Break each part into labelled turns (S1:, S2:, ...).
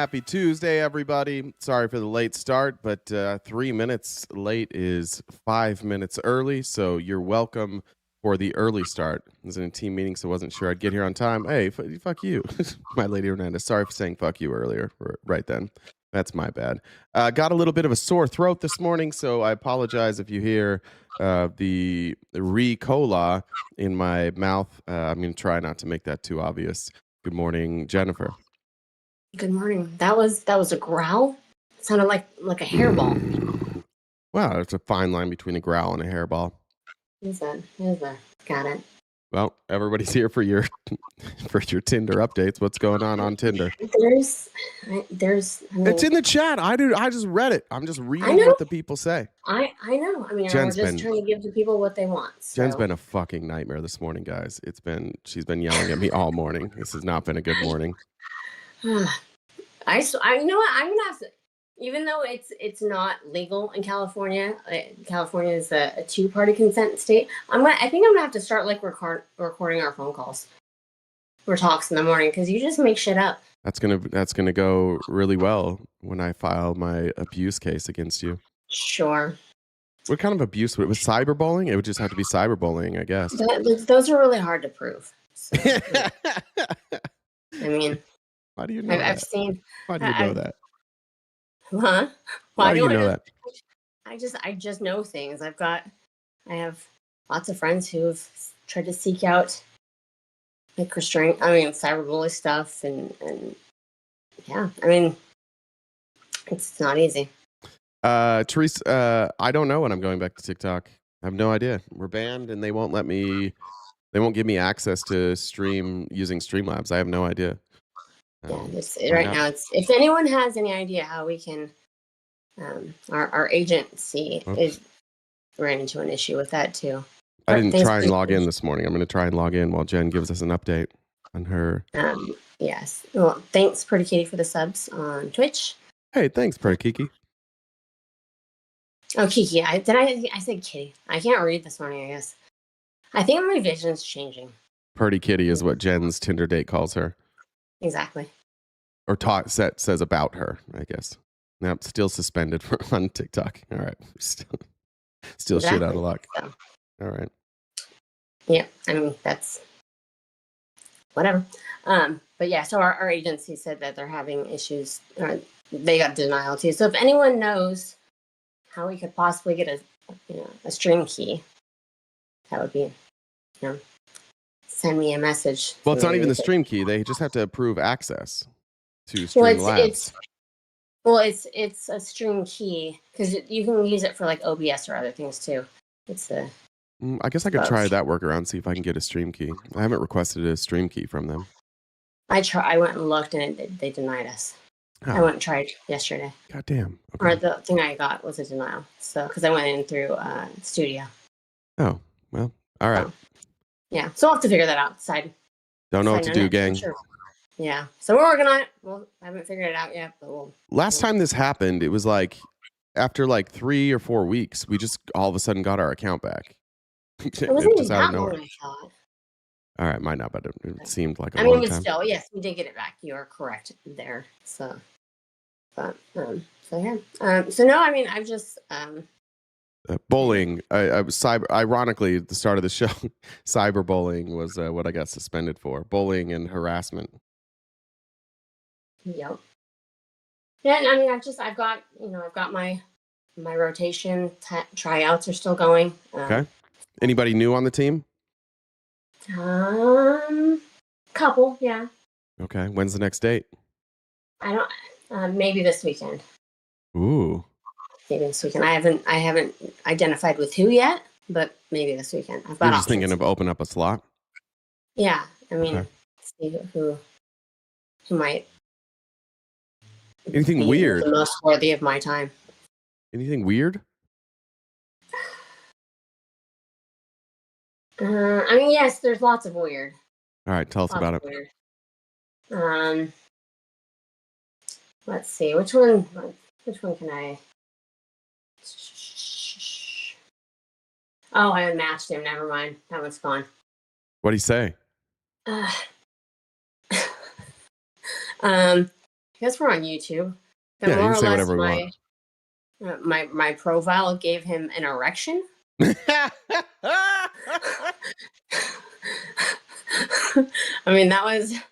S1: Happy Tuesday, everybody. Sorry for the late start, but 3 minutes late is 5 minutes early, so you're welcome for the early start. I was in a team meeting, so I wasn't sure I'd get here on time. Hey, fuck you, my lady Hernandez. Sorry for saying fuck you earlier, right then. That's my bad. Got a little bit of a sore throat this morning, so I apologize if you hear the Ricola in my mouth. I'm going to try not to make that too obvious. Good morning, Jennifer.
S2: Good morning. That was a growl. It sounded like a hairball.
S1: Wow, it's a fine line between a growl and a hairball.
S2: Is that? Got it.
S1: Well, everybody's here for your Tinder updates. What's going on Tinder?
S2: There's.
S1: It's in the chat. I just read it. I'm just reading what the people say.
S2: I know. I mean, we're just trying to give the people what they want. So.
S1: Jen's been a fucking nightmare this morning, guys. She's been yelling at me all morning. This has not been a good morning.
S2: You know what? I'm gonna have to. Even though it's not legal in California, California is a two-party consent state. I think I'm gonna have to start like recording our phone calls, or talks in the morning, because you just make shit up.
S1: That's gonna go really well when I file my abuse case against you.
S2: Sure.
S1: What kind of abuse? It was cyberbullying? It would just have to be cyberbullying, I guess.
S2: Those are really hard to prove. So, I mean,
S1: why do you know that?
S2: I've seen.
S1: Why do you know that?
S2: Huh?
S1: Why do you know that?
S2: I just know things. I have lots of friends who have tried to seek out like restraint. I mean, cyberbully stuff, and yeah. I mean, it's not easy.
S1: Teresa, I don't know when I'm going back to TikTok. I have no idea. We're banned, and they won't let me. They won't give me access to stream using Streamlabs. I have no idea.
S2: Right now, if anyone has any idea how we can, our agency is ran into an issue with that too.
S1: I didn't try and log in this morning. I'm going to try and log in while Jen gives us an update on her.
S2: Yes. Well, thanks, Pretty Kitty, for the subs on Twitch.
S1: Hey, thanks, Pretty Kiki.
S2: Oh, Kiki. I said Kitty. I can't read this morning, I guess. I think my vision's changing.
S1: Pretty Kitty is what Jen's Tinder date calls her.
S2: Exactly.
S1: Or says about her, I guess. Now, still suspended on TikTok. All right. Still shit out of luck. So. All right.
S2: Yeah, I mean, that's whatever. But yeah, so our agency said that they're having issues. They got denial too. So if anyone knows how we could possibly get a stream key, that would be, send me a message.
S1: Well, it's not even the stream key. They just have to approve access to Streamlabs.
S2: It's a stream key because you can use it for like OBS or other things too. It's the.
S1: I guess I could try that workaround, see if I can get a stream key. I haven't requested a stream key from them.
S2: I went and looked, and they denied us. Oh. I went and tried yesterday.
S1: God damn. Okay.
S2: Or the thing I got was a denial. So because I went in through Studio.
S1: Oh well, all right.
S2: Yeah, so we'll have to figure that out.
S1: Don't know what to do, gang.
S2: Sure. Yeah, so we're working on it. Well, I haven't figured it out yet, but we'll.
S1: Last time this happened, it was like after like 3 or 4 weeks, we just all of a sudden got our account back.
S2: It wasn't even that long, I thought.
S1: All right, might not, but it seemed like a long time.
S2: Still, yes, we did get it back. You are correct there. So, but so yeah. So no, I mean, I've just
S1: bullying. I was ironically, at the start of the show, cyberbullying was what I got suspended for. Bullying and harassment.
S2: Yep. Yeah, I mean, I've got my rotation tryouts are still going.
S1: Okay. Anybody new on the team?
S2: Couple, yeah.
S1: Okay. When's the next date?
S2: I don't. Maybe this weekend.
S1: Ooh.
S2: Maybe this weekend. I haven't identified with who yet, but maybe this weekend. I've got.
S1: You're just thinking of open up a slot.
S2: Yeah, I mean, see who might.
S1: Anything weird?
S2: The most worthy of my time.
S1: Anything weird?
S2: I mean, yes, there's lots of weird.
S1: All right, tell us about it.
S2: Weird. Let's see, which one can I? Oh, I unmatched him. Never mind. That one's gone.
S1: What'd he say?
S2: guess we're on YouTube. That
S1: Yeah, you
S2: more
S1: can
S2: or
S1: say
S2: less
S1: whatever we
S2: my profile gave him an erection.
S1: want.
S2: I mean, that was
S1: Your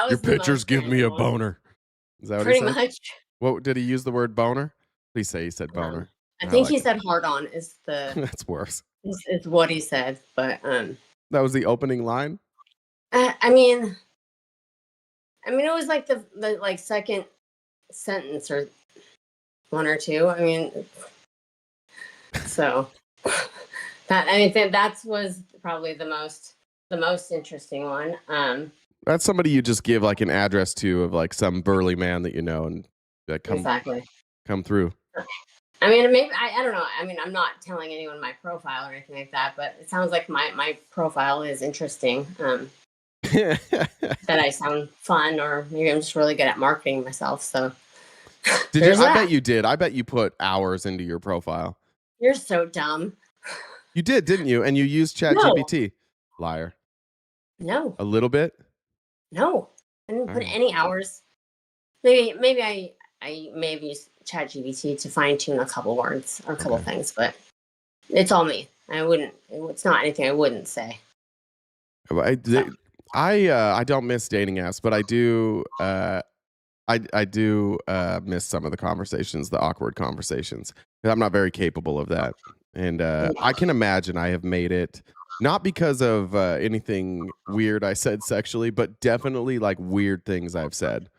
S2: the
S1: pictures
S2: most
S1: give me a
S2: random one.
S1: boner. Is that what he
S2: Pretty
S1: said?
S2: much.
S1: What did he use the word boner? Please say he said boner.
S2: I
S1: I
S2: think he
S1: like it.
S2: said hard on is
S1: That's worse.
S2: is what he said, but
S1: That was the opening line.
S2: I mean it was like the like second sentence or one or two. I mean, so that was probably the most interesting one.
S1: That's somebody you just give like an address to of like some burly man that you know and that
S2: Exactly.
S1: come through.
S2: I mean, maybe I don't know. I mean, I'm not telling anyone my profile or anything like that, but it sounds like my profile is interesting. That I sound fun, or maybe I'm just really good at marketing myself. So
S1: Did you?
S2: there's
S1: I
S2: that.
S1: bet you did. I bet you put hours into your profile.
S2: You're so dumb.
S1: You did, didn't you? And you used ChatGPT. Liar.
S2: No.
S1: A little bit.
S2: No. I didn't put any hours. Maybe I may have used ChatGPT to fine tune a couple words or a couple things, but it's all me. It's not anything I wouldn't say.
S1: I don't miss dating apps, but I do. I do miss some of the conversations, the awkward conversations. I'm not very capable of that, and I can imagine I have made it not because of anything weird I said sexually, but definitely like weird things I've said,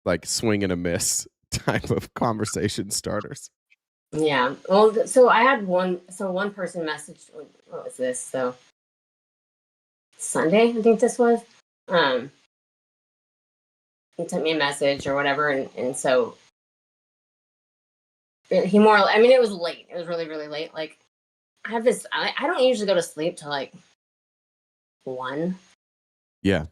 S1: like swing and a miss type of conversation starters.
S2: Yeah. Well, so I had one. So one person messaged. What was this? So Sunday, I think this was. He sent me a message or whatever, and so he more. I mean, it was late. It was really really late. Like I have this. I don't usually go to sleep till like 1.
S1: Yeah.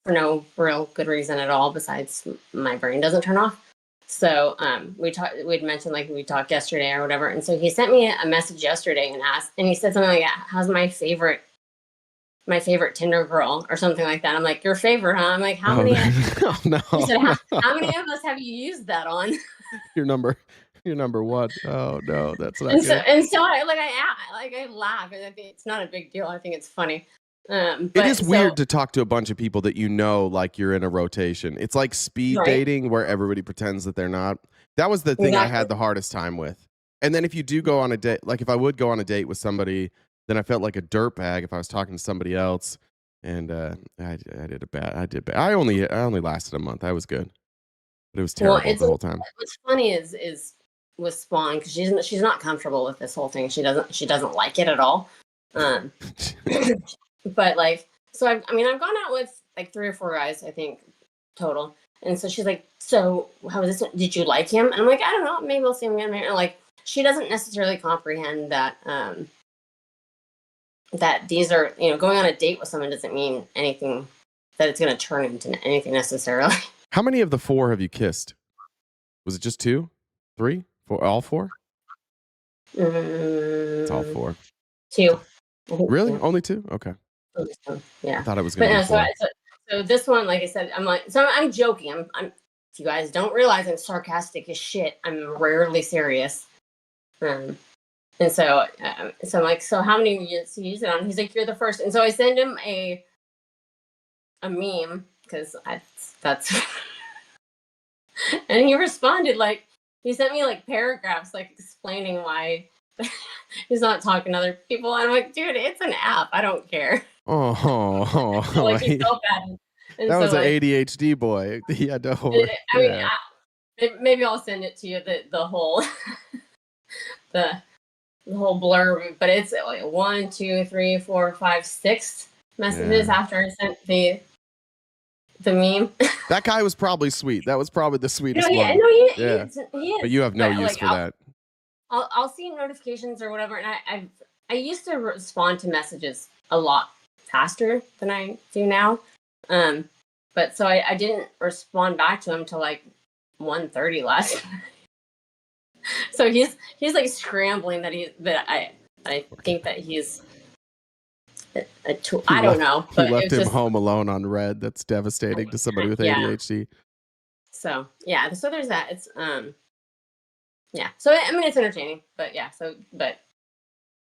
S2: For no real good reason at all, besides my brain doesn't turn off. So we'd mentioned like we talked yesterday or whatever, and so he sent me a message yesterday and asked, and he said something like, "How's my favorite Tinder girl?" or something like that. I'm like, "Your favorite, huh?" I'm like, "How many?"
S1: Oh, no.
S2: He said, how many of us have you used that on?
S1: Your number one. Oh no, that's not
S2: And
S1: good.
S2: so I laugh. I think it's not a big deal. I think it's funny. But
S1: it is weird to talk to a bunch of people that you know, like you're in a rotation. It's like speed dating where everybody pretends that they're not. That was the thing I had the hardest time with. And then if you do go on a date, like if I would go on a date with somebody, then I felt like a dirtbag if I was talking to somebody else. And I did bad. I only lasted a month. I was good, but it was terrible the whole time.
S2: What's funny is with Spawn, because she's not comfortable with this whole thing. She doesn't like it at all. But like, so I've gone out with like 3 or 4 guys, I think, total. And so she's like, "So how was this? Did you like him?" And I'm like, "I don't know. Maybe we'll see him again." And like, she doesn't necessarily comprehend that that these are, going on a date with someone doesn't mean anything, that it's going to turn into anything necessarily.
S1: How many of the 4 have you kissed? Was it just 2, 3, 4? All 4? It's all 4.
S2: 2.
S1: Really? Only 2? Okay.
S2: Yeah.
S1: I thought it was going to be 4.
S2: So this one, like I said, I'm joking. I'm if you guys don't realize, I'm sarcastic as shit. I'm rarely serious. And so I'm like, "So how many you use it on?" He's like, "You're the first." And so I send him a meme, because that's and he responded, like, he sent me like paragraphs like explaining why he's not talking to other people. And I'm like, "Dude, it's an app. I don't care." So, like, he felt bad. And
S1: that
S2: so,
S1: was an
S2: like,
S1: ADHD boy. He had to
S2: maybe I'll send it to you, the whole the whole blurb, but it's like 1, 2, 3, 4, 5, 6 messages after I sent the meme.
S1: That guy was probably sweet. That was probably the sweetest one.
S2: He is.
S1: But you have no use for that.
S2: I'll see notifications or whatever, and I used to respond to messages a lot faster than I do now. But so I didn't respond back to him till like 1:30 last night. So he's like scrambling that I think that he's a tool. I don't know.
S1: But he left him home alone on red. That's devastating to somebody with ADHD.
S2: So yeah, so there's that. It's yeah. So I mean, it's entertaining, but yeah. But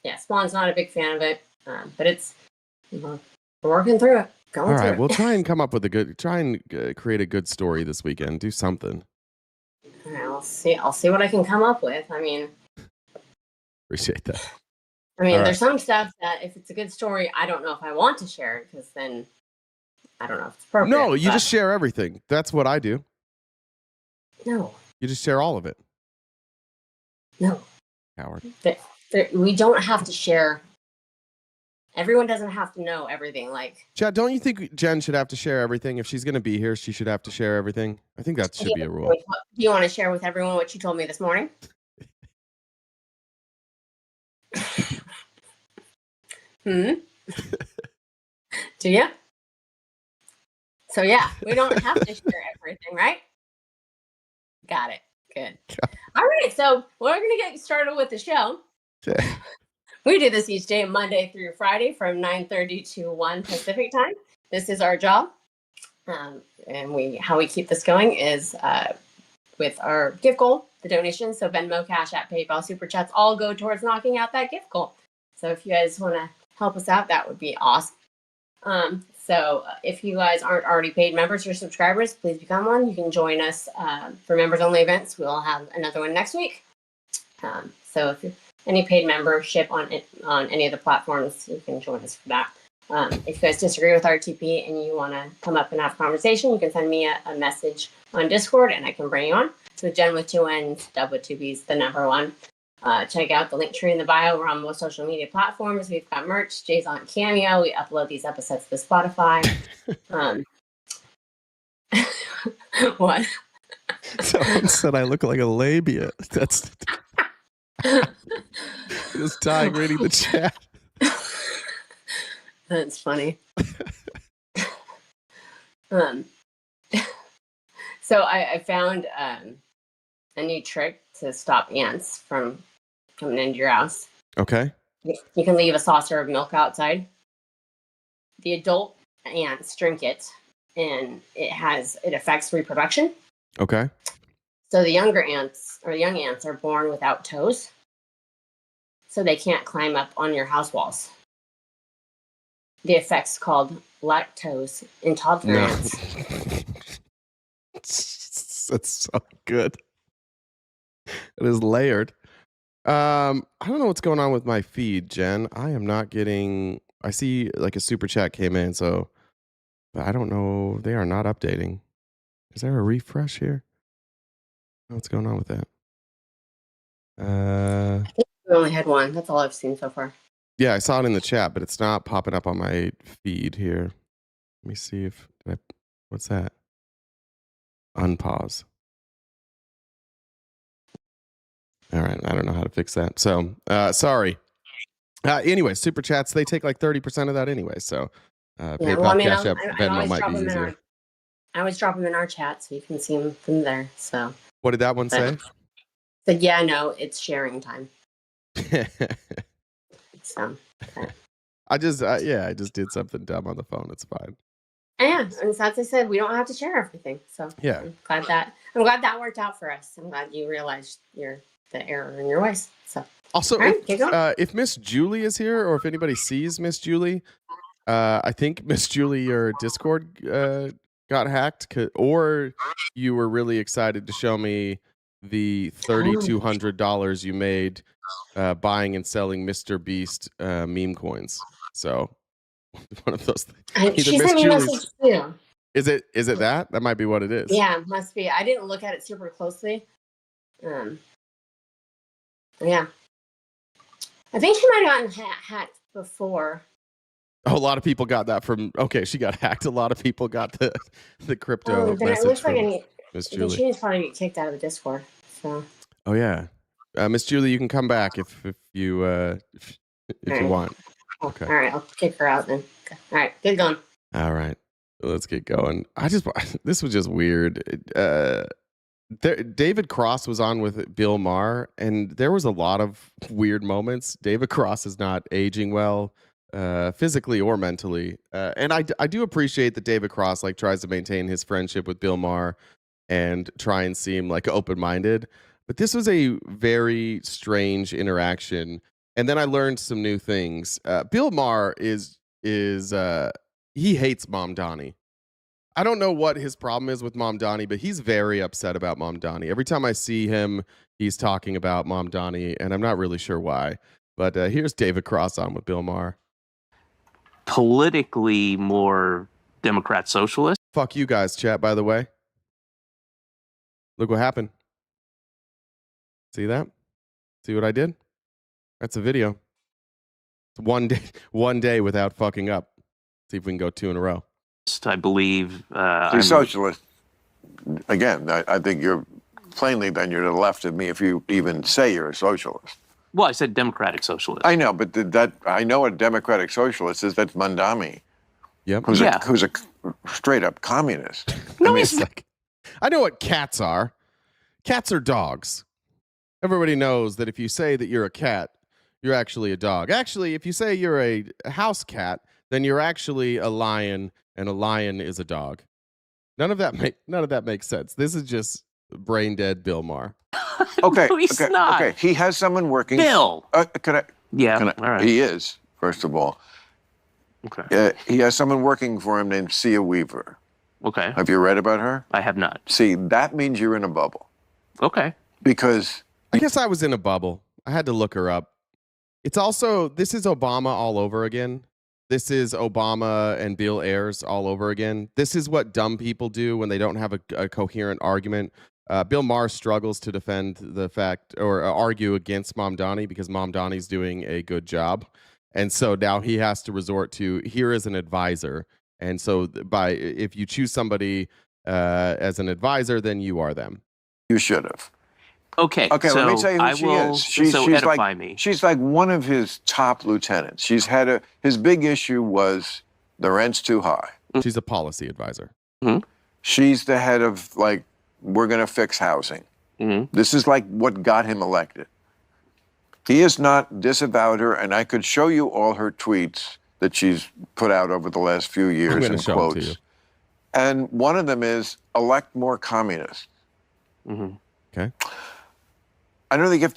S2: yeah, Spawn's not a big fan of it, but it's we're working through it. Going
S1: All right,
S2: through it.
S1: we'll try and come up with try and create a good story this weekend. Do something.
S2: All right, I'll see what I can come up with. I mean,
S1: appreciate that.
S2: There's some stuff that if it's a good story, I don't know if I want to share it because then I don't know if it's appropriate.
S1: No, you just share everything. That's what I do.
S2: No.
S1: You just share all of it.
S2: No.
S1: Howard.
S2: We don't have to share. Everyone doesn't have to know everything. Like,
S1: Chad, don't you think Jen should have to share everything? If she's going to be here, she should have to share everything. I think that should be a rule.
S2: Do you want to share with everyone what you told me this morning? Do you? So yeah, we don't have to share everything, right? Got it. Good. All right, so we're going to get started with the show.
S1: Okay.
S2: We do this each day, Monday through Friday, from 9:30 to 1 Pacific time. This is our job, and how we keep this going is with our gift goal, the donations. So Venmo, Cash App, PayPal, Super Chats all go towards knocking out that gift goal. So if you guys want to help us out, that would be awesome. So if you guys aren't already paid members or subscribers, please become one. You can join us for members only events. We'll have another one next week. So if you're any paid membership on any of the platforms, you can join us for that. If you guys disagree with RTP and you want to come up and have a conversation, you can send me a message on Discord and I can bring you on. So Jen with 2 N's, Dub with 2 B's, the number one. Check out the link tree in the bio. We're on most social media platforms. We've got merch. Jay's on Cameo. We upload these episodes to Spotify. What?
S1: Someone said I look like a labia. That's just Ty reading the chat.
S2: That's funny. So I found a new trick to stop ants from coming into your house.
S1: Okay.
S2: You can leave a saucer of milk outside. The adult ants drink it, and it affects reproduction.
S1: Okay.
S2: So the young ants are born without toes, so they can't climb up on your house walls. The effect's called lactose intolerance.
S1: That's so good. It is layered. I don't know what's going on with my feed, Jen. I am not getting. I see like a super chat came in, but I don't know. They are not updating. Is there a refresh here? What's going on with that?
S2: I think we only had one. That's all I've seen so far.
S1: Yeah, I saw it in the chat, but it's not popping up on my feed here. Let me see if what's that? Unpause. All right, I don't know how to fix that. So, sorry. Anyway, super chats, they take like 30% of that anyway. So, PayPal, Cash App, Venmo might be easier.
S2: I always drop them in our chat so you can see them from there. So,
S1: what did that one say?
S2: Said, yeah, no, it's sharing time. So, okay.
S1: I just did something dumb on the phone. It's fine.
S2: Yeah, and so as I said, we don't have to share everything. So
S1: yeah,
S2: I'm glad that worked out for us. I'm glad you realized the error in your ways. So
S1: also, if Miss Julie is here, or if anybody sees Miss Julie, I think Miss Julie, your Discord got hacked, or you were really excited to show me the $3,200 you made buying and selling Mr. Beast meme coins. So one of those things.
S2: She sent me a message too.
S1: Is it that? That might be what it is.
S2: Yeah, must be. I didn't look at it super closely. Yeah. I think she might have gotten hacked before.
S1: Oh, a lot of people got that from. Okay, she got hacked. A lot of people got the crypto message. It looks like Miss Julie.
S2: She needs probably get kicked out of the Discord. So.
S1: Oh yeah, Miss Julie, you can come back if you want. Okay.
S2: All right, I'll kick her out then. Okay. All right, get going.
S1: All right, let's get going. This was just weird. David Cross was on with Bill Maher, and there was a lot of weird moments. David Cross is not aging well, physically or mentally, and I do appreciate that David Cross tries to maintain his friendship with Bill Maher, and try and seem like open-minded. But this was a very strange interaction. And then I learned some new things. Bill Maher is he hates Mom Donnie. I don't know what his problem is with Mom Donnie, but he's very upset about Mom Donnie. Every time I see him, he's talking about Mom Donnie, and I'm not really sure why. But here's David Cross on with Bill Maher.
S3: Politically more Democrat socialist.
S1: Fuck you guys, chat, by the way. Look what happened. See that? See what I did? That's a video. It's one day without fucking up. See if we can go 2 in a row.
S3: I believe.
S4: See, socialist. Again, I think you're plainly then you're to the left of me if you even say you're a socialist.
S3: Well, I said democratic socialist.
S4: I know, but I know what democratic socialist is. That's Mandami.
S1: Yep.
S4: Who's a straight up communist.
S3: No, he's
S1: like, I know what cats are. Cats are dogs. Everybody knows that if you say that you're a cat, you're actually a dog. Actually, if you say you're a house cat, then you're actually a lion, and a lion is a dog. None of that makes sense. This is just brain dead Bill Maher.
S4: Okay,
S3: No, he's not.
S4: Okay, he has someone working.
S3: Bill.
S4: Can I?
S3: Yeah.
S4: All
S3: right.
S4: He is, first of all.
S3: Okay.
S4: He has someone working for him named Sia Weaver.
S3: Okay.
S4: Have you read about her?
S3: I have not.
S4: See, that means you're in a bubble.
S3: Okay.
S4: Because
S1: I guess I was in a bubble. I had to look her up. It's also, this is Obama all over again. This is Obama and Bill Ayers all over again. This is what dumb people do when they don't have a coherent argument. Bill Maher struggles to defend the fact or argue against Mom Donnie because Mom Donnie's doing a good job. And so now he has to resort to here as an advisor. And so if you choose somebody as an advisor, then you are them.
S4: you should have.
S3: Okay.
S4: Okay,
S3: so
S4: let me tell you who she is. She's
S3: edify
S4: like,
S3: me.
S4: She's like one of his top lieutenants. His big issue was the rent's too high.
S1: She's a policy advisor.
S3: Mm-hmm.
S4: She's the head of we're going to fix housing.
S3: Mm-hmm.
S4: This is like what got him elected. He has not disavowed her, and I could show you all her tweets that she's put out over the last few years
S1: I'm
S4: in
S1: show
S4: quotes.
S1: them to you.
S4: And one of them is elect more communists.
S3: Mm-hmm.
S1: Okay.
S4: I know they give.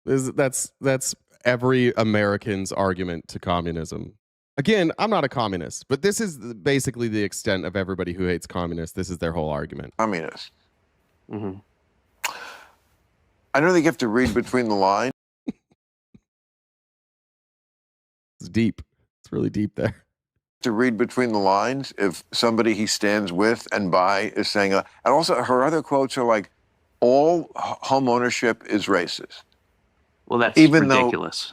S1: That's every American's argument to communism. Again, I'm not a communist, but this is basically the extent of everybody who hates communists. This is their whole argument.
S4: Communists.
S3: Mm-hmm.
S4: I know they have to read between the lines.
S1: It's deep. It's really deep there.
S4: To read between the lines if somebody he stands with and by is saying, and also her other quotes are like, all home ownership is racist.
S3: Well, that's
S4: Even
S3: ridiculous.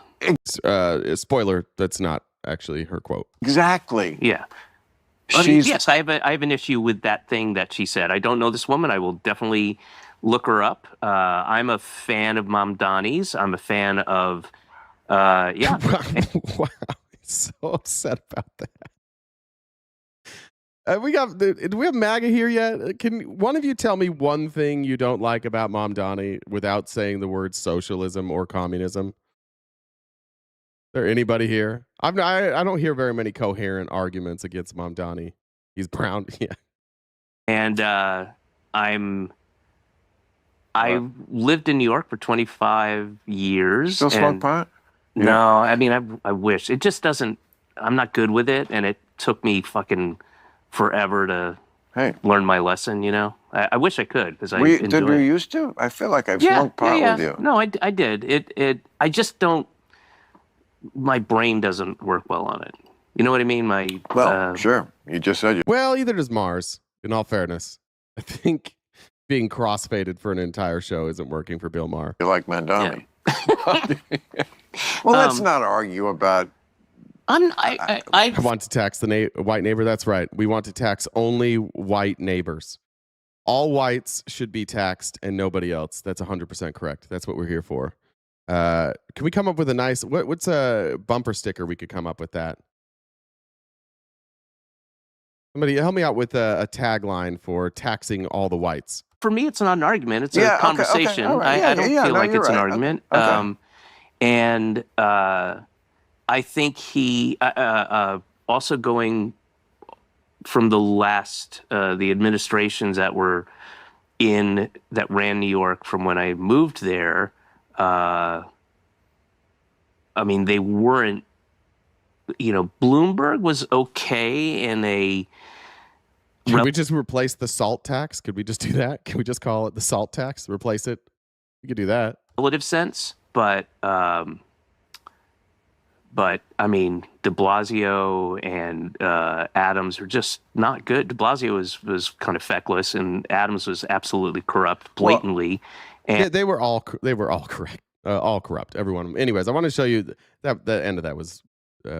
S1: Spoiler, that's not actually her quote.
S4: Exactly.
S3: Yeah. Yes, I have an issue with that thing that she said. I don't know this woman. I will definitely look her up. I'm a fan of Mom Donnie's. I'm a fan of, yeah.
S1: Wow, he's so upset about that. Do we have MAGA here yet? Can one of you tell me one thing you don't like about Mom Donnie without saying the word socialism or communism? Is there anybody here? I don't hear very many coherent arguments against Mom Donnie. He's brown, yeah.
S3: And I lived in New York for 25 years.
S4: Still smoke pot? Yeah.
S3: No, I mean, I wish. It just doesn't, I'm not good with it, and it took me fucking forever to learn my lesson, you know? I wish I could, because I enjoy it.
S4: Did you used to? I feel like I've smoked pot with you.
S3: No, I did. I just don't, my brain doesn't work well on it. You know what I mean?
S4: Sure. You just said you.
S1: Well, either does Mars, in all fairness. I think being crossfaded for an entire show isn't working for Bill Maher.
S4: You like Mandami. Yeah. Well, let's not argue about.
S1: I want to tax the white neighbor. That's right. We want to tax only white neighbors. All whites should be taxed and nobody else. That's 100% correct. That's what we're here for. Can we come up with a nice, what's a bumper sticker we could come up with that? Somebody help me out with a tagline for taxing all the whites.
S3: For me, it's not an argument. It's a conversation.
S4: Okay, right.
S3: I don't feel like it's an
S4: right.
S3: argument.
S4: Okay.
S3: And I think he also going from the last the administrations that ran New York from when I moved there. I mean, they weren't. Bloomberg was okay in a.
S1: Can we just replace the salt tax? Could we just do that? Can we just call it the salt tax? Replace it? We could do that.
S3: Relative sense, but I mean, De Blasio and Adams are just not good. De Blasio was kind of feckless, and Adams was absolutely corrupt, blatantly.
S1: Well, and they were all correct, all corrupt. Every one of them. Anyways, I want to show you that the end of that was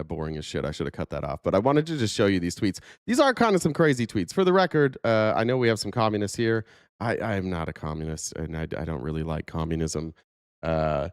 S1: boring as shit. I should have cut that off. But I wanted to just show you these tweets. These are kind of some crazy tweets. For the record, I know we have some communists here. I am not a communist, and I don't really like communism. But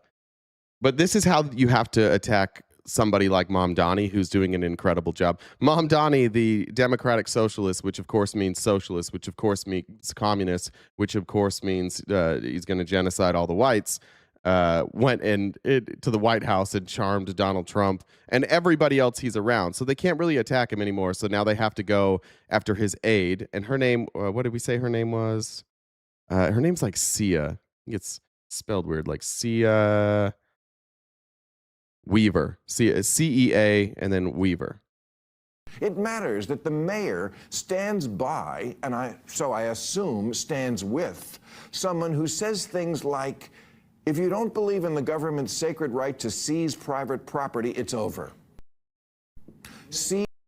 S1: this is how you have to attack somebody like Mamdani, who's doing an incredible job. Mamdani, the democratic socialist, which of course means socialist, which of course means communist, which of course means he's going to genocide all the whites, went to the White House and charmed Donald Trump and everybody else he's around. So they can't really attack him anymore. So now they have to go after his aide. And her name, what did we say her name was? Her name's like Sia. I think it's spelled weird, like Sia Weaver. CEA and then Weaver.
S5: It matters that the mayor stands by, and so I assume stands with, someone who says things like, if you don't believe in the government's sacred right to seize private property, it's over.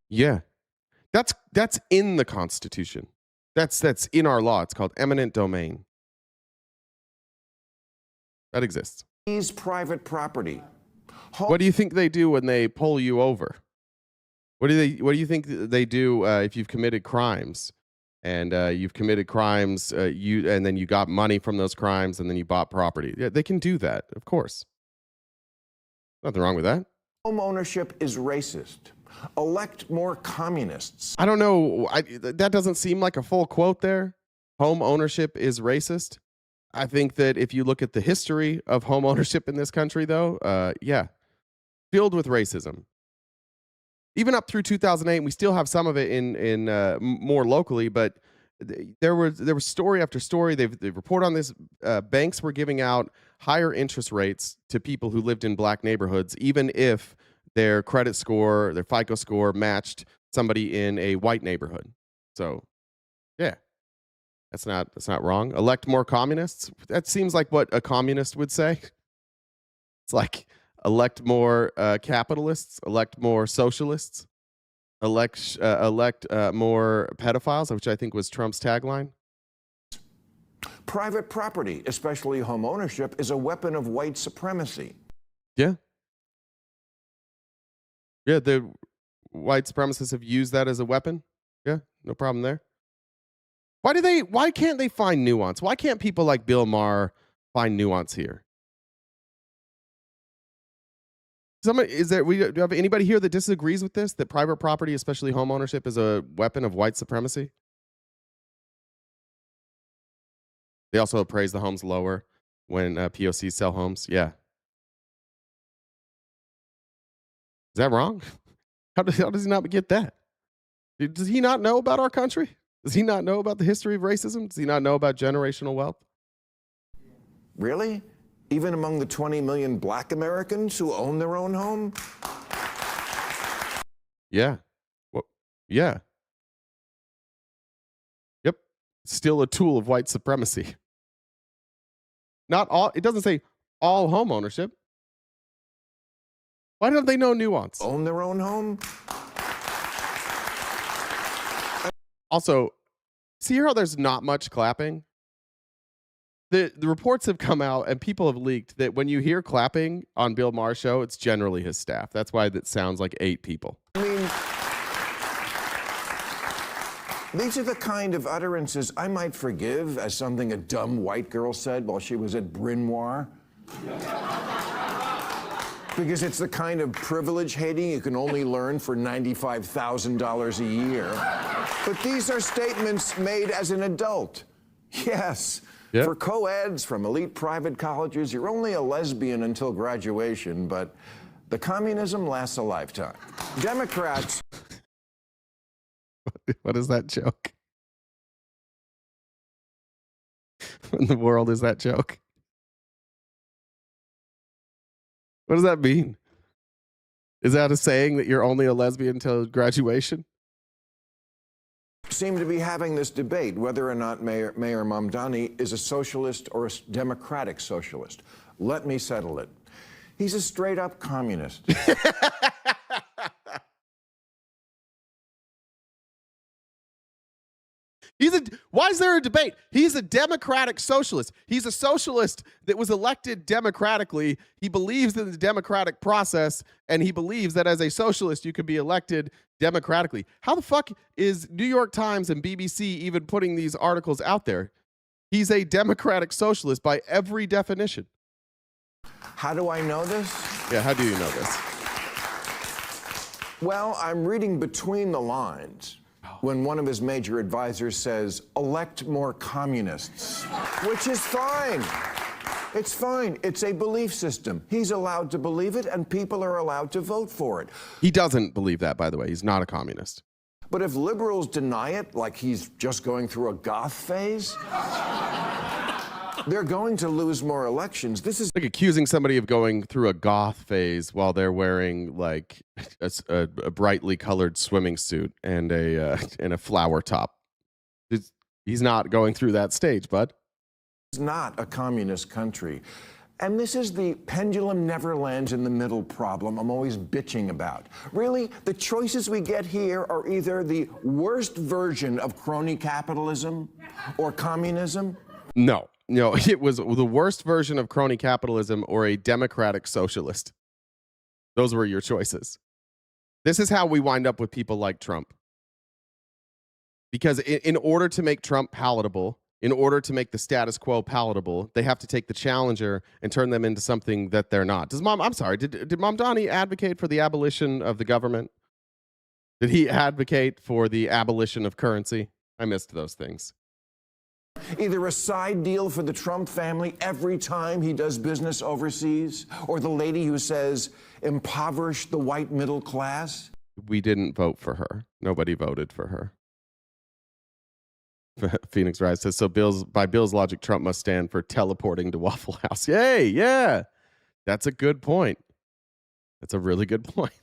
S1: Yeah. That's in the Constitution. That's in our law. It's called eminent domain. That exists.
S5: Seize private property.
S1: What do you think they do when they pull you over? What do you think they do if you've committed crimes? And you've committed crimes, and then you got money from those crimes, and then you bought property. Yeah, they can do that, of course. Nothing wrong with that.
S5: Home ownership is racist. Elect more communists.
S1: I don't know. That doesn't seem like a full quote there. Home ownership is racist. I think that if you look at the history of home ownership in this country, though, yeah, filled with racism. Even up through 2008, we still have some of it in more locally, but there was story after story. They report on this. Banks were giving out higher interest rates to people who lived in black neighborhoods, even if their credit score, their FICO score, matched somebody in a white neighborhood. So, yeah, that's not wrong. Elect more communists. That seems like what a communist would say. It's like, elect more capitalists, elect more socialists, elect more pedophiles, which I think was Trump's tagline.
S5: Private property, especially home ownership, is a weapon of white supremacy.
S1: Yeah. Yeah, the white supremacists have used that as a weapon. Yeah, no problem there. Why can't they find nuance? Why can't people like Bill Maher find nuance here? Do you have anybody here that disagrees with this? That private property, especially home ownership, is a weapon of white supremacy? They also appraise the homes lower when POCs sell homes. Yeah. Is that wrong? How does he not get that? Does he not know about our country? Does he not know about the history of racism? Does he not know about generational wealth?
S5: Really? Even among the 20 million black Americans who own their own home?
S1: Yeah. Well, yeah. Yep. Still a tool of white supremacy. Not all. It doesn't say all home ownership. Why don't they know nuance?
S5: Own their own home?
S1: Also, see how there's not much clapping? The reports have come out and people have leaked that when you hear clapping on Bill Maher's show, it's generally his staff. That's why that sounds like 8 people.
S5: I mean, these are the kind of utterances I might forgive as something a dumb white girl said while she was at Bryn Mawr. Because it's the kind of privilege hating you can only learn for $95,000 a year. But these are statements made as an adult. Yes. Yep. For co-eds from elite private colleges, you're only a lesbian until graduation, but the communism lasts a lifetime. Democrats.
S1: What is that joke? What in the world is that joke? What does that mean? Is that a saying that you're only a lesbian until graduation?
S5: Seem to be having this debate whether or not Mayor Mamdani is a socialist or a democratic socialist. Let me settle it. He's a straight-up communist.
S1: Why is there a debate? He's a democratic socialist. He's a socialist that was elected democratically. He believes in the democratic process, and he believes that as a socialist, you could be elected democratically. How the fuck is New York Times and BBC even putting these articles out there? He's a democratic socialist by every definition.
S5: How do I know this?
S1: Yeah, how do you know this?
S5: Well, I'm reading between the lines when one of his major advisors says, elect more communists, which is fine. It's fine. It's a belief system. He's allowed to believe it, and people are allowed to vote for it.
S1: He doesn't believe that, by the way. He's not a communist.
S5: But if liberals deny it, like he's just going through a goth phase, they're going to lose more elections. This is
S1: like accusing somebody of going through a goth phase while they're wearing like a brightly colored swimming suit and a flower top. He's not going through that stage, bud.
S5: It's not a communist country. And this is the pendulum never lands in the middle problem I'm always bitching about. Really, the choices we get here are either the worst version of crony capitalism or communism.
S1: No, it was the worst version of crony capitalism or a democratic socialist. Those were your choices. This is how we wind up with people like Trump. Because in order to make Trump palatable, in order to make the status quo palatable, they have to take the challenger and turn them into something that they're not. Did Mamdani advocate for the abolition of the government? Did he advocate for the abolition of currency? I missed those things.
S5: Either a side deal for the Trump family every time he does business overseas, or the lady who says, impoverish the white middle class.
S1: We didn't vote for her. Nobody voted for her. Phoenix Rise says, so by Bill's logic, Trump must stand for teleporting to Waffle House. Yay, yeah. That's a good point. That's a really good point.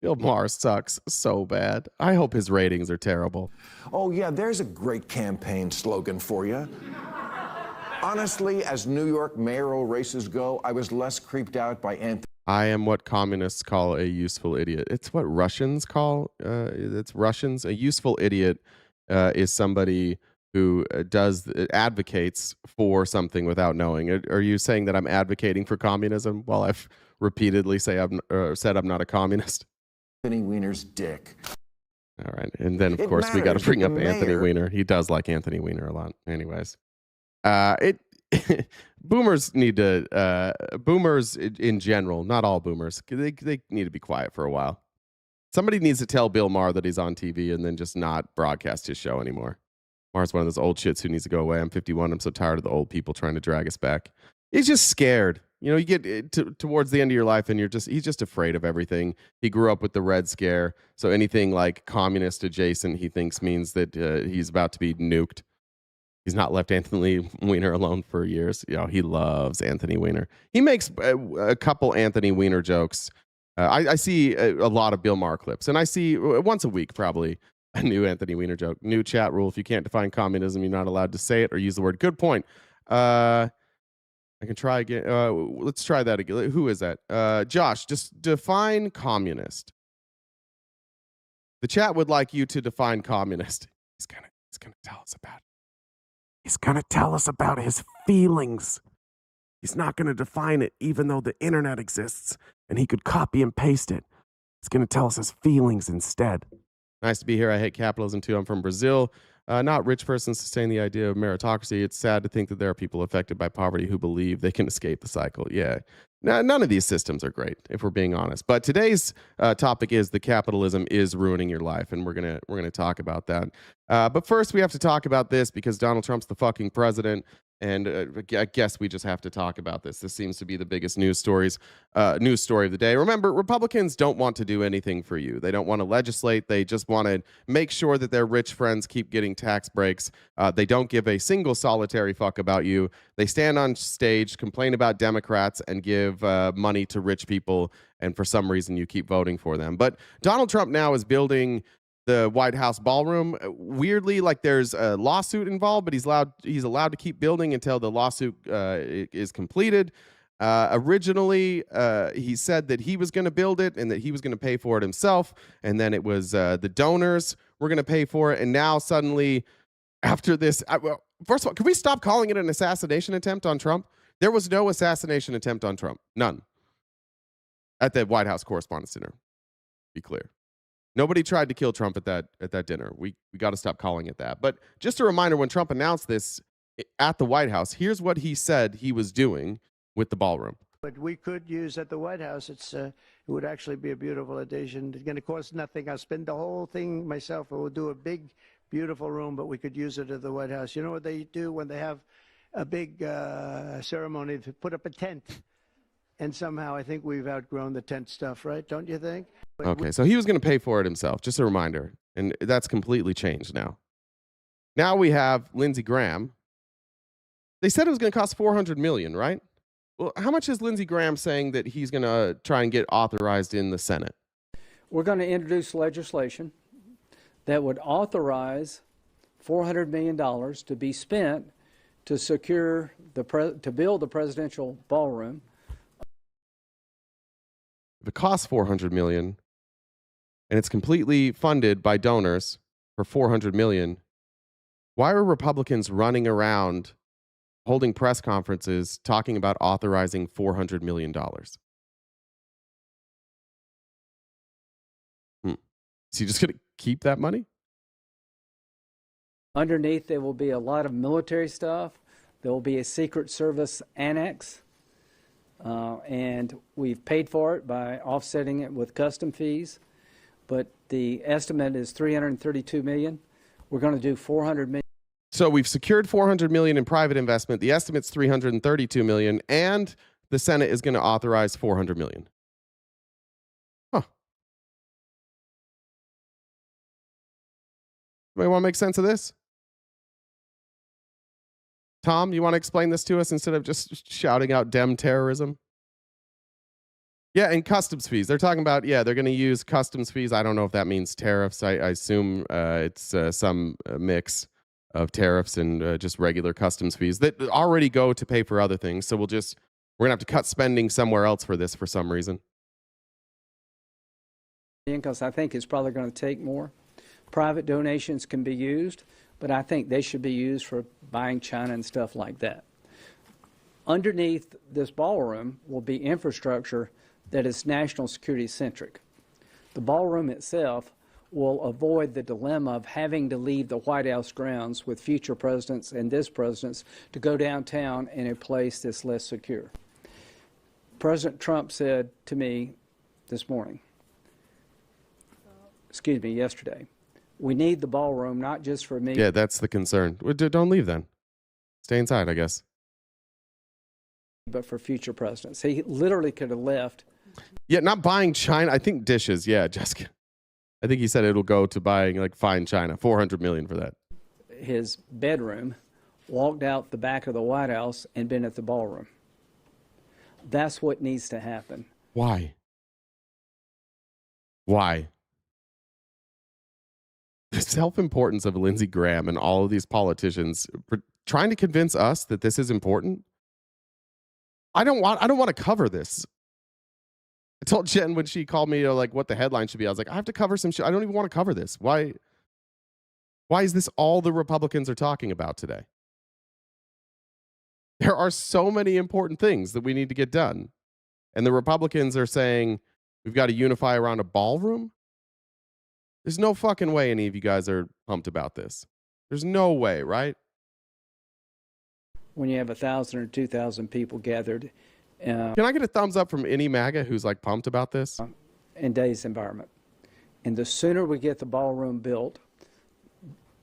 S1: Bill Maher sucks so bad. I hope his ratings are terrible.
S5: Oh, yeah, there's a great campaign slogan for you. Honestly, as New York mayoral races go, I was less creeped out by Anthony.
S1: I am what communists call a useful idiot. It's what Russians call, it's Russians. A useful idiot is somebody who advocates for something without knowing. Are you saying that I'm advocating for communism while I've repeatedly said I'm not a communist?
S5: Anthony Weiner's dick.
S1: All right. And then, of course, we got to bring up Anthony Weiner. He does like Anthony Weiner a lot. Anyways. Boomers need to, boomers in general, not all boomers, they need to be quiet for a while. Somebody needs to tell Bill Maher that he's on TV and then just not broadcast his show anymore. Maher's one of those old shits who needs to go away. I'm 51. I'm so tired of the old people trying to drag us back. He's just scared. You know, you get towards the end of your life and he's just afraid of everything. He grew up with the Red Scare. So anything like communist adjacent, he thinks means that he's about to be nuked. He's not left Anthony Weiner alone for years. You know, he loves Anthony Weiner. He makes a couple Anthony Weiner jokes. I see a lot of Bill Maher clips, and I see once a week probably a new Anthony Weiner joke. New chat rule: if you can't define communism, you're not allowed to say it or use the word. Good point. I can try again. Let's try that again. Who is that? Josh, just define communist. The chat would like you to define communist. He's gonna tell us about it. He's gonna tell us about his feelings. He's not gonna define it, even though the internet exists and he could copy and paste it. He's gonna tell us his feelings instead. Nice to be here. I hate capitalism too. I'm from Brazil. Not rich persons sustain the idea of meritocracy. It's sad to think that there are people affected by poverty who believe they can escape the cycle. Yeah. None of these systems are great, if we're being honest. But today's topic is the capitalism is ruining your life, and we're gonna talk about that. But first, we have to talk about this because Donald Trump's the fucking president. And I guess we just have to talk about this. This seems to be the biggest news story of the day. Remember, Republicans don't want to do anything for you. They don't want to legislate. They just want to make sure that their rich friends keep getting tax breaks. They don't give a single solitary fuck about you. They stand on stage, complain about Democrats, and give money to rich people. And for some reason, you keep voting for them. But Donald Trump now is building the White House ballroom. Weirdly, like there's a lawsuit involved, but he's allowed to keep building until the lawsuit is completed. Originally, he said that he was going to build it and that he was going to pay for it himself, and then it was the donors were going to pay for it. And now suddenly, after this, well, first of all, can we stop calling it an assassination attempt on Trump? There was no assassination attempt on Trump, none, at the White House Correspondents' Dinner. Be clear. Nobody tried to kill Trump at that dinner. We got to stop calling it that. But just a reminder, when Trump announced this at the White House, here's what he said he was doing with the ballroom.
S6: But we could use at the White House. It would actually be a beautiful addition. It's going to cost nothing. I'll spend the whole thing myself. We'll do a big, beautiful room, but we could use it at the White House. You know what they do when they have a big ceremony? They put up a tent. And somehow I think we've outgrown the tent stuff, right? Don't you think?
S1: Okay, so he was going to pay for it himself. Just a reminder. And that's completely changed now. Now we have Lindsey Graham. They said it was going to cost $400 million, right? Well, how much is Lindsey Graham saying that he's going to try and get authorized in the Senate?
S7: We're going to introduce legislation that would authorize $400 million to be spent to secure to build the presidential ballroom.
S1: If it costs $400 million and it's completely funded by donors for $400 million, why are Republicans running around holding press conferences talking about authorizing $400 million? Is he just going to keep that money?
S7: Underneath, there will be a lot of military stuff. There will be a Secret Service annex. And we've paid for it by offsetting it with custom fees. But the estimate is $332 million. We're going to do $400 million.
S1: So we've secured $400 million in private investment. The estimate's $332 million, and the Senate is going to authorize $400 million. Huh. Anybody want to make sense of this? Tom, you want to explain this to us instead of just shouting out Dem terrorism? Yeah, and customs fees. They're talking about, they're going to use customs fees. I don't know if that means tariffs. I assume it's some mix of tariffs and just regular customs fees that already go to pay for other things. So we're going to have to cut spending somewhere else for this for some reason.
S7: Because I think it's probably going to take more. Private donations can be used, but I think they should be used for buying China and stuff like that. Underneath this ballroom will be infrastructure that is national security centric. The ballroom itself will avoid the dilemma of having to leave the White House grounds with future presidents and this president's to go downtown in a place that's less secure. President Trump said to me yesterday, we need the ballroom not just for me.
S1: Yeah, that's the concern. Don't leave then. Stay inside, I guess.
S7: But for future presidents. He literally could have left.
S1: Yeah, not buying China. I think dishes. Yeah, Jessica. I think he said it'll go to buying like fine China. $400 million for that.
S7: His bedroom, walked out the back of the White House, and been at the ballroom. That's what needs to happen.
S1: Why? Why? The self-importance of Lindsey Graham and all of these politicians trying to convince us that this is important. I don't want to cover this. I told Jen when she called me, like what the headline should be. I was like, I have to cover some shit. I don't even want to cover this. Why is this all the Republicans are talking about today? There are so many important things that we need to get done. And the Republicans are saying we've got to unify around a ballroom. There's no fucking way any of you guys are pumped about this. There's no way, right?
S7: When you have 1,000 or 2,000 people gathered.
S1: Can I get a thumbs up from any MAGA who's like pumped about this?
S7: In today's environment. And the sooner we get the ballroom built,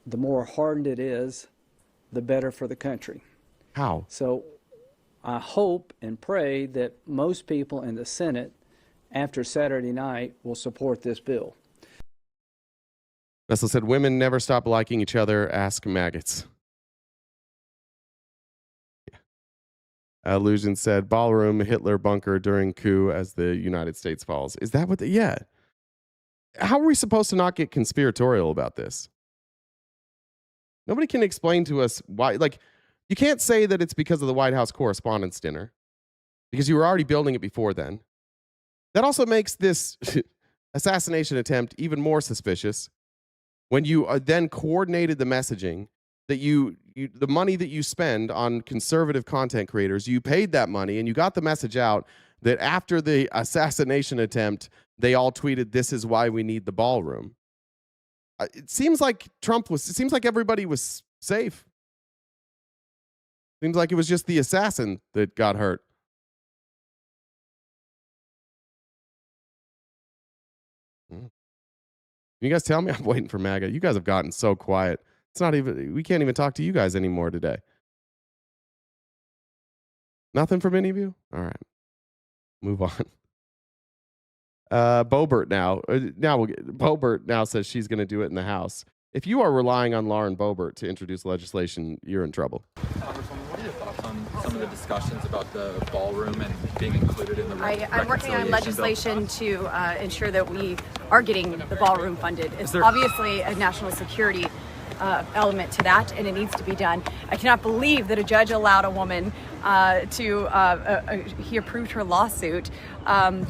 S7: the more hardened it is, the better for the country.
S1: How?
S7: So I hope and pray that most people in the Senate after Saturday night will support this bill.
S1: Vessel said, women never stop liking each other. Ask maggots. Illusion said, Ballroom, Hitler bunker during coup as the United States falls. Is that what yeah. How are we supposed to not get conspiratorial about this? Nobody can explain to us why. Like, you can't say that it's because of the White House Correspondents' Dinner, because you were already building it before then. That also makes this assassination attempt even more suspicious when you then coordinated the messaging that the money that you spend on conservative content creators, you paid that money and you got the message out that after the assassination attempt, they all tweeted, "This is why we need the ballroom." It seems like it seems like everybody was safe. Seems like it was just the assassin that got hurt. You guys tell me I'm waiting for MAGA. You guys have gotten so quiet. It's not even, we can't even talk to you guys anymore today. Nothing from any of you? All right. Move on. Boebert Boebert now says she's going to do it in the House. If you are relying on Lauren Boebert to introduce legislation, you're in trouble.
S8: Congresswoman, what are your thoughts on some of the discussions about the ballroom and being included in the
S9: I'm working on legislation to ensure that we are getting the ballroom funded. It's obviously a national security element to that, and it needs to be done. I cannot believe that a judge allowed a woman he approved her lawsuit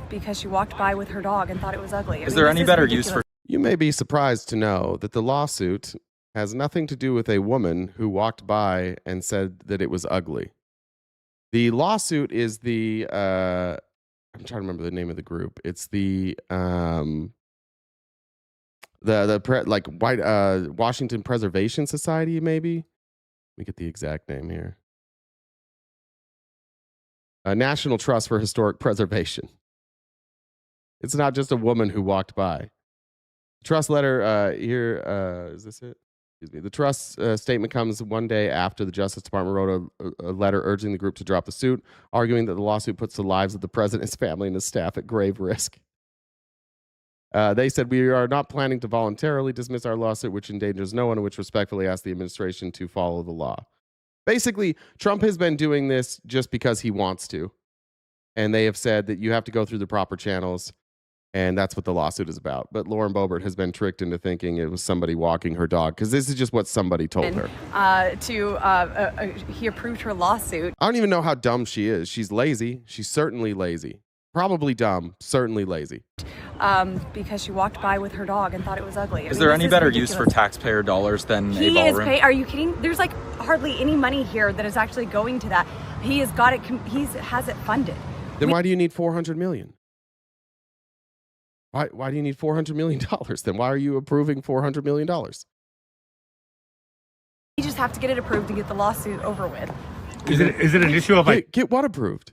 S9: because she walked by with her dog and thought it was ugly.
S8: Is there any better use for...
S1: You may be surprised to know that the lawsuit has nothing to do with a woman who walked by and said that it was ugly. The lawsuit is the I'm trying to remember the name of the group. It's the Washington Preservation Society, maybe. Let me get the exact name here. National Trust for Historic Preservation. It's not just a woman who walked by. Trust letter here, is this it? Excuse me. The trust statement comes one day after the Justice Department wrote a letter urging the group to drop the suit, arguing that the lawsuit puts the lives of the president, his family, and his staff at grave risk. They said, we are not planning to voluntarily dismiss our lawsuit, which endangers no one, and which respectfully ask the administration to follow the law. Basically, Trump has been doing this just because he wants to. And they have said that you have to go through the proper channels. And that's what the lawsuit is about. But Lauren Boebert has been tricked into thinking it was somebody walking her dog, because this is just what somebody told her.
S9: He approved her lawsuit.
S1: I don't even know how dumb she is. She's lazy. She's certainly lazy. Probably dumb. Certainly lazy.
S9: Because she walked by with her dog and thought it was ugly.
S8: Is there any better use for taxpayer dollars than a ballroom?
S9: Are you kidding? There's like hardly any money here that is actually going to that. He has got it. He has it funded.
S1: Then why do you need $400 million? Why do you need $400 million then? Why are you approving $400 million?
S9: You just have to get it approved to get the lawsuit over with.
S10: Is it an issue of like
S1: get what approved?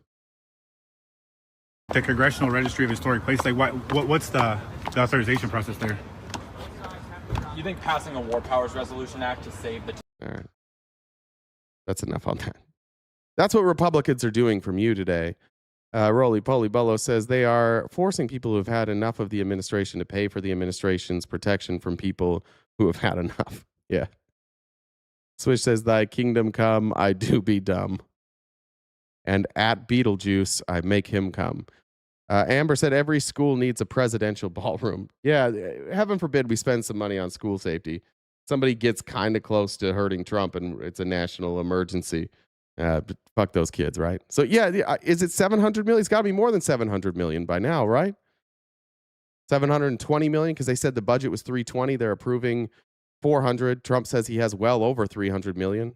S10: The Congressional Registry of Historic Places? Like what's the authorization process there?
S8: You think passing a War Powers Resolution Act to save the...
S1: All right. That's enough on that. That's what Republicans are doing from you today. Roly Poly Bullo says they are forcing people who have had enough of the administration to pay for the administration's protection from people who have had enough. Yeah. Swish says, thy kingdom come, I do be dumb. And at Beetlejuice, I make him come. Amber said every school needs a presidential ballroom. Yeah, heaven forbid we spend some money on school safety. Somebody gets kind of close to hurting Trump and it's a national emergency. But fuck those kids, right? So yeah, is it 700 million? It's got to be more than 700 million by now, right? 720 million, because they said the budget was 320. They're approving 400. Trump says he has well over 300 million.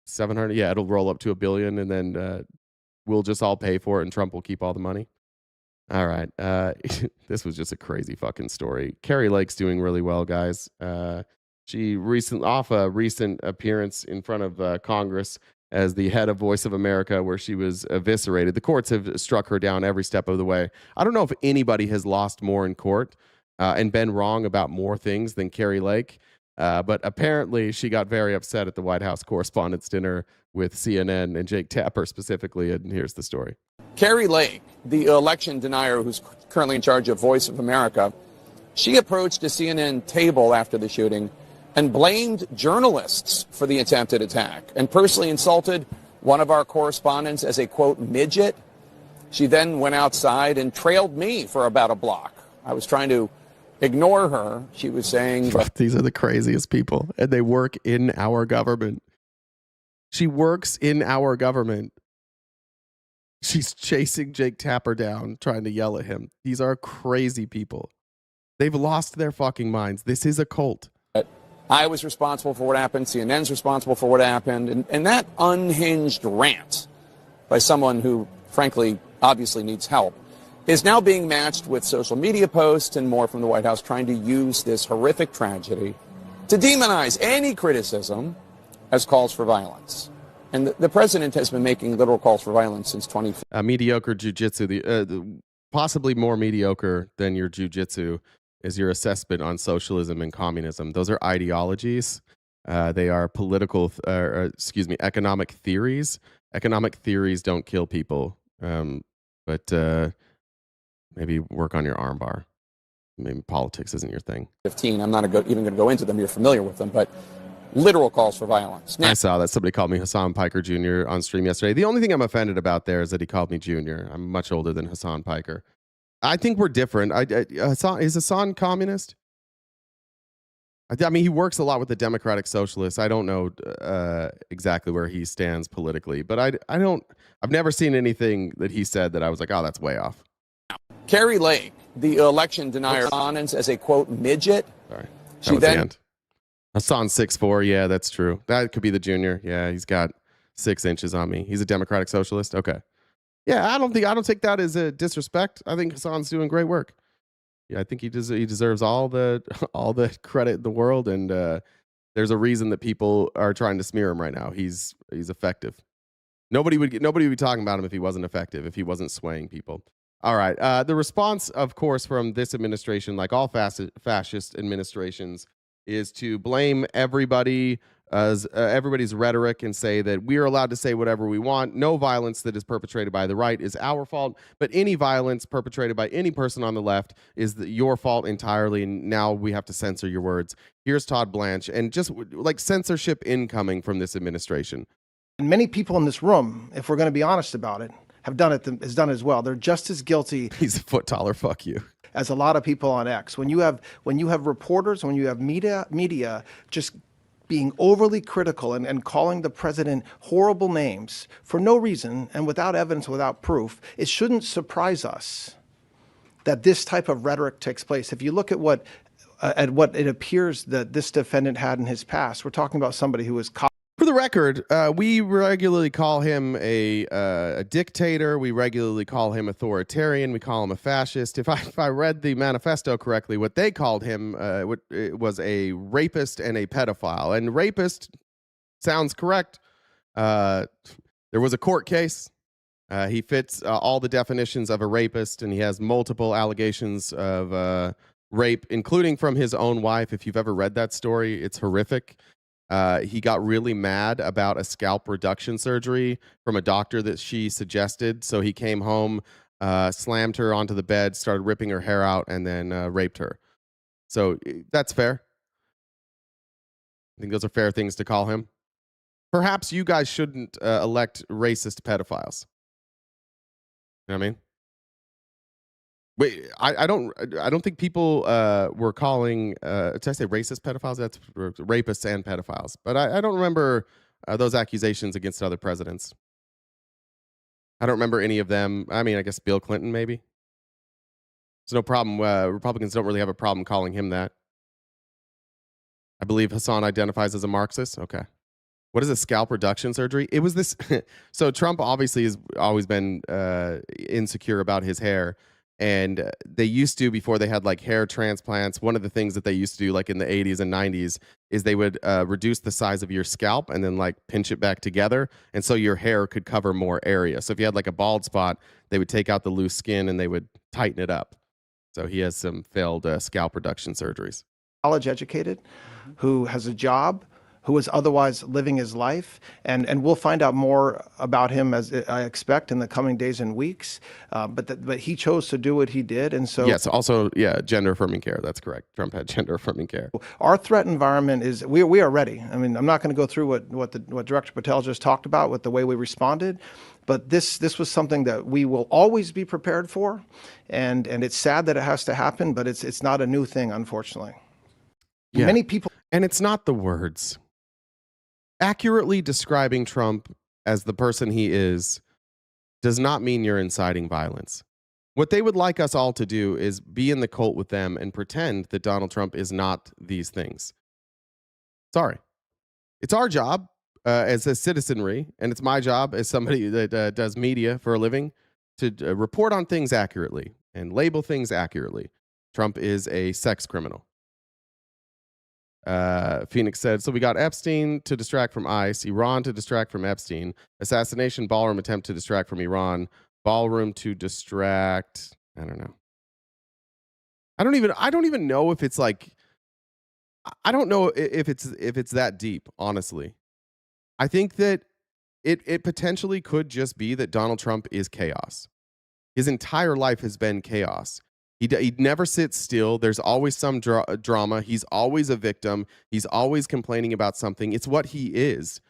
S1: 700, yeah, it'll roll up to $1 billion, and then we'll just all pay for it, and Trump will keep all the money. All right, this was just a crazy fucking story. Carrie Lake's doing really well, guys. She off a recent appearance in front of Congress as the head of Voice of America, where she was eviscerated. The courts have struck her down every step of the way. I don't know if anybody has lost more in court and been wrong about more things than Carrie Lake. But apparently she got very upset at the White House Correspondents' Dinner with CNN and Jake Tapper specifically, and here's the story.
S11: Carrie Lake, the election denier who's currently in charge of Voice of America, she approached a CNN table after the shooting and blamed journalists for the attempted attack and personally insulted one of our correspondents as a, quote, midget. She then went outside and trailed me for about a block. I was trying to ignore her. She was saying...
S1: These are the craziest people, and they work in our government. She works in our government. She's chasing Jake Tapper down, trying to yell at him. These are crazy people. They've lost their fucking minds. This is a cult.
S11: I was responsible for what happened. CNN's responsible for what happened. And that unhinged rant by someone who, frankly, obviously needs help is now being matched with social media posts and more from the White House trying to use this horrific tragedy to demonize any criticism as calls for violence. And the president has been making literal calls for violence since 2015.
S1: Mediocre jujitsu, possibly more mediocre than your jujitsu is your assessment on socialism and communism. Those are ideologies. They are economic theories. Economic theories don't kill people. But maybe work on your armbar. Maybe politics isn't your thing.
S11: 15. I'm not even going to go into them. You're familiar with them, but literal calls for violence.
S1: Now, I saw that somebody called me Hassan Piker Jr. on stream yesterday. The only thing I'm offended about there is that he called me Junior. I'm much older than Hassan Piker. I think we're different. Is Hassan communist? I mean, he works a lot with the Democratic Socialists. I don't know exactly where he stands politically, but I've never seen anything that he said that I was like, oh, that's way off.
S11: Carrie Lake, the election denier, respondents as a, quote, midget.
S1: Sorry. That was the end. Hassan 6'4". Yeah, that's true. That could be the Junior. Yeah, he's got 6 inches on me. He's a Democratic Socialist. Okay. Yeah, I don't take that as a disrespect. I think Hassan's doing great work. Yeah, I think he deserves all the credit in the world, and there's a reason that people are trying to smear him right now. He's effective. Nobody would be talking about him if he wasn't effective, if he wasn't swaying people. All right. The response, of course, from this administration, like all fascist administrations, is to blame everybody's rhetoric and say that we are allowed to say whatever we want. No violence that is perpetrated by the right is our fault, but any violence perpetrated by any person on the left is your fault entirely, and now we have to censor your words. Here's Todd Blanche, and just like censorship incoming from this administration.
S12: And many people in this room, if we're going to be honest about it, have done it as well. They're just as guilty.
S1: He's a foot taller. Fuck you.
S12: As a lot of people on X. When you have reporters, when you have media just being overly critical and calling the president horrible names for no reason and without evidence, without proof, it shouldn't surprise us that this type of rhetoric takes place. If you look at what it appears that this defendant had in his past, we're talking about somebody who was
S1: For the record, we regularly call him a dictator. We regularly call him authoritarian. We call him a fascist. If I read the manifesto correctly, what they called him was a rapist and a pedophile. And rapist sounds correct. There was a court case. He fits all the definitions of a rapist, and he has multiple allegations of rape, including from his own wife. If you've ever read that story, it's horrific. He got really mad about a scalp reduction surgery from a doctor that she suggested. So he came home, slammed her onto the bed, started ripping her hair out, and then raped her. So that's fair. I think those are fair things to call him. Perhaps you guys shouldn't elect racist pedophiles. You know what I mean? Wait, I don't think people were calling, did I say racist pedophiles? That's rapists and pedophiles. But I don't remember those accusations against other presidents. I don't remember any of them. I mean, I guess Bill Clinton, maybe. There's no problem. Republicans don't really have a problem calling him that. I believe Hassan identifies as a Marxist. Okay. What is a scalp reduction surgery? It was this. So Trump obviously has always been insecure about his hair. And they used to, before they had like hair transplants, one of the things that they used to do like in the 80s and 90s is they would reduce the size of your scalp and then like pinch it back together. And so your hair could cover more area. So if you had like a bald spot, they would take out the loose skin and they would tighten it up. So he has some failed scalp reduction surgeries.
S12: college educated, who has a job, who is otherwise living his life. And we'll find out more about him, as I expect, in the coming days and weeks. But he chose to do what he did. And so.
S1: Yes, also, yeah, gender affirming care. That's correct. Trump had gender affirming care.
S12: Our threat environment is, we are ready. I mean, I'm not going to go through what Director Patel just talked about with the way we responded. But this was something that we will always be prepared for. And it's sad that it has to happen, but it's not a new thing, unfortunately.
S1: Yeah.
S12: Many people.
S1: And it's not the words. Accurately describing Trump as the person he is does not mean you're inciting violence. What they would like us all to do is be in the cult with them and pretend that Donald Trump is not these things. Sorry. It's our job as a citizenry, and it's my job as somebody that does media for a living, to report on things accurately and label things accurately. Trump is a sex criminal. Phoenix said, so we got Epstein to distract from ICE, Iran to distract from Epstein, assassination, Ballroom attempt to distract from Iran, Ballroom to distract. I don't know. I don't even know if it's like, I don't know if it's that deep, honestly. I think that it potentially could just be that Donald Trump is chaos. His entire life has been chaos. He never sits still. There's always some drama. He's always a victim. He's always complaining about something. It's what he is.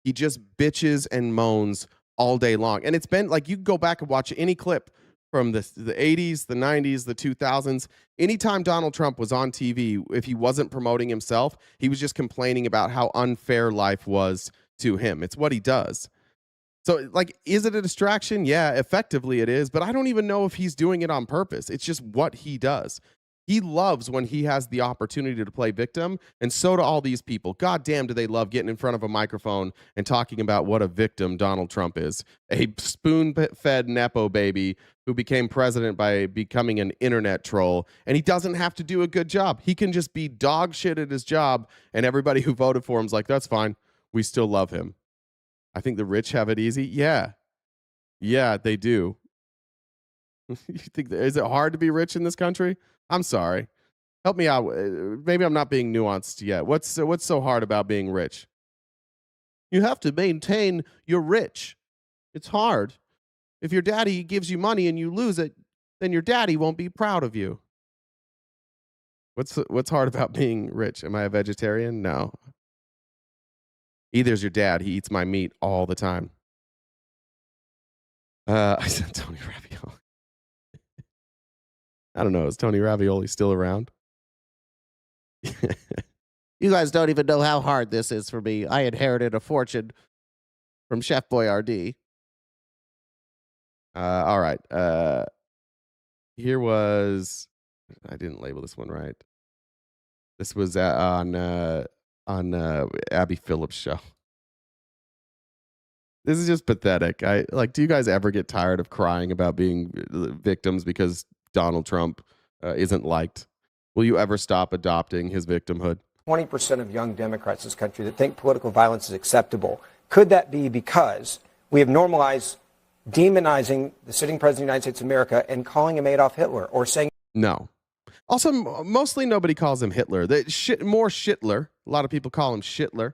S1: He just bitches and moans all day long. And it's been like, you go back and watch any clip from the 80s, the 90s, the 2000s. Anytime Donald Trump was on TV, if he wasn't promoting himself, he was just complaining about how unfair life was to him. It's what he does. So, like, is it a distraction? Yeah, effectively it is, but I don't even know if he's doing it on purpose. It's just what he does. He loves when he has the opportunity to play victim, and so do all these people. God damn, do they love getting in front of a microphone and talking about what a victim Donald Trump is. A spoon-fed Nepo baby who became president by becoming an internet troll, and he doesn't have to do a good job. He can just be dog shit at his job, and everybody who voted for him is like, that's fine. We still love him. I think the rich have it easy. Yeah, they do. You think is it hard to be rich in this country? I'm sorry. Help me out. Maybe I'm not being nuanced yet. What's so hard about being rich? You have to maintain your rich. It's hard. If your daddy gives you money and you lose it, then your daddy won't be proud of you. What's hard about being rich? Am I a vegetarian? No. Either's your dad. He eats my meat all the time. I said Tony Ravioli. I don't know. Is Tony Ravioli still around?
S13: You guys don't even know how hard this is for me. I inherited a fortune from Chef Boyardee.
S1: All right. Here was... I didn't label this one right. This was on Abby Phillips' show. This is just pathetic. Do you guys ever get tired of crying about being victims because Donald Trump isn't liked? Will you ever stop adopting his victimhood?
S14: 20% of young Democrats in this country that think political violence is acceptable. Could that be because we have normalized demonizing the sitting president of the United States of America and calling him Adolf Hitler, or saying...
S1: No. Also, mostly nobody calls him Hitler. More Shitler. A lot of people call him Shitler.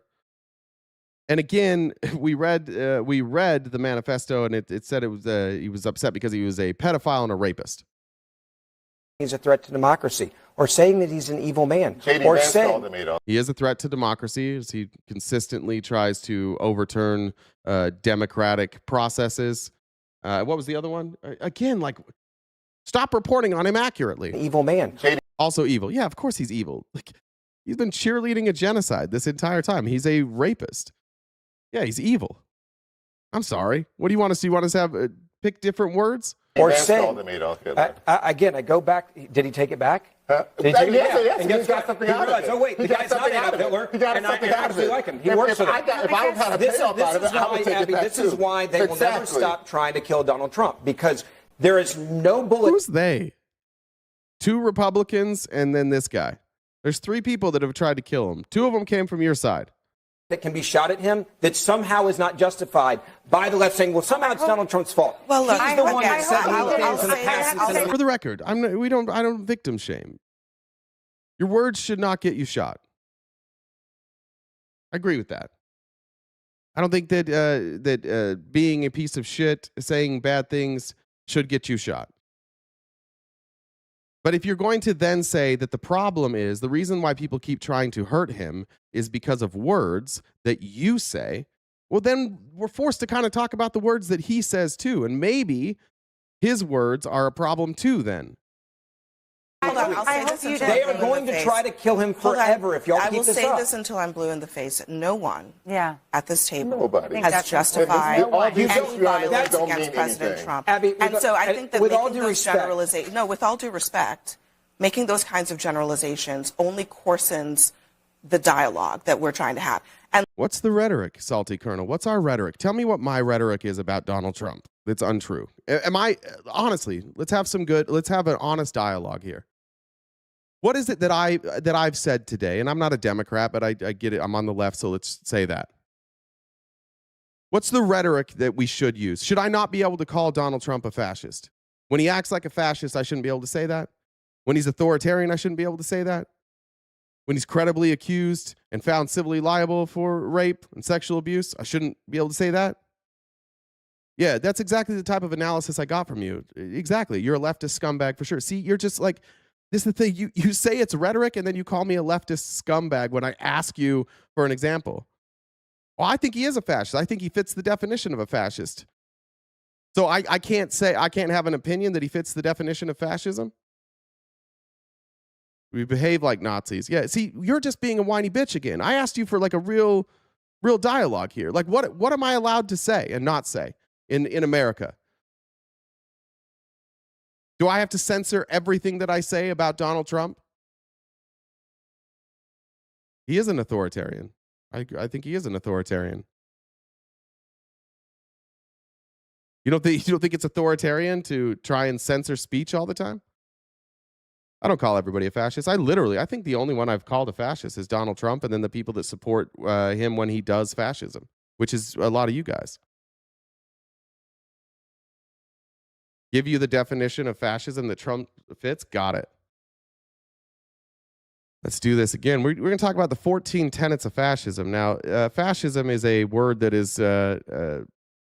S1: And again, we read the manifesto, and it said he was upset because he was a pedophile and a rapist.
S14: He's a threat to democracy, or saying that he's an evil man, or saying
S1: he is a threat to democracy as he consistently tries to overturn democratic processes. What was the other one? Again, stop reporting on him accurately.
S14: Evil man.
S1: Also evil. Yeah, of course he's evil. He's been cheerleading a genocide this entire time. He's a rapist. Yeah, he's evil. I'm sorry. What do you want us to do? You want us to have pick different words?
S14: Or saying, again, I go back. Did he take it back? Did he take it back?
S15: Yes, and he got something out of it.
S14: Oh, wait, the guy's not Adolf Hitler.
S15: He got
S14: and I
S15: something out of
S14: actually
S15: it.
S14: like him. He works for them.
S15: If I had a payoff out of it, I would take it back
S14: This is why they will never stop trying to kill Donald Trump, because there is no bullet.
S1: Who's they? 2 Republicans and then this guy. There's 3 people that have tried to kill him. 2 of them came from your side.
S14: That can be shot at him that somehow is not justified by the left, saying, well, somehow it's Donald Trump's fault.
S15: Well, look,
S14: he's the one that said things in the past.
S1: For the record, I don't victim shame. Your words should not get you shot. I agree with that. I don't think that being a piece of shit, saying bad things, should get you shot. But if you're going to then say that the problem is the reason why people keep trying to hurt him is because of words that you say, well, then we're forced to kind of talk about the words that he says too. And maybe his words are a problem too then.
S16: Hold on, I'll say this until
S14: They
S16: I'm
S14: are
S16: blue in
S14: going
S16: the
S14: to
S16: face.
S14: try to kill him forever if y'all
S16: I
S14: keep
S16: will
S14: this
S16: say
S14: up.
S16: this until I'm blue in the face. No one at this table
S14: Nobody.
S16: has justified
S14: All these
S16: any
S14: issues
S16: violence
S14: don't
S16: against
S14: mean
S16: President
S14: anything.
S16: Trump.
S14: Abby,
S16: and so I think that
S14: with all
S16: making
S14: due
S16: those
S14: respect-
S16: generalizations, no, with all due respect, making those kinds of generalizations only coarsens the dialogue that we're trying to have. And
S1: What's the rhetoric, Salty Colonel? What's our rhetoric? Tell me what my rhetoric is about Donald Trump. That's untrue. Am I, honestly, let's have an honest dialogue here. What is it that I've said today? And I'm not a Democrat, but I get it. I'm on the left, so let's say that. What's the rhetoric that we should use? Should I not be able to call Donald Trump a fascist? When he acts like a fascist, I shouldn't be able to say that. When he's authoritarian, I shouldn't be able to say that. When he's credibly accused and found civilly liable for rape and sexual abuse, I shouldn't be able to say that. Yeah, that's exactly the type of analysis I got from you. Exactly. You're a leftist scumbag for sure. See, you're just like, this is the thing. You say it's rhetoric and then you call me a leftist scumbag when I ask you for an example. Well, I think he is a fascist. I think he fits the definition of a fascist. So I can't have an opinion that he fits the definition of fascism. We behave like Nazis. Yeah, see, you're just being a whiny bitch again. I asked you for like a real dialogue here. Like what am I allowed to say and not say in America? Do I have to censor everything that I say about Donald Trump? He is an authoritarian. I think he is an authoritarian. You don't think it's authoritarian to try and censor speech all the time? I don't call everybody a fascist. I think the only one I've called a fascist is Donald Trump, and then the people that support him when he does fascism, which is a lot of you guys. Give you the definition of fascism that Trump fits? Got it. Let's do this again. We're going to talk about the 14 tenets of fascism. Now, fascism is a word that is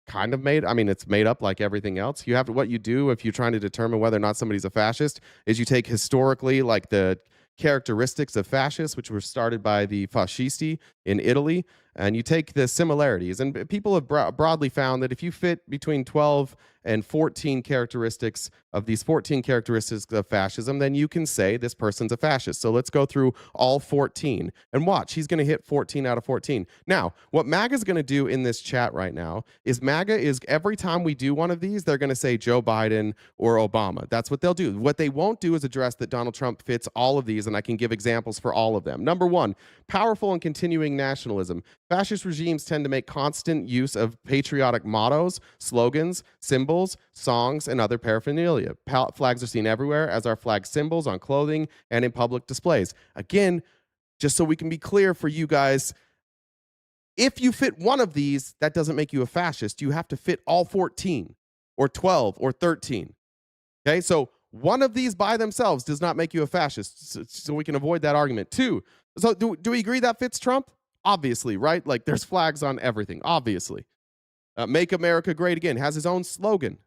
S1: kind of made. I mean, it's made up like everything else. What you do if you're trying to determine whether or not somebody's a fascist is you take historically like the characteristics of fascists, which were started by the fascisti in Italy, and you take the similarities. And people have broadly found that if you fit between 12 and 14 characteristics of these 14 characteristics of fascism, then you can say this person's a fascist. So let's go through all 14 and watch. He's going to hit 14 out of 14. Now, what MAGA is going to do in this chat right now is every time we do one of these, they're going to say Joe Biden or Obama. That's what they'll do. What they won't do is address that Donald Trump fits all of these, and I can give examples for all of them. Number one, powerful and continuing nationalism. Fascist regimes tend to make constant use of patriotic mottos, slogans, symbols, songs, and other paraphernalia. Flags are seen everywhere, as are flag symbols on clothing and in public displays. Again, just so we can be clear for you guys, if you fit one of these, that doesn't make you a fascist. You have to fit all 14 or 12 or 13. Okay, so one of these by themselves does not make you a fascist, so we can avoid that argument. Two, so do we agree that fits Trump? Obviously, right? Like there's flags on everything, obviously. Make America Great Again has his own slogan.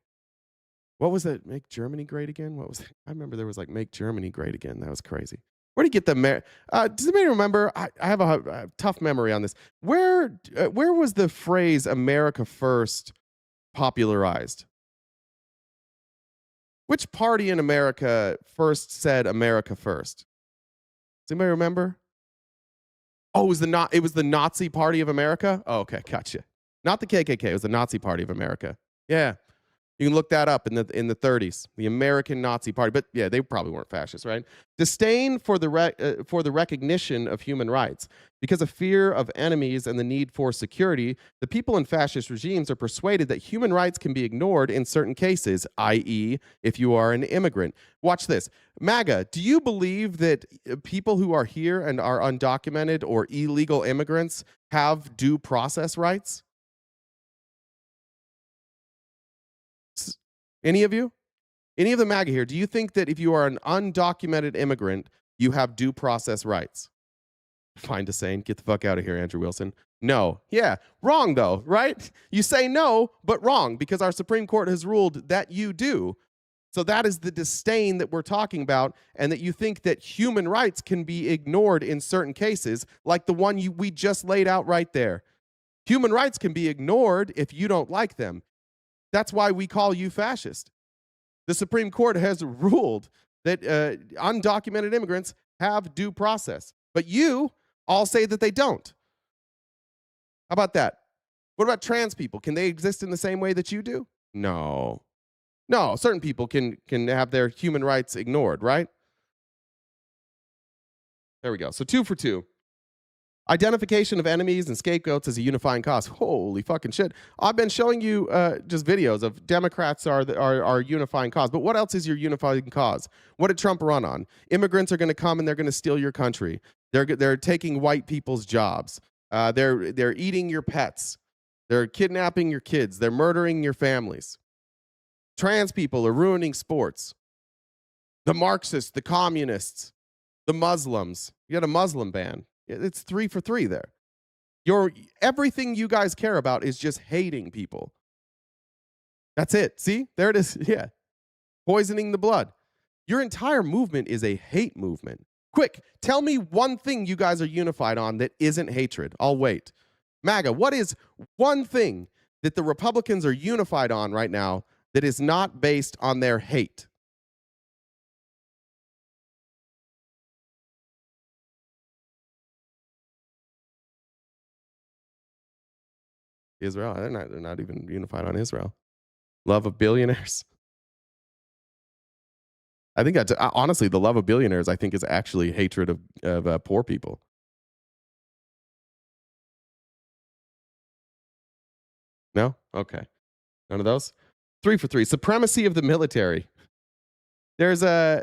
S1: What was it? Make Germany Great Again? What was it? I remember there was like Make Germany Great Again. That was crazy. Where did he get the does anybody remember? I have a tough memory on this. Where was the phrase America First popularized? Which party in America first said America First? Does anybody remember? Oh, it was the Nazi Party of America? Oh, okay, gotcha. Not the KKK, it was the Nazi Party of America. Yeah. You can look that up in the 30s, the American Nazi Party. But yeah, they probably weren't fascists, right? Disdain for the recognition of human rights. Because of fear of enemies and the need for security, the people in fascist regimes are persuaded that human rights can be ignored in certain cases, i.e., if you are an immigrant. Watch this. MAGA, do you believe that people who are here and are undocumented or illegal immigrants have due process rights? Any of you? Any of the MAGA here, do you think that if you are an undocumented immigrant, you have due process rights. Fine to saying, get the fuck out of here, Andrew Wilson. No. Yeah. Wrong, though, right? You say no, but wrong, because our Supreme Court has ruled that you do. So that is the disdain that we're talking about, and that you think that human rights can be ignored in certain cases, like the one we just laid out right there. Human rights can be ignored if you don't like them. That's why we call you fascist. The Supreme Court has ruled that undocumented immigrants have due process, but you all say that they don't. How about that? What about trans people? Can they exist in the same way that you do? No. No, certain people can have their human rights ignored, right? There we go. So 2 for 2. Identification of enemies and scapegoats as a unifying cause. Holy fucking shit. I've been showing you just videos of Democrats are unifying cause. But what else is your unifying cause? What did Trump run on? Immigrants are going to come and they're going to steal your country. They're taking white people's jobs. They're eating your pets. They're kidnapping your kids. They're murdering your families. Trans people are ruining sports. The Marxists, the communists, the Muslims. You got a Muslim ban. It's 3 for 3 there. Everything you guys care about is just hating people. That's it. See? There it is. Yeah. Poisoning the blood. Your entire movement is a hate movement. Quick, tell me one thing you guys are unified on that isn't hatred. I'll wait. MAGA, what is one thing that the Republicans are unified on right now that is not based on their hate? Israel. They're not even unified on Israel. Love of billionaires. I think that's honestly the love of billionaires. I think is actually hatred of poor people. No? Okay. None of those? 3 for 3. Supremacy of the military. There's a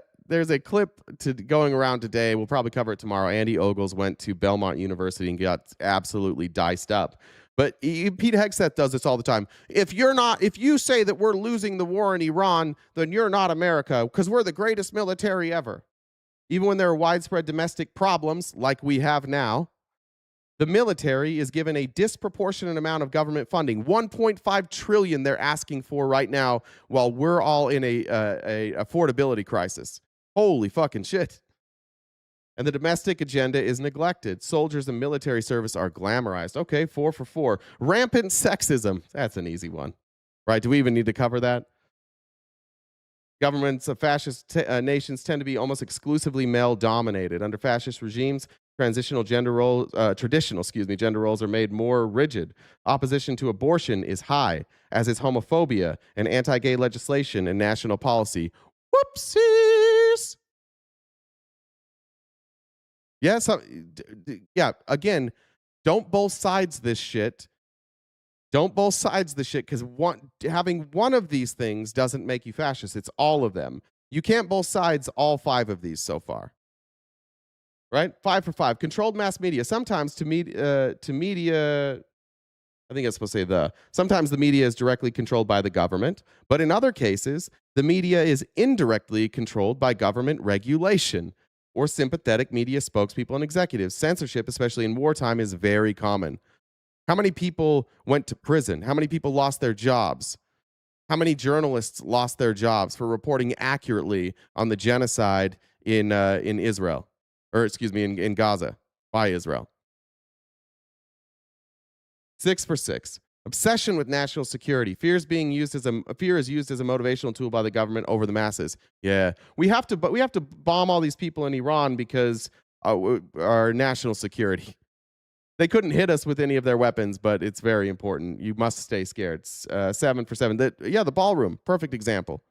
S1: clip going around today. We'll probably cover it tomorrow. Andy Ogles went to Belmont University and got absolutely diced up. But Pete Hegseth does this all the time. If you say that we're losing the war in Iran, then you're not America, because we're the greatest military ever. Even when there are widespread domestic problems like we have now, the military is given a disproportionate amount of government funding. 1.5 trillion they're asking for right now, while we're all in a affordability crisis. Holy fucking shit. And the domestic agenda is neglected. Soldiers and military service are glamorized. Okay, 4 for 4. Rampant sexism. That's an easy one. Right? Do we even need to cover that? Governments of fascist nations tend to be almost exclusively male-dominated. Under fascist regimes, traditional gender roles are made more rigid. Opposition to abortion is high, as is homophobia and anti-gay legislation and national policy. Whoopsies! Yes, yeah, again, don't both sides this shit. Don't both sides the shit, because having one of these things doesn't make you fascist. It's all of them. You can't both sides all 5 of these so far. Right? 5 for 5. Controlled mass media. Sometimes to media, I think I'm supposed to say sometimes the media is directly controlled by the government, but in other cases, the media is indirectly controlled by government regulation or sympathetic media spokespeople and executives. Censorship, especially in wartime, is very common. How many people went to prison? How many people lost their jobs? How many journalists lost their jobs for reporting accurately on the genocide in Israel? Or excuse me, in Gaza by Israel. 6 for 6. Obsession with national security. Fear is used as a motivational tool by the government over the masses. Yeah, we have to bomb all these people in Iran because our national security. They couldn't hit us with any of their weapons, but it's very important. You must stay scared. 7 for 7. The Ballroom, perfect example.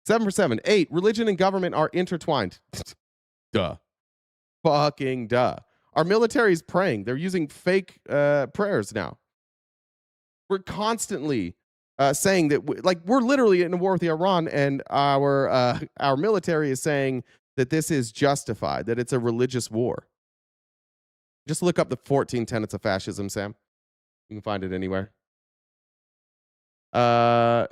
S1: 7 for 7. 8. Religion and government are intertwined. Duh. Fucking duh. Our military is praying. They're using fake prayers now. We're constantly saying that we're literally in a war with Iran, and our military is saying that this is justified, that it's a religious war. Just look up the 14 tenets of fascism, Sam. You can find it anywhere. Where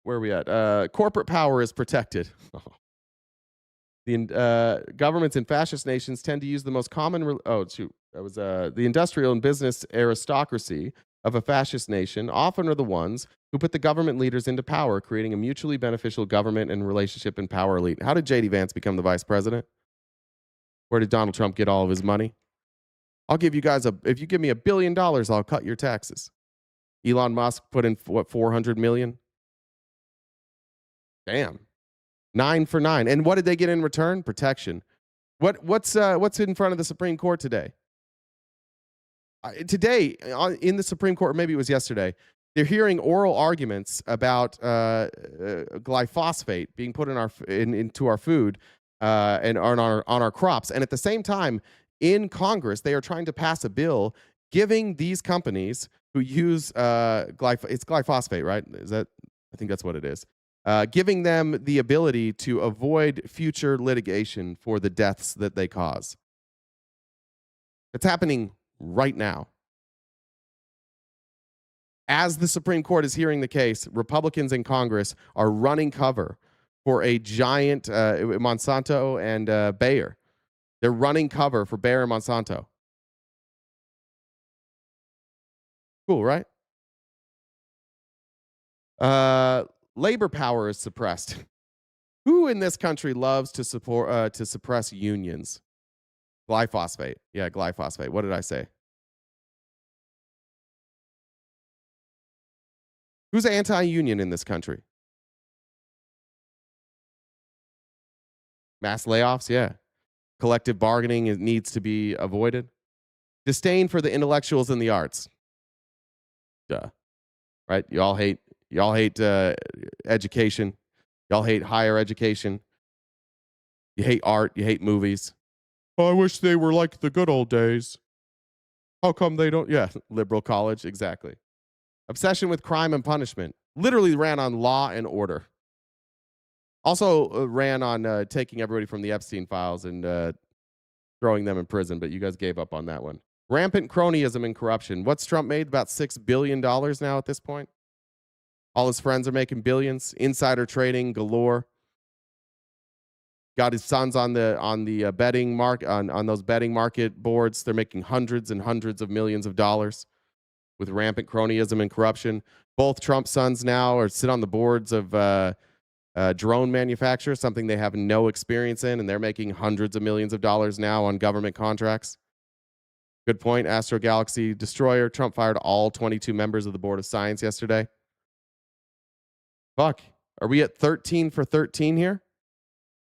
S1: are we at? Corporate power is protected. The The governments in fascist nations tend to use the most common. The industrial and business aristocracy of a fascist nation often are the ones who put the government leaders into power, creating a mutually beneficial government and relationship and power elite. How did J.D. Vance become the vice president? Where did Donald Trump get all of his money? I'll give you guys if you give me $1 billion, I'll cut your taxes. Elon Musk put in, what, 400 million? Damn. 9 for 9. And what did they get in return? Protection. What's in front of the Supreme Court today? Today, in the Supreme Court, or maybe it was yesterday, they're hearing oral arguments about glyphosate being put into our food and on our crops. And at the same time, in Congress, they are trying to pass a bill giving these companies who use it's glyphosate, right? I think that's what it is. Giving them the ability to avoid future litigation for the deaths that they cause. It's happening right now. As the Supreme Court is hearing the case, Republicans in Congress are running cover for a giant Monsanto and Bayer. They're running cover for Bayer and Monsanto. Cool, right? Labor power is suppressed. Who in this country loves to suppress unions? Glyphosate. Yeah, glyphosate. What did I say? Who's anti-union in this country? Mass layoffs, yeah. Collective bargaining needs to be avoided. Disdain for the intellectuals and the arts. Duh. Right? Y'all hate education. Y'all hate higher education. You hate art. You hate movies. I wish they were like the good old days. How come they don't? Yeah, liberal college, exactly. Obsession with crime and punishment. Literally ran on Law and Order. Also ran on taking everybody from the Epstein files and throwing them in prison, but you guys gave up on that one. Rampant cronyism and corruption. What's Trump made? About $6 billion now at this point. All his friends are making billions. Insider trading galore. Got his sons on the betting market on those betting market boards. They're making hundreds and hundreds of millions of dollars with rampant cronyism and corruption. Both Trump's sons now sit on the boards of drone manufacturers, something they have no experience in, and they're making hundreds of millions of dollars now on government contracts. Good point. Astro Galaxy Destroyer. Trump fired all 22 members of the Board of Science yesterday. Fuck. Are we at 13 for 13 here?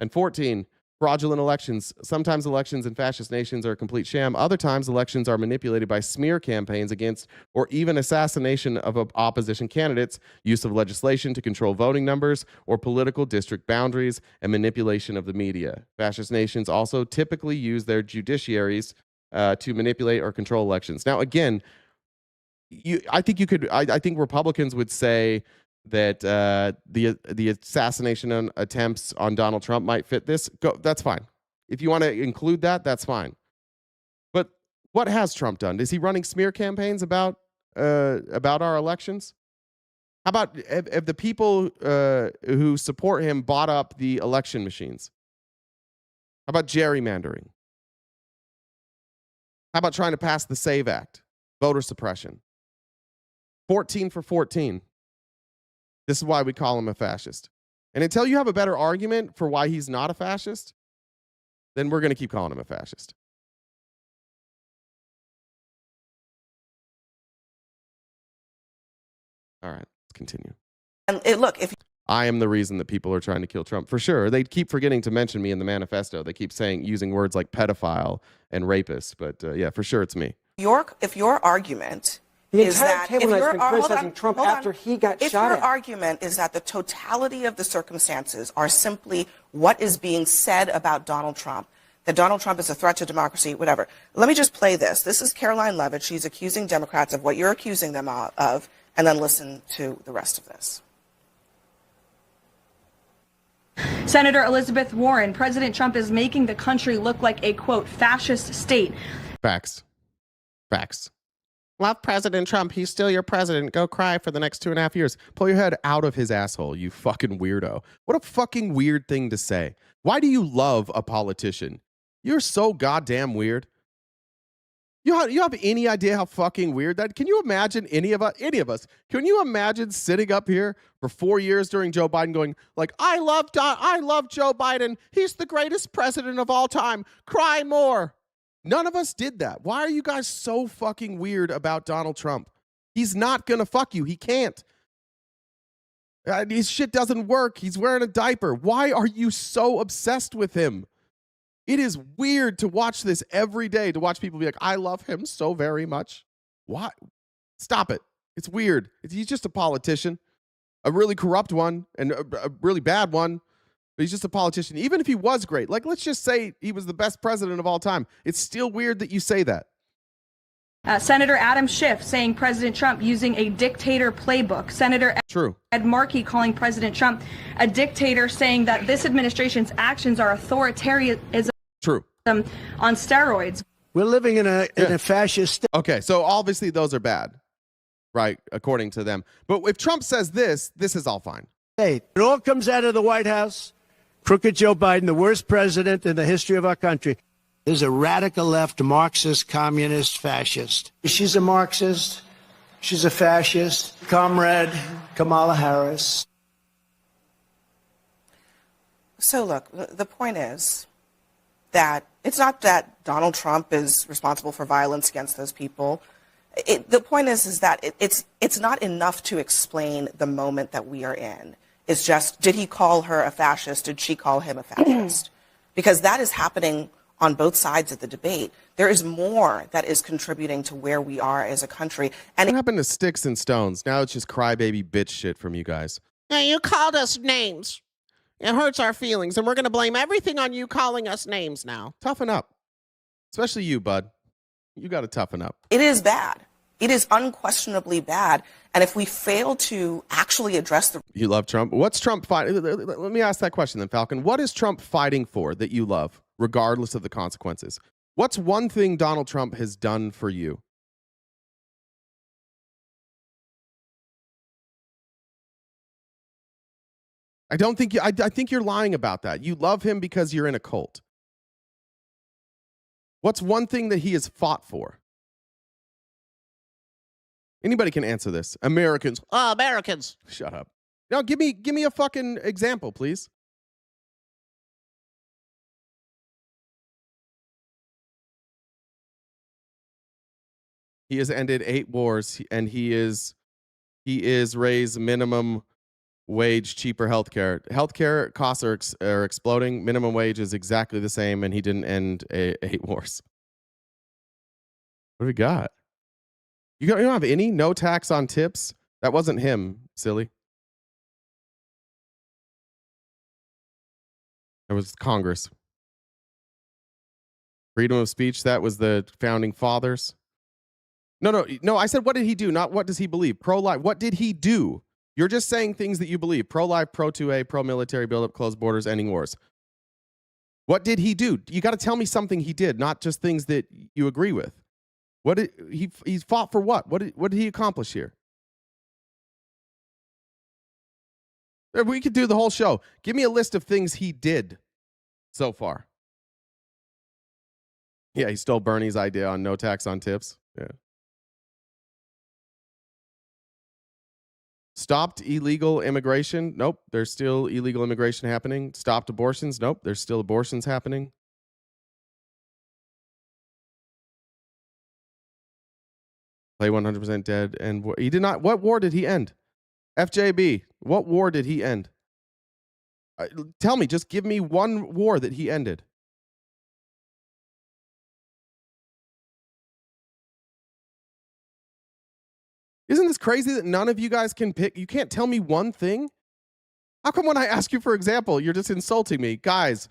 S1: And 14, fraudulent elections. Sometimes elections in fascist nations are a complete sham. Other times elections are manipulated by smear campaigns against or even assassination of opposition candidates, use of legislation to control voting numbers or political district boundaries, and manipulation of the media. Fascist nations also typically use their judiciaries to manipulate or control elections. Now, again, I think Republicans would say that the assassination attempts on Donald Trump might fit this. That's fine. If you want to include that, that's fine. But what has Trump done? Is he running smear campaigns about our elections? How about have the people who support him bought up the election machines? How about gerrymandering? How about trying to pass the SAVE Act? Voter suppression. 14 for 14. This is why we call him a fascist. And until you have a better argument for why he's not a fascist, then we're going to keep calling him a fascist. All right, let's continue.
S16: And look, if
S1: I am the reason that people are trying to kill Trump. For sure. They keep forgetting to mention me in the manifesto. They keep using words like pedophile and rapist. But yeah, for sure it's me.
S16: If your argument
S14: the
S16: is
S14: entire
S16: that
S14: table has been criticizing Trump after he got shot at.
S16: If your argument is that the totality of the circumstances are simply what is being said about Donald Trump, that Donald Trump is a threat to democracy, whatever. Let me just play this. This is Caroline Levitt. She's accusing Democrats of what you're accusing them of, and then listen to the rest of this.
S17: Senator Elizabeth Warren, President Trump is making the country look like a, quote, fascist state.
S1: Facts. Love President Trump. He's still your president. Go cry for the next 2.5 years. Pull your head out of his asshole, you fucking weirdo. What a fucking weird thing to say. Why do you love a politician? You're so goddamn weird. You have any idea how fucking weird that? Can you imagine any of us? Can you imagine sitting up here for 4 years during Joe Biden going like, I love Joe Biden. He's the greatest president of all time. Cry more. None of us did that. Why are you guys so fucking weird about Donald Trump? He's not going to fuck you. He can't. His shit doesn't work. He's wearing a diaper. Why are you so obsessed with him? It is weird to watch this every day, to watch people be like, I love him so very much. Why? Stop it. It's weird. He's just a politician, a really corrupt one and a really bad one, but he's just a politician. Even if he was great, like let's just say he was the best president of all time. It's still weird that you say that.
S17: Senator Adam Schiff saying President Trump using a dictator playbook. Senator Ed Markey calling President Trump a dictator, saying that this administration's actions are authoritarianism on steroids.
S6: We're living in a fascist state.
S1: Okay, so obviously those are bad, right, according to them. But if Trump says this is all fine.
S6: It all comes out of the White House. Crooked Joe Biden, the worst president in the history of our country. There's a radical left Marxist, communist, fascist. She's a Marxist. She's a fascist. Comrade Kamala Harris.
S16: So look, the point is that it's not that Donald Trump is responsible for violence against those people. The point is that it's not enough to explain the moment that we are in. It's just, did he call her a fascist? Did she call him a fascist? Because that is happening on both sides of the debate. There is more that is contributing to where we are as a country. And
S1: what happened to sticks and stones? Now it's just crybaby bitch shit from you guys.
S13: Yeah, you called us names. It hurts our feelings, and we're going to blame everything on you calling us names now.
S1: Toughen up. Especially you, bud. You got to toughen up.
S16: It is bad. It is unquestionably bad. And if we fail to actually address the...
S1: You love Trump? What's Trump fighting? Let me ask that question then, Falcon. What is Trump fighting for that you love, regardless of the consequences? What's one thing Donald Trump has done for you? I think you're lying about that. You love him because you're in a cult. What's one thing that he has fought for? Anybody can answer this. Americans.
S13: Oh, Americans.
S1: Shut up. No, give me a fucking example, please. He has ended 8 wars, and he is raised minimum wage, cheaper healthcare. Healthcare costs are exploding. Minimum wage is exactly the same, and he didn't end 8 wars. What do we got? You don't have any? No tax on tips? That wasn't him, silly. That was Congress. Freedom of speech, that was the founding fathers. No, I said, what did he do? Not what does he believe? Pro-life. What did he do? You're just saying things that you believe. Pro-life, pro-2A, pro-military, build up, close borders, ending wars. What did he do? You got to tell me something he did, not just things that you agree with. What did he fought for? What did he accomplish here? We could do the whole show. Give me a list of things he did so far. Yeah, he stole Bernie's idea on no tax on tips. Yeah. Stopped illegal immigration. Nope, there's still illegal immigration happening. Stopped abortions. Nope, there's still abortions happening. Play 100% dead. And he did not. What war did he end? FJB. What war did he end? Tell me, just give me one war that he ended. Isn't this crazy that none of you guys can pick? You can't tell me one thing? How come when I ask you for example, you're just insulting me? Guys,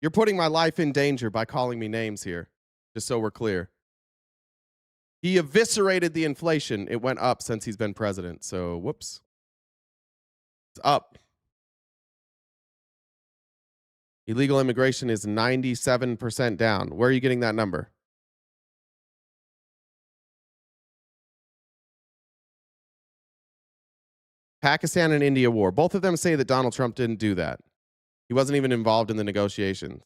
S1: you're putting my life in danger by calling me names here, just so we're clear. He eviscerated the inflation. It went up since he's been president. So, whoops. It's up. Illegal immigration is 97% down. Where are you getting that number? Pakistan and India war. Both of them say that Donald Trump didn't do that. He wasn't even involved in the negotiations.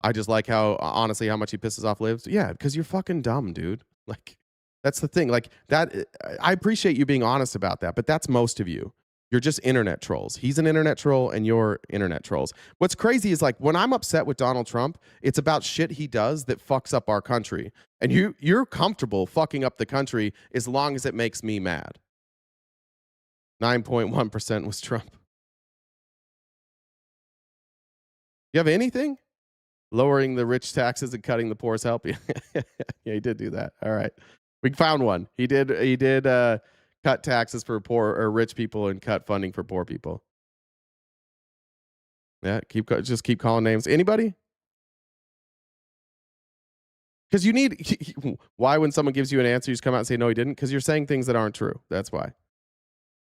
S1: I just like how, honestly, how much he pisses off libs. Yeah, because you're fucking dumb, dude. Like, that's the thing. Like, that, I appreciate you being honest about that, but that's most of you. You're just internet trolls. He's an internet troll, and you're internet trolls. What's crazy is, like, when I'm upset with Donald Trump, it's about shit he does that fucks up our country. And you're comfortable fucking up the country as long as it makes me mad. 9.1% was Trump. You have anything? Lowering the rich taxes and cutting the poor's help. Yeah, he did do that. All right, we found one. He did cut taxes for poor or rich people and cut funding for poor people. Yeah, just keep calling names. Anybody? Because you need. Why, when someone gives you an answer, you just come out and say no, he didn't? Because you're saying things that aren't true. That's why.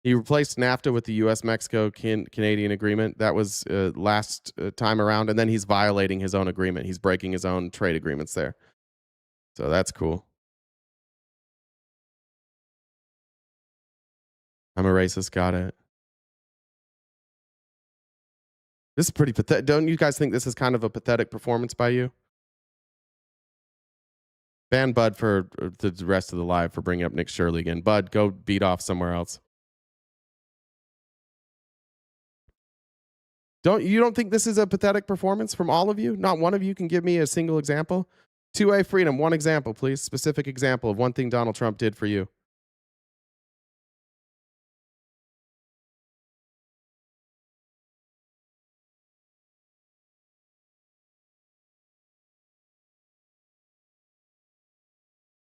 S1: He replaced NAFTA with the U.S.-Mexico Canadian agreement. That was last time around, and then he's violating his own agreement. He's breaking his own trade agreements there. So that's cool. I'm a racist. Got it. This is pretty pathetic. Don't you guys think this is kind of a pathetic performance by you? Ban Bud for the rest of the live for bringing up Nick Shirley again. Bud, go beat off somewhere else. You don't think this is a pathetic performance from all of you? Not one of you can give me a single example? 2A Freedom, one example, please. Specific example of one thing Donald Trump did for you.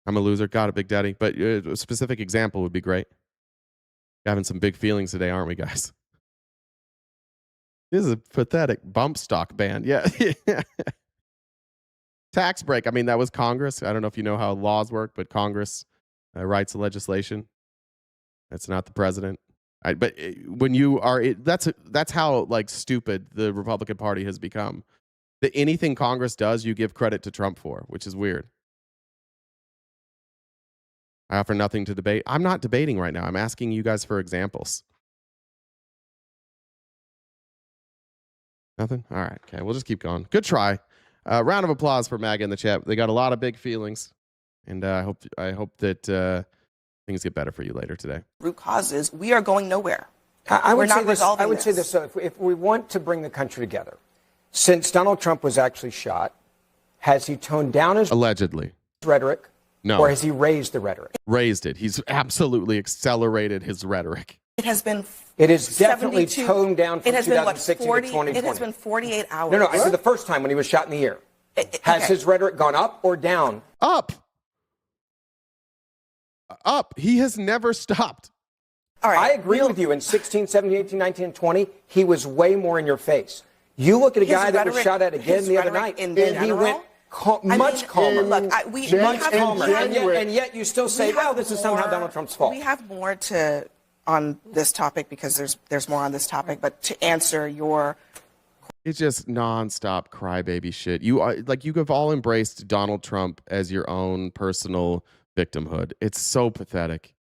S1: I'm a loser. Got it, Big Daddy. But a specific example would be great. Having some big feelings today, aren't we, guys? This is a pathetic bump stock ban. Yeah. Tax break. I mean, that was Congress. I don't know if you know how laws work, but Congress writes the legislation. That's not the president. But when you are, that's how like stupid the Republican Party has become. That anything Congress does, you give credit to Trump for, which is weird. I offer nothing to debate. I'm not debating right now. I'm asking you guys for examples. Nothing? All right. Okay. We'll just keep going. Good try. Round of applause for MAGA in the chat. They got a lot of big feelings. And I hope that things get better for you later today.
S16: Root causes, we are going nowhere.
S14: I would say this. So if we want to bring the country together, since Donald Trump was actually shot, has he toned down his
S1: allegedly
S14: rhetoric?
S1: No.
S14: Or has he raised the rhetoric?
S1: Raised it. He's absolutely accelerated his rhetoric.
S16: It has been.
S14: It is definitely toned down from 2016 to 2020.
S16: It has been 48 hours.
S14: No, I said the first time when he was shot in the ear. Has his rhetoric gone up or down?
S1: Up. Up. He has never stopped.
S14: All right. I agree with you. In 16, 17, 18, 19, and 20, he was way more in your face. You look at a guy that was shot at again the other night, and he went much calmer.
S16: Look,
S14: much calmer. And yet you still say, well, this is somehow Donald Trump's fault.
S16: We have more on this topic because there's more on this topic, but to answer your...
S1: It's just nonstop crybaby shit. You have all embraced Donald Trump as your own personal victimhood. It's so pathetic.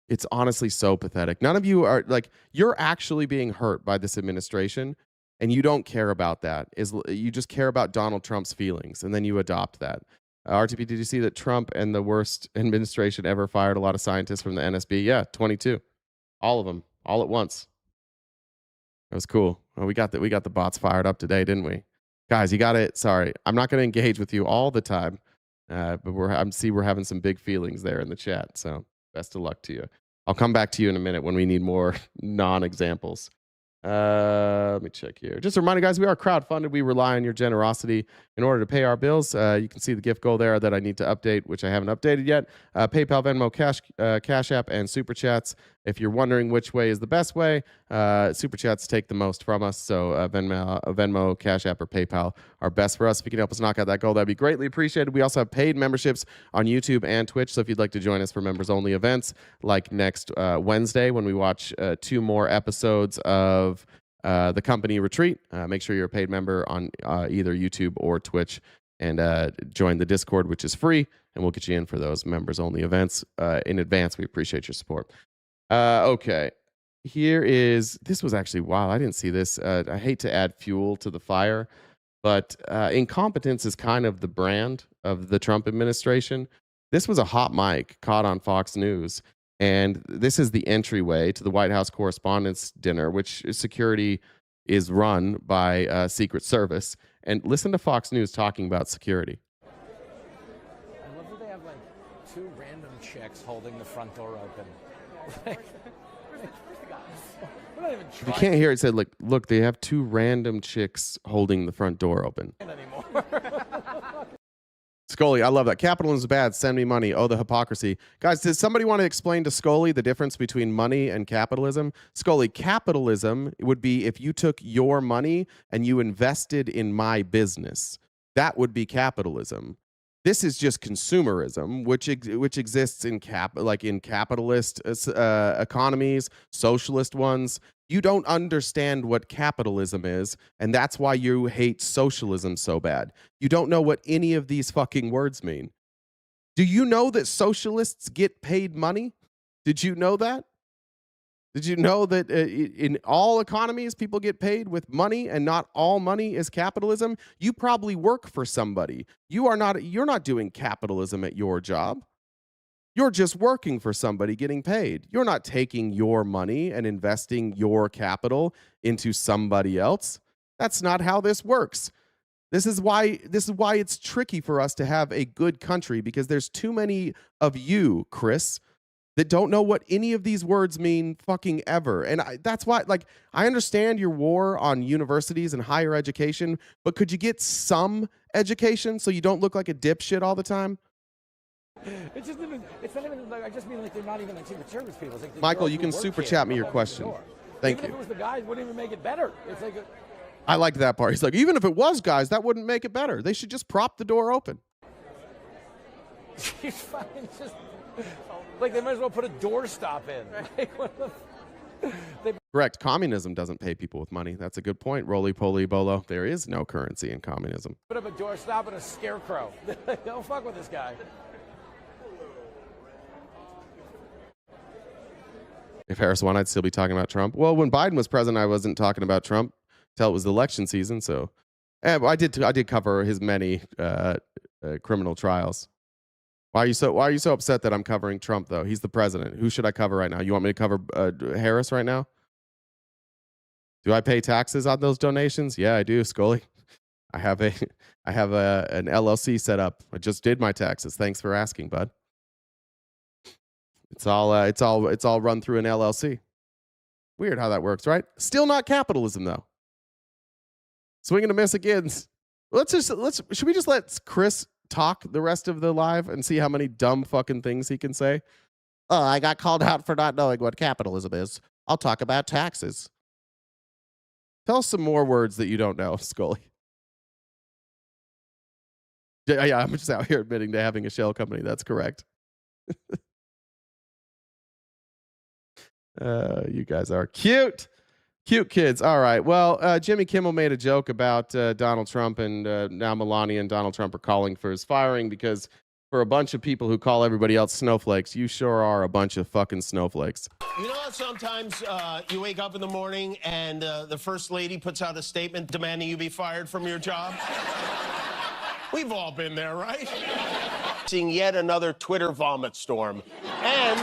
S1: It's honestly so pathetic. None of you are you're actually being hurt by this administration, and you don't care about that. You just care about Donald Trump's feelings, and then you adopt that. RTP, did you see that Trump and the worst administration ever fired a lot of scientists from the NSB? Yeah, 22. All of them, all at once. That was cool. Well, we got the bots fired up today, didn't we? Guys, you got it. Sorry, I'm not going to engage with you all the time, but we're having some big feelings there in the chat. So best of luck to you. I'll come back to you in a minute when we need more non-examples. Let me check here. Just a reminder, guys, we are crowdfunded. We rely on your generosity in order to pay our bills. You can see the gift goal there that I need to update, which I haven't updated yet. PayPal, Venmo, Cash App, and Super Chats. If you're wondering which way is the best way, Super Chats take the most from us. So Venmo, Cash App, or PayPal are best for us. If you can help us knock out that goal, that'd be greatly appreciated. We also have paid memberships on YouTube and Twitch. So if you'd like to join us for members-only events, like next Wednesday when we watch 2 more episodes of the company retreat, make sure you're a paid member on either YouTube or Twitch, and join the Discord, which is free, and we'll get you in for those members-only events in advance. We appreciate your support. Okay. This was actually wild. I didn't see this. I hate to add fuel to the fire, but incompetence is kind of the brand of the Trump administration. This was a hot mic caught on Fox News. And this is the entryway to the White House Correspondents' Dinner, which security is run by Secret Service. And listen to Fox News talking about security.
S18: I love that they have like two random chicks holding the front door open.
S1: If you can't hear it, said, like, look, they have two random chicks holding the front door open. Scully, I love that. Capitalism is bad. Send me money. Oh, the hypocrisy. Guys, does somebody want to explain to Scully the difference between money and capitalism? Scully, capitalism would be if you took your money and you invested in my business. That would be capitalism. This is just consumerism, which exists in capitalist economies, socialist ones. You don't understand what capitalism is, and that's why you hate socialism so bad. You don't know what any of these fucking words mean. Do you know that socialists get paid money? Did you know that? Did you know that in all economies, people get paid with money and not all money is capitalism? You probably work for somebody. You're not doing capitalism at your job. You're just working for somebody getting paid. You're not taking your money and investing your capital into somebody else. That's not how this works. This is why it's tricky for us to have a good country, because there's too many of you, Chris, that don't know what any of these words mean fucking ever. And that's why, like, I understand your war on universities and higher education, but could you get some education so you don't look like a dipshit all the time?
S18: It's not even like, I just mean like they're not even like Secret Service people. It's like
S1: Michael, you can super chat me your question. Thank you.
S18: Even if it was the guys, wouldn't even make it better. It's like
S1: I liked that part. He's like, even if it was guys, that wouldn't make it better. They should just prop the door open.
S18: It's fucking just like they might as well put a doorstop in. Like,
S1: Correct. Communism doesn't pay people with money. That's a good point. Roly poly bolo. There is no currency in communism.
S18: Put up a doorstop and a scarecrow. Don't fuck with this guy.
S1: If Harris won, I'd still be talking about Trump. Well, when Biden was president, I wasn't talking about Trump until it was election season. So I did cover his many criminal trials. Why are you so upset that I'm covering Trump, though? He's the president. Who should I cover right now? You want me to cover Harris right now? Do I pay taxes on those donations? Yeah, I do, Scully. I have an LLC set up. I just did my taxes. Thanks for asking, bud. It's all run through an LLC. Weird how that works, right? Still not capitalism, though. Swing and a miss again. Should we just let Chris talk the rest of the live and see how many dumb fucking things he can say?
S13: Oh, I got called out for not knowing what capitalism is. I'll talk about taxes.
S1: Tell us some more words that you don't know, Scully. Yeah, I'm just out here admitting to having a shell company. That's correct. You guys are cute. Cute kids. All right. Well, Jimmy Kimmel made a joke about Donald Trump, and now Melania and Donald Trump are calling for his firing because for a bunch of people who call everybody else snowflakes, you sure are a bunch of fucking snowflakes.
S19: You know how sometimes you wake up in the morning and the first lady puts out a statement demanding you be fired from your job? We've all been there, right? Seeing yet another Twitter vomit storm. And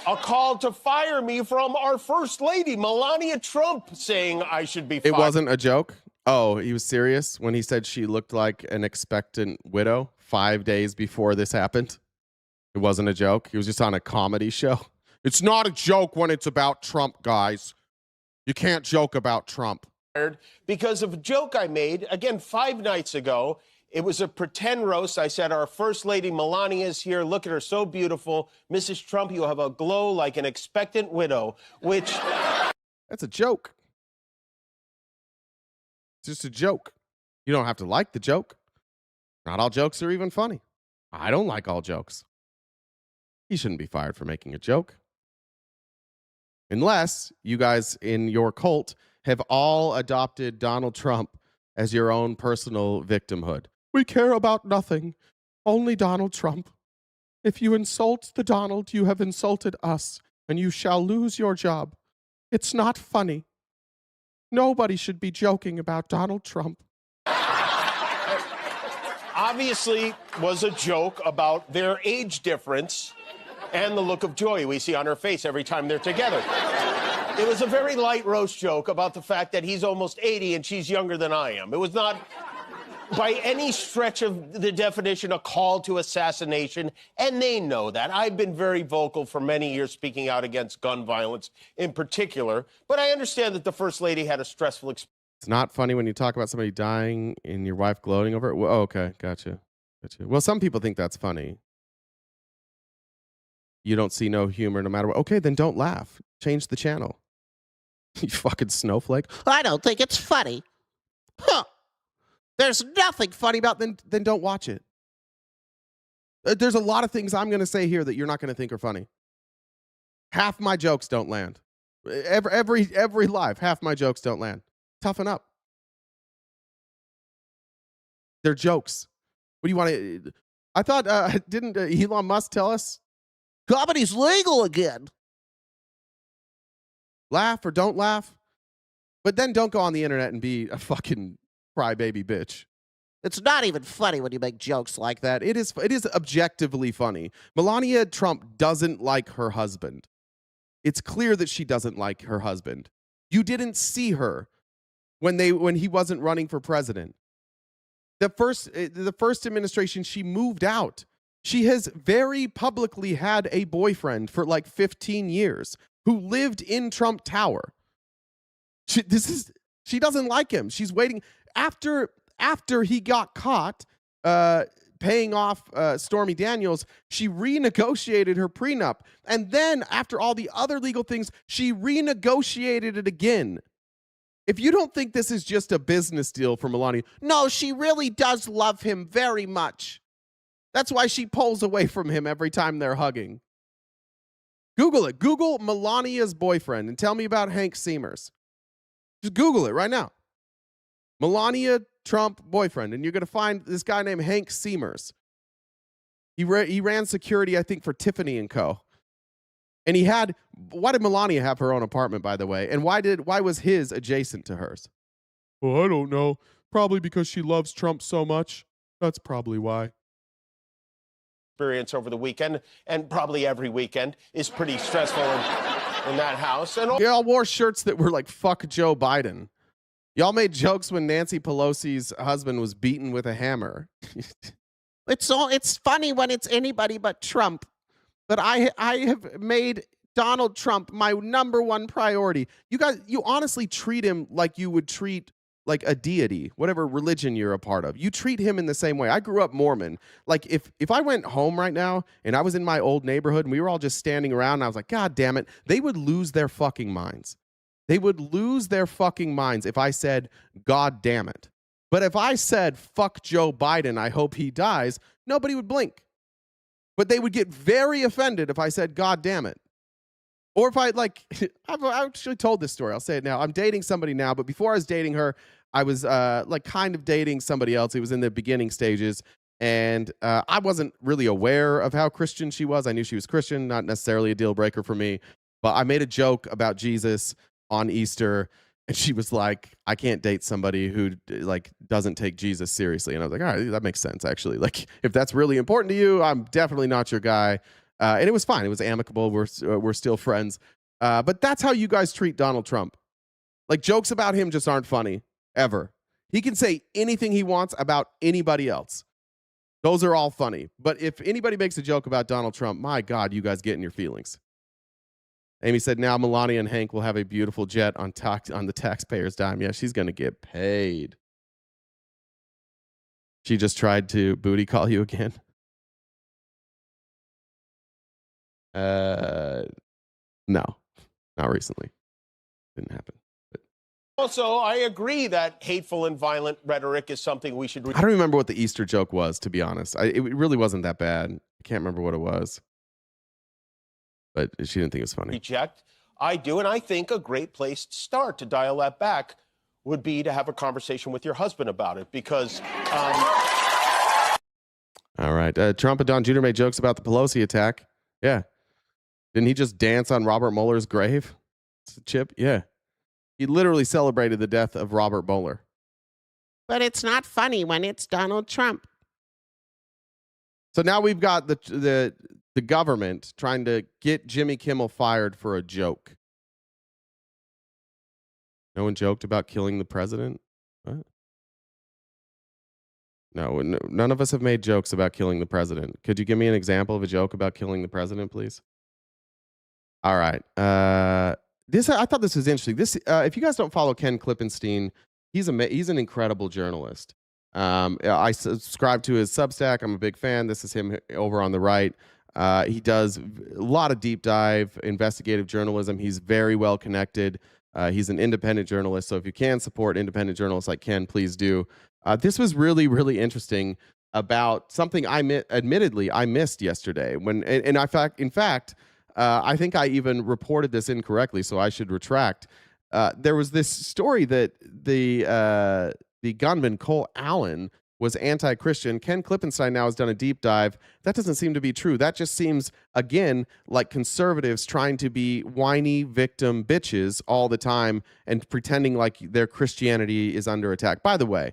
S19: a call to fire me from our first lady, Melania Trump, saying I should be fired.
S1: It wasn't a joke? Oh, he was serious when he said she looked like an expectant widow 5 days before this happened? It wasn't a joke? He was just on a comedy show? It's not a joke when it's about Trump, guys. You can't joke about Trump.
S19: Because of a joke I made, again, 5 nights ago. It was a pretend roast. I said, our first lady, Melania, is here. Look at her, so beautiful. Mrs. Trump, you have a glow like an expectant widow, which...
S1: That's a joke. It's just a joke. You don't have to like the joke. Not all jokes are even funny. I don't like all jokes. He shouldn't be fired for making a joke. Unless you guys in your cult have all adopted Donald Trump as your own personal victimhood. We care about nothing, only Donald Trump. If you insult the Donald, you have insulted us, and you shall lose your job. It's not funny. Nobody should be joking about Donald Trump.
S19: Obviously was a joke about their age difference and the look of joy we see on her face every time they're together. It was a very light roast joke about the fact that he's almost 80 and she's younger than I am. It was not, by any stretch of the definition, a call to assassination, and they know that. I've been very vocal for many years speaking out against gun violence in particular, but I understand that the First Lady had a stressful experience.
S1: It's not funny when you talk about somebody dying and your wife gloating over it. Well, okay, gotcha. Well, some people think that's funny. You don't see no humor no matter what. Okay, then don't laugh. Change the channel. You fucking snowflake.
S13: I don't think it's funny. Huh. There's nothing funny about
S1: then don't watch it. There's a lot of things I'm going to say here that you're not going to think are funny. Half my jokes don't land. Every live, half my jokes don't land. Toughen up. They're jokes. What do you want to... I thought, didn't Elon Musk tell us?
S13: Comedy's legal again.
S1: Laugh or don't laugh. But then don't go on the internet and be a fucking crybaby bitch.
S13: It's not even funny when you make jokes like that.
S1: It is objectively funny. Melania Trump doesn't like her husband. It's clear that she doesn't like her husband. You didn't see her when he wasn't running for president. The first administration, she moved out. She has very publicly had a boyfriend for like 15 years who lived in Trump Tower. She doesn't like him. She's waiting after he got caught paying off Stormy Daniels. She renegotiated her prenup, and then after all the other legal things, she renegotiated it again. If you don't think this is just a business deal for Melania,
S13: no, she really does love him very much.
S1: That's why she pulls away from him every time they're hugging. Google it. Google Melania's boyfriend and tell me about Hank Seamers. Just Google it right now. Melania Trump boyfriend, and you're going to find this guy named Hank Seamers. He ran security, I think, for Tiffany & Co. And why did Melania have her own apartment, by the way? And why was his adjacent to hers? Well, I don't know. Probably because she loves Trump so much. That's probably why.
S19: Experience over the weekend, and probably every weekend, is pretty stressful in that house. And
S1: y'all wore shirts that were like, fuck Joe Biden. Y'all made jokes when Nancy Pelosi's husband was beaten with a hammer.
S13: It's funny when it's anybody but Trump.
S1: But I have made Donald Trump my number one priority. You guys, you honestly treat him like you would treat like a deity, whatever religion you're a part of. You treat him in the same way. I grew up Mormon. Like if I went home right now and I was in my old neighborhood and we were all just standing around and I was like, God damn it, they would lose their fucking minds. They would lose their fucking minds if I said, God damn it. But if I said, fuck Joe Biden, I hope he dies, nobody would blink. But they would get very offended if I said, God damn it. Or if I've actually told this story. I'll say it now. I'm dating somebody now, but before I was dating her, I was kind of dating somebody else. It was in the beginning stages. And I wasn't really aware of how Christian she was. I knew she was Christian, not necessarily a deal breaker for me. But I made a joke about Jesus on Easter. And she was like, I can't date somebody who like doesn't take Jesus seriously. And I was like, all right, that makes sense, actually. Like, if that's really important to you, I'm definitely not your guy. And it was fine. It was amicable. We're still friends. But that's how you guys treat Donald Trump. Like, jokes about him just aren't funny, ever. He can say anything he wants about anybody else. Those are all funny. But if anybody makes a joke about Donald Trump, my God, you guys get in your feelings. Amy said, now Melania and Hank will have a beautiful jet on the taxpayers' dime. Yeah, she's going to get paid. She just tried to booty call you again. No, not recently. Didn't happen. But.
S19: Also, I agree that hateful and violent rhetoric is something we should...
S1: I don't remember what the Easter joke was, to be honest. It really wasn't that bad. I can't remember what it was. But she didn't think it was funny.
S19: Reject. I do, and I think a great place to start to dial that back would be to have a conversation with your husband about it, because...
S1: All right. Trump and Don Jr. made jokes about the Pelosi attack. Yeah. Didn't he just dance on Robert Mueller's grave? Chip, yeah. He literally celebrated the death of Robert Mueller. But it's not funny when it's Donald Trump. So now we've got the government trying to get Jimmy Kimmel fired for a joke. No one joked about killing the president? What? No, none of us have made jokes about killing the president. Could you give me an example of a joke about killing the president, please? All right. I thought this was interesting. If you guys don't follow Ken Klippenstein, he's an incredible journalist. I subscribe to his Substack. I'm a big fan. This is him over on the right. He does a lot of deep dive investigative journalism. He's very well connected. He's an independent journalist. So if you can support independent journalists like Ken, please do. This was really, really interesting about something admittedly I missed yesterday. In fact, I think I even reported this incorrectly, so I should retract. There was this story that the gunman Cole Allen was anti-Christian. Ken Klippenstein now has done a deep dive. That doesn't seem to be true. That just seems, again, like conservatives trying to be whiny victim bitches all the time and pretending like their Christianity is under attack. By the way,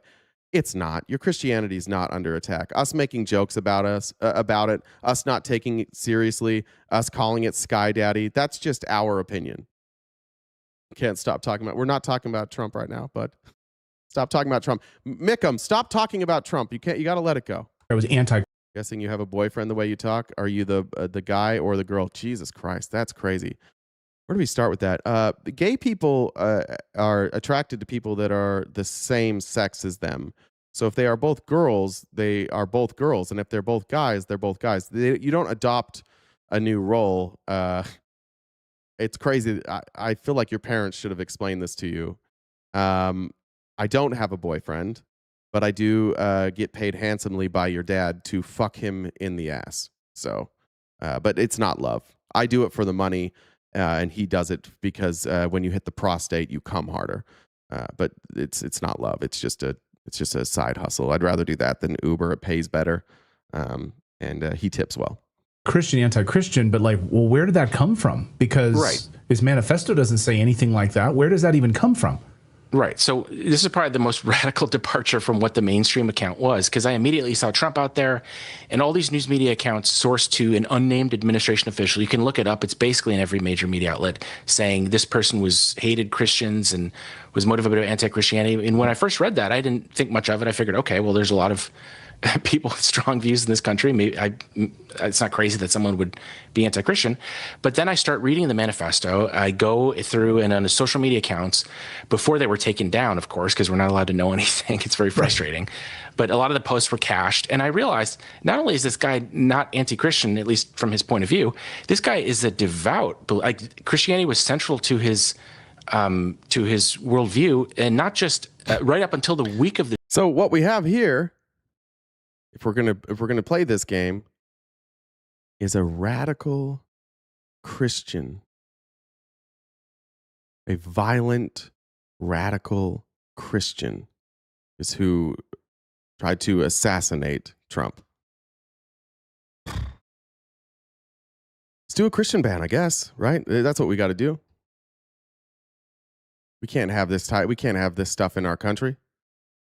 S1: it's not. Your Christianity is not under attack. Us making jokes about it, us not taking it seriously, us calling it Sky Daddy, that's just our opinion. Can't stop talking about. We're not talking about Trump right now, but stop talking about Trump. Mickham, stop talking about Trump. You can't. You got to let it go.
S10: I was anti.
S1: Guessing you have a boyfriend the way you talk. Are you the guy or the girl? Jesus Christ, that's crazy. Where do we start with that? Gay people are attracted to people that are the same sex as them. So if they are both girls, they are both girls. And if they're both guys, they're both guys. You don't adopt a new role. It's crazy. I feel like your parents should have explained this to you. I don't have a boyfriend, but I do get paid handsomely by your dad to fuck him in the ass. So, but it's not love. I do it for the money. And he does it because when you hit the prostate, you come harder. But it's not love. It's just a side hustle. I'd rather do that than Uber. It pays better, and he tips well.
S10: Christian, anti-Christian, but like, well, where did that come from? Because his manifesto doesn't say anything like that. Where does that even come from?
S20: Right. So this is probably the most radical departure from what the mainstream account was, because I immediately saw Trump out there and all these news media accounts sourced to an unnamed administration official. You can look it up. It's basically in every major media outlet saying this person hated Christians and was motivated by anti-Christianity. And when I first read that, I didn't think much of it. I figured, okay, well, there's a lot of people with strong views in this country. Maybe it's not crazy that someone would be anti-Christian. But then I start reading the manifesto. I go through and on the social media accounts before they were taken down, of course, because we're not allowed to know anything. It's very frustrating. But a lot of the posts were cached. And I realized not only is this guy not anti-Christian, at least from his point of view, this guy is a devout. Like Christianity was central to his worldview, and not just right up until the week of the.
S1: So what we have here, if we're gonna play this game, is a radical Christian, a violent radical Christian, is who tried to assassinate Trump. Let's do a Christian ban, I guess. Right? That's what we got to do. We can't have this We can't have this stuff in our country.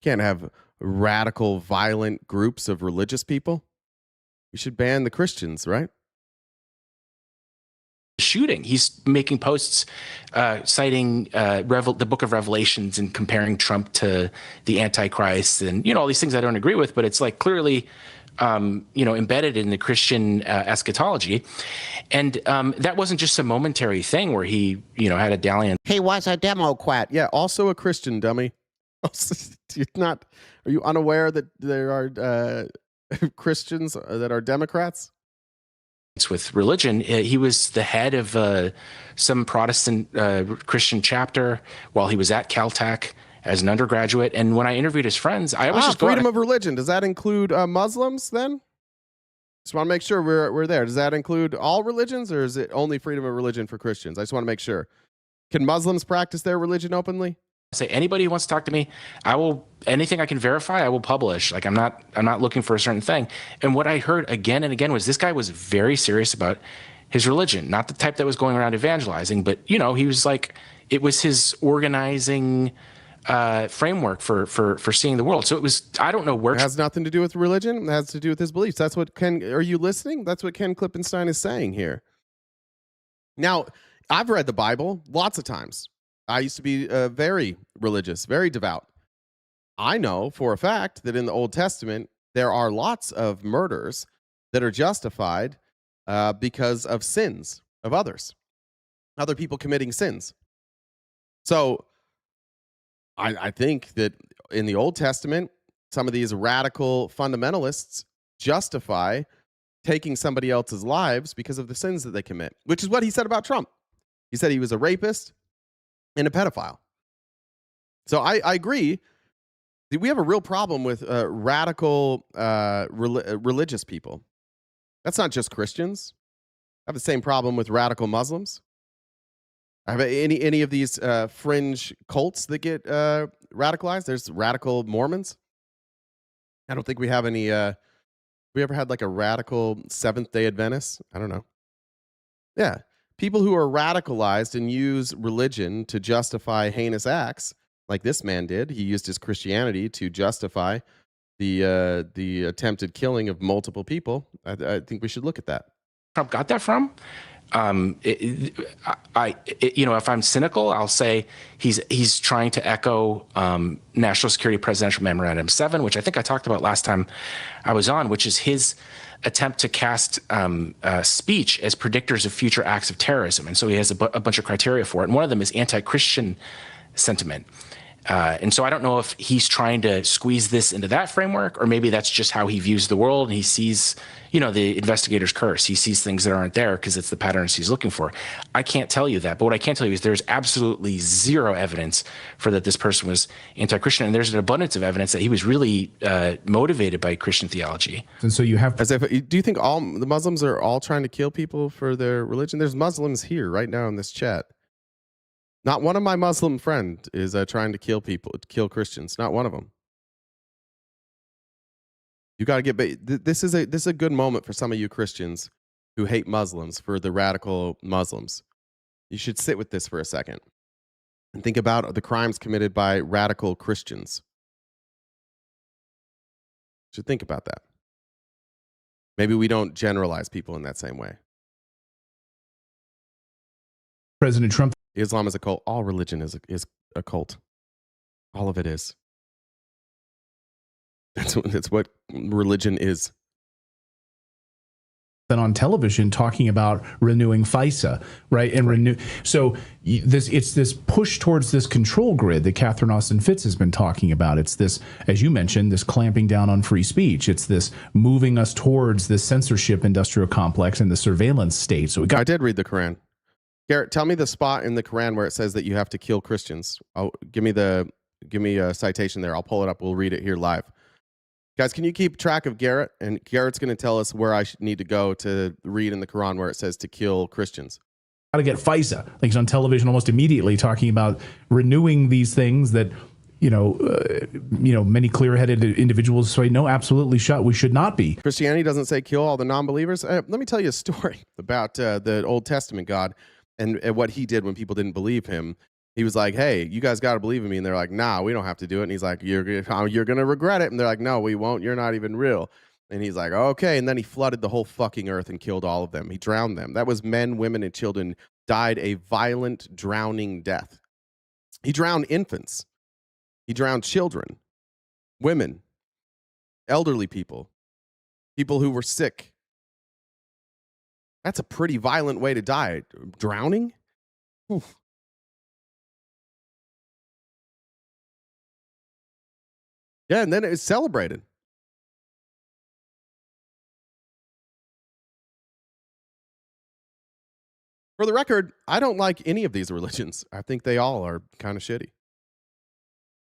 S1: Can't have radical, violent groups of religious people. We should ban the Christians, right?
S20: Shooting. He's making posts citing the book of Revelations and comparing Trump to the Antichrist and, all these things I don't agree with, but it's like clearly, embedded in the Christian eschatology. And that wasn't just a momentary thing where he, had a dalliance.
S13: He was a Democrat.
S1: Yeah, also a Christian, dummy. Are you unaware that there are Christians that are Democrats?
S20: With religion, he was the head of some Protestant Christian chapter while he was at Caltech as an undergraduate. And when I interviewed his friends, I always just
S1: freedom of religion. Does that include Muslims then? Just want to make sure we're there. Does that include all religions, or is it only freedom of religion for Christians? I just want to make sure. Can Muslims practice their religion openly?
S20: Say anybody who wants to talk to me, anything I can verify, I will publish. Like I'm not looking for a certain thing. And what I heard again and again was this guy was very serious about his religion, not the type that was going around evangelizing, but he was like, it was his organizing framework for seeing the world. So it was, I don't know where.
S1: It has nothing to do with religion. It has to do with his beliefs. That's what are you listening? That's what Ken Klippenstein is saying here. Now, I've read the Bible lots of times. I used to be very religious, very devout. I know for a fact that in the Old Testament, there are lots of murders that are justified because of sins of others, other people committing sins. So I think that in the Old Testament, some of these radical fundamentalists justify taking somebody else's lives because of the sins that they commit, which is what he said about Trump. He said he was a rapist and a pedophile. So I agree. We have a real problem with radical religious people. That's not just Christians. I have the same problem with radical Muslims. I have any of these fringe cults that get radicalized. There's radical Mormons. I don't think we have any. We ever had like a radical Seventh-day Adventist? I don't know. Yeah, people who are radicalized and use religion to justify heinous acts, like this man did. He used his Christianity to justify the attempted killing of multiple people. I think we should look at that.
S20: Trump got that from? If I'm cynical, I'll say he's trying to echo National Security Presidential Memorandum 7, which I think I talked about last time I was on, which is his attempt to cast speech as predictors of future acts of terrorism. And so he has a bunch of criteria for it. And one of them is anti-Christian sentiment. And so I don't know if he's trying to squeeze this into that framework, or maybe that's just how he views the world. And he sees, the investigator's curse. He sees things that aren't there because it's the patterns he's looking for. I can't tell you that. But what I can tell you is there's absolutely zero evidence for that this person was anti-Christian. And there's an abundance of evidence that he was really motivated by Christian theology.
S1: And so you have. Do you think all the Muslims are all trying to kill people for their religion? There's Muslims here right now in this chat. Not one of my Muslim friends is trying to kill people, kill Christians. Not one of them. You got to get. This is a good moment for some of you Christians who hate Muslims, for the radical Muslims. You should sit with this for a second and think about the crimes committed by radical Christians. You should think about that. Maybe we don't generalize people in that same way.
S21: President Trump.
S1: Islam is a cult. All religion is a cult. All of it is. That's what religion is.
S21: Then on television talking about renewing FISA, right? And so it's this push towards this control grid that Catherine Austin Fitts has been talking about. It's this, as you mentioned, this clamping down on free speech. It's this moving us towards this censorship industrial complex and the surveillance state. So
S1: I did read the Quran. Garrett, tell me the spot in the Quran where it says that you have to kill Christians. Give me a citation there. I'll pull it up. We'll read it here live. Guys, can you keep track of Garrett? And Garrett's going to tell us where I need to go to read in the Quran where it says to kill Christians.
S21: Got to get FISA. Like he's on television almost immediately talking about renewing these things that, many clear-headed individuals say, no, absolutely we should not be.
S1: Christianity doesn't say kill all the non-believers. Let me tell you a story about the Old Testament God. And what he did when people didn't believe him. He was like, hey, you guys got to believe in me. And they're like, nah, we don't have to do it. And he's like, you're going to regret it. And they're like, no, we won't. You're not even real. And he's like, okay. And then he flooded the whole fucking earth and killed all of them. He drowned them. That was men, women, and children died a violent drowning death. He drowned infants. He drowned children, women, elderly people, people who were sick. That's a pretty violent way to die. Drowning? Oof. Yeah, and then it was celebrated. For the record, I don't like any of these religions. I think they all are kind of shitty.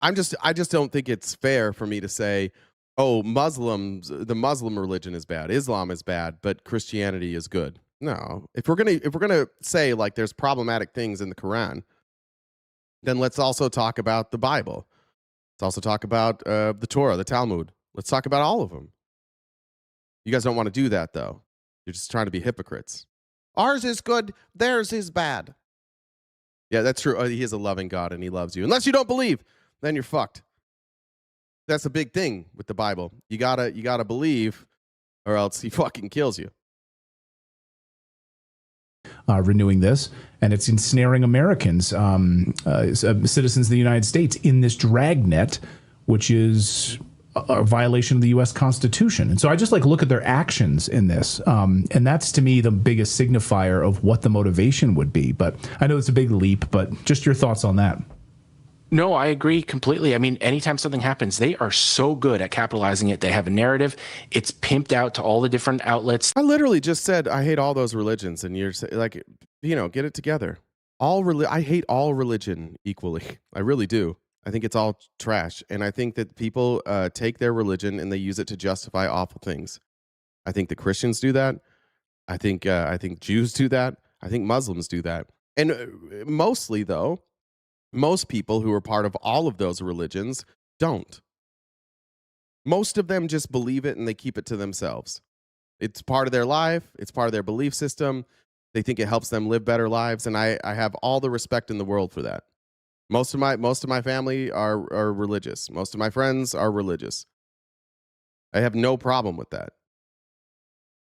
S1: I just don't think it's fair for me to say, oh, the Muslim religion is bad, Islam is bad, but Christianity is good. No. If we're gonna say like there's problematic things in the Quran, then let's also talk about the Bible. Let's also talk about the Torah, the Talmud. Let's talk about all of them. You guys don't want to do that though. You're just trying to be hypocrites. Ours is good, theirs is bad. Yeah, that's true. He is a loving God and he loves you. Unless you don't believe, then you're fucked. That's a big thing with the Bible. You gotta believe, or else he fucking kills you.
S21: Renewing this, and it's ensnaring Americans, citizens of the United States, in this dragnet, which is a violation of the U.S. Constitution. And so I just look at their actions in this, and that's to me the biggest signifier of what the motivation would be. But I know it's a big leap, but just your thoughts on that.
S20: No, I agree completely. I mean, anytime something happens, they are so good at capitalizing it. They have a narrative. It's pimped out to all the different outlets.
S1: I literally just said, I hate all those religions. And you're like, get it together. I hate all religion equally. I really do. I think it's all trash. And I think that people take their religion and they use it to justify awful things. I think the Christians do that. I think Jews do that. I think Muslims do that. And mostly, though, most people who are part of all of those religions don't. Most of them just believe it and they keep it to themselves. It's part of their life. It's part of their belief system. They think it helps them live better lives. And I have all the respect in the world for that. Most of my family are religious. Most of my friends are religious. I have no problem with that.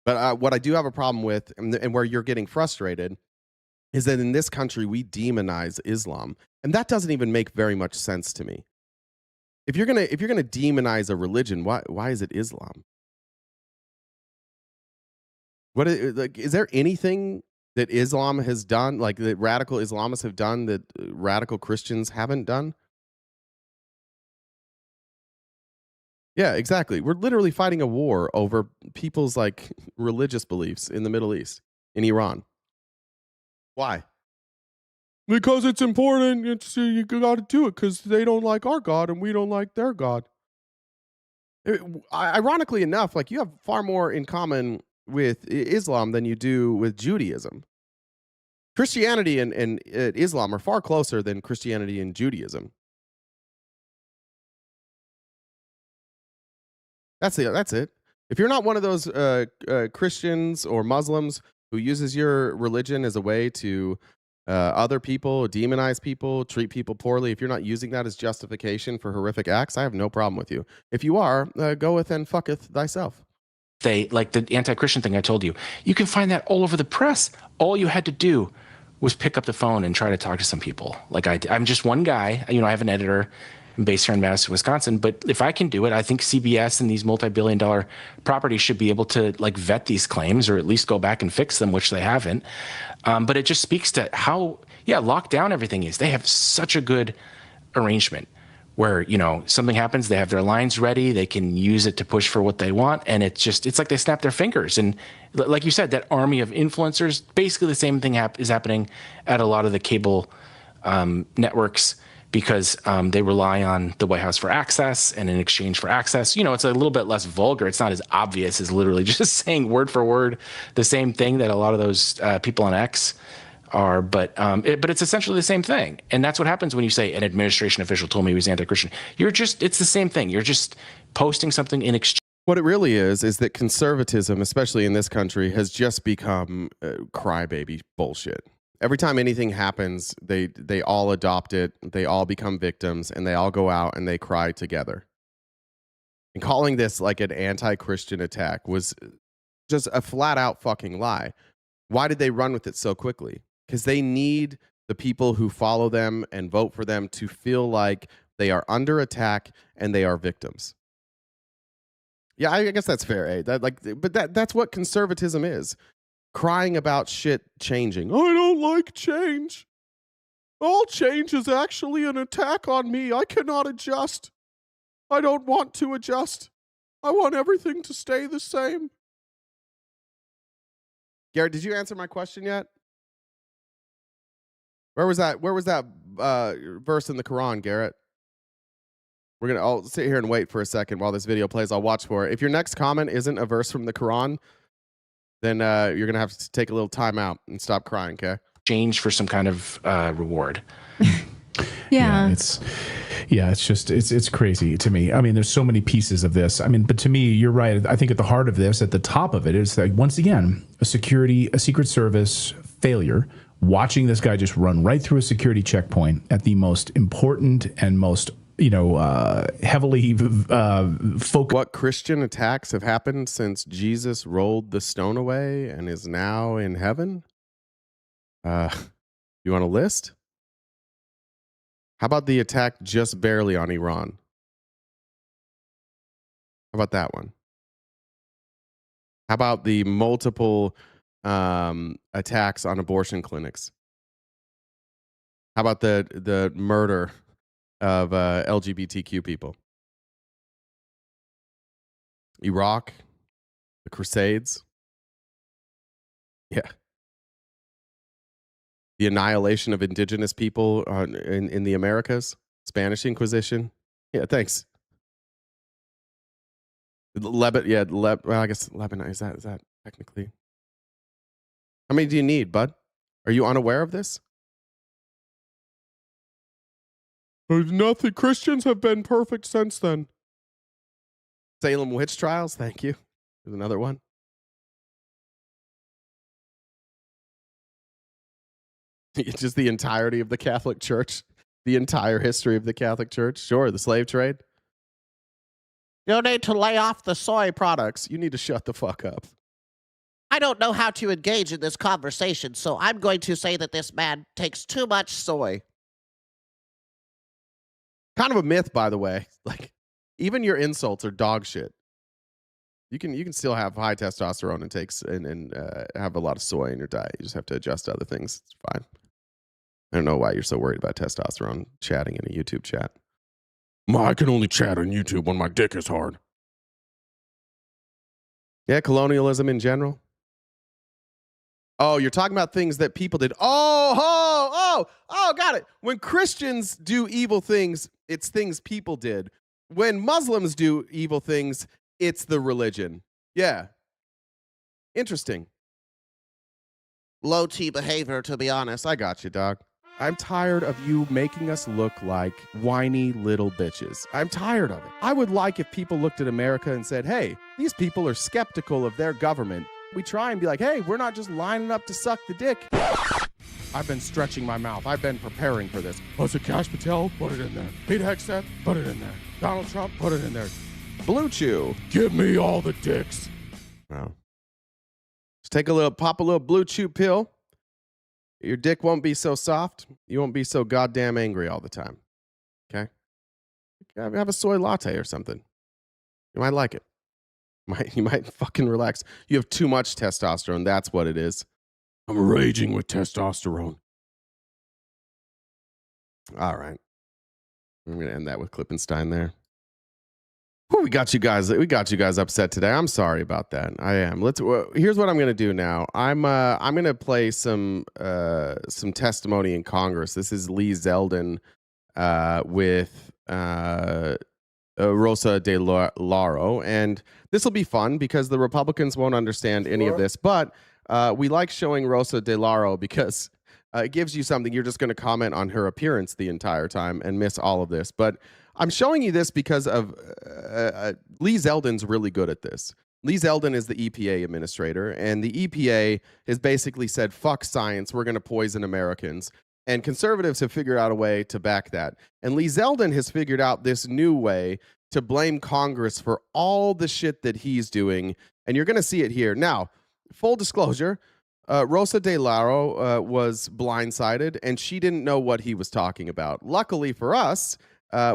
S1: But what I do have a problem with, and where you're getting frustrated, is that in this country we demonize Islam, and that doesn't even make very much sense to me. If you're gonna demonize a religion, why is it Islam? Is there anything that Islam has done, like that radical Islamists have done, that radical Christians haven't done? Yeah, exactly. We're literally fighting a war over people's religious beliefs in the Middle East, in Iran. Why? Because it's important. You got to do it because they don't like our God and we don't like their God. Ironically enough, you have far more in common with Islam than you do with Judaism. Christianity and Islam are far closer than Christianity and Judaism. That's it. If you're not one of those Christians or Muslims who uses your religion as a way to other people, demonize people, treat people poorly, if you're not using that as justification for horrific acts, I have no problem with you. If you are, goeth and fucketh thyself.
S20: They, like the anti-Christian thing I told you, you can find that all over the press. All you had to do was pick up the phone and try to talk to some people. I'm just one guy. I have an editor. I'm based here in Madison, Wisconsin. But if I can do it, I think CBS and these multi-billion-dollar properties should be able to vet these claims, or at least go back and fix them, which they haven't. But it just speaks to how locked down everything is. They have such a good arrangement where something happens, they have their lines ready, they can use it to push for what they want, and it's like they snap their fingers. And like you said, that army of influencers, basically the same thing is happening at a lot of the cable networks, because they rely on the White House for access, and in exchange for access, it's a little bit less vulgar. It's not as obvious as literally just saying word for word the same thing that a lot of those people on X are, but it's essentially the same thing. And that's what happens when you say an administration official told me he was anti-Christian. It's the same thing. You're just posting something in exchange.
S1: What it really is that conservatism, especially in this country, has just become crybaby bullshit. Every time anything happens, they all adopt it, they all become victims, and they all go out and they cry together. And calling this an anti-Christian attack was just a flat out fucking lie. Why did they run with it so quickly? Because they need the people who follow them and vote for them to feel like they are under attack and they are victims. Yeah, I guess that's fair, eh? That's what conservatism is. Crying about shit changing. I don't like change. All change is actually an attack on me. I cannot adjust. I don't want to adjust. I want everything to stay the same. Garrett, did you answer my question yet? Where was that verse in the Quran, Garrett? I'll sit here and wait for a second while this video plays. I'll watch for it. If your next comment isn't a verse from the Quran, then you're going to have to take a little time out and stop crying, okay?
S20: Change for some kind of reward.
S21: It's just it's crazy to me. I mean, there's so many pieces of this. I mean, but to me, you're right. I think at the heart of this, at the top of it, is that once again, a Secret Service failure. Watching this guy just run right through a security checkpoint at the most important and most heavily focused.
S1: What Christian attacks have happened since Jesus rolled the stone away and is now in heaven? You want a list? How about the attack just barely on Iran? How about that one? How about the multiple attacks on abortion clinics? How about the murder of LGBTQ people? Iraq, the Crusades. Yeah. The annihilation of indigenous people in the Americas, Spanish Inquisition. Yeah, thanks. Well, I guess Lebanon, is that technically? How many do you need, bud? Are you unaware of this? Nothing. Christians have been perfect since then. Salem witch trials. Thank you. There's another one. Just the entirety of the Catholic Church. The entire history of the Catholic Church. Sure, the slave trade.
S13: You need to lay off the soy
S1: Products. You need to shut the fuck up.
S13: I don't know how to engage in this conversation, so I'm going to say that this man takes too much soy.
S1: Kind of a myth, by the way. Like, even your insults are dog shit. You can still have high testosterone and have a lot of soy in your diet. You just have to adjust to other things. It's fine. I don't know why you're so worried about testosterone chatting in a YouTube chat. I can only chat on YouTube when my dick is hard. Yeah, colonialism in general. Oh, you're talking about things that people did. Oh, got it. When Christians do evil things, it's things people did. When Muslims do evil things, it's the religion. Yeah. Interesting.
S13: Low T behavior, to be honest.
S1: I got you, dog. I'm tired of you making us look like whiny little bitches. I'm tired of it. I would like if people looked at America and said, hey, these people are skeptical of their government. We try and be like, hey, we're not just lining up to suck the dick. I've been stretching my mouth. I've been preparing for this. Was it Kash Patel? Put it in there. Pete Hegseth? Put it in there. Donald Trump? Put it in there. Blue Chew. Give me all the dicks. Wow. Just pop a little Blue Chew pill. Your dick won't be so soft. You won't be so goddamn angry all the time. Okay? Have a soy latte or something. You might like it. You might fucking relax. You have too much testosterone. That's what it is. I'm raging with testosterone. All right. I'm going to end that with Klippenstein there. Whew, we got you guys upset today. I'm sorry about that. I am. Here's what I'm going to do now. I'm going to play some testimony in Congress. This is Lee Zeldin with Rosa DeLauro, and this will be fun because the Republicans won't understand any of this, but we like showing Rosa DeLauro because it gives you something. You're just going to comment on her appearance the entire time and miss all of this, but I'm showing you this because of Lee Zeldin's really good at this. Lee Zeldin is the EPA administrator, and the EPA has basically said, fuck science, we're going to poison Americans. And conservatives have figured out a way to back that. And Lee Zeldin has figured out this new way to blame Congress for all the shit that he's doing. And you're going to see it here. Now, full disclosure, Rosa DeLauro was blindsided, and she didn't know what he was talking about. Luckily for us,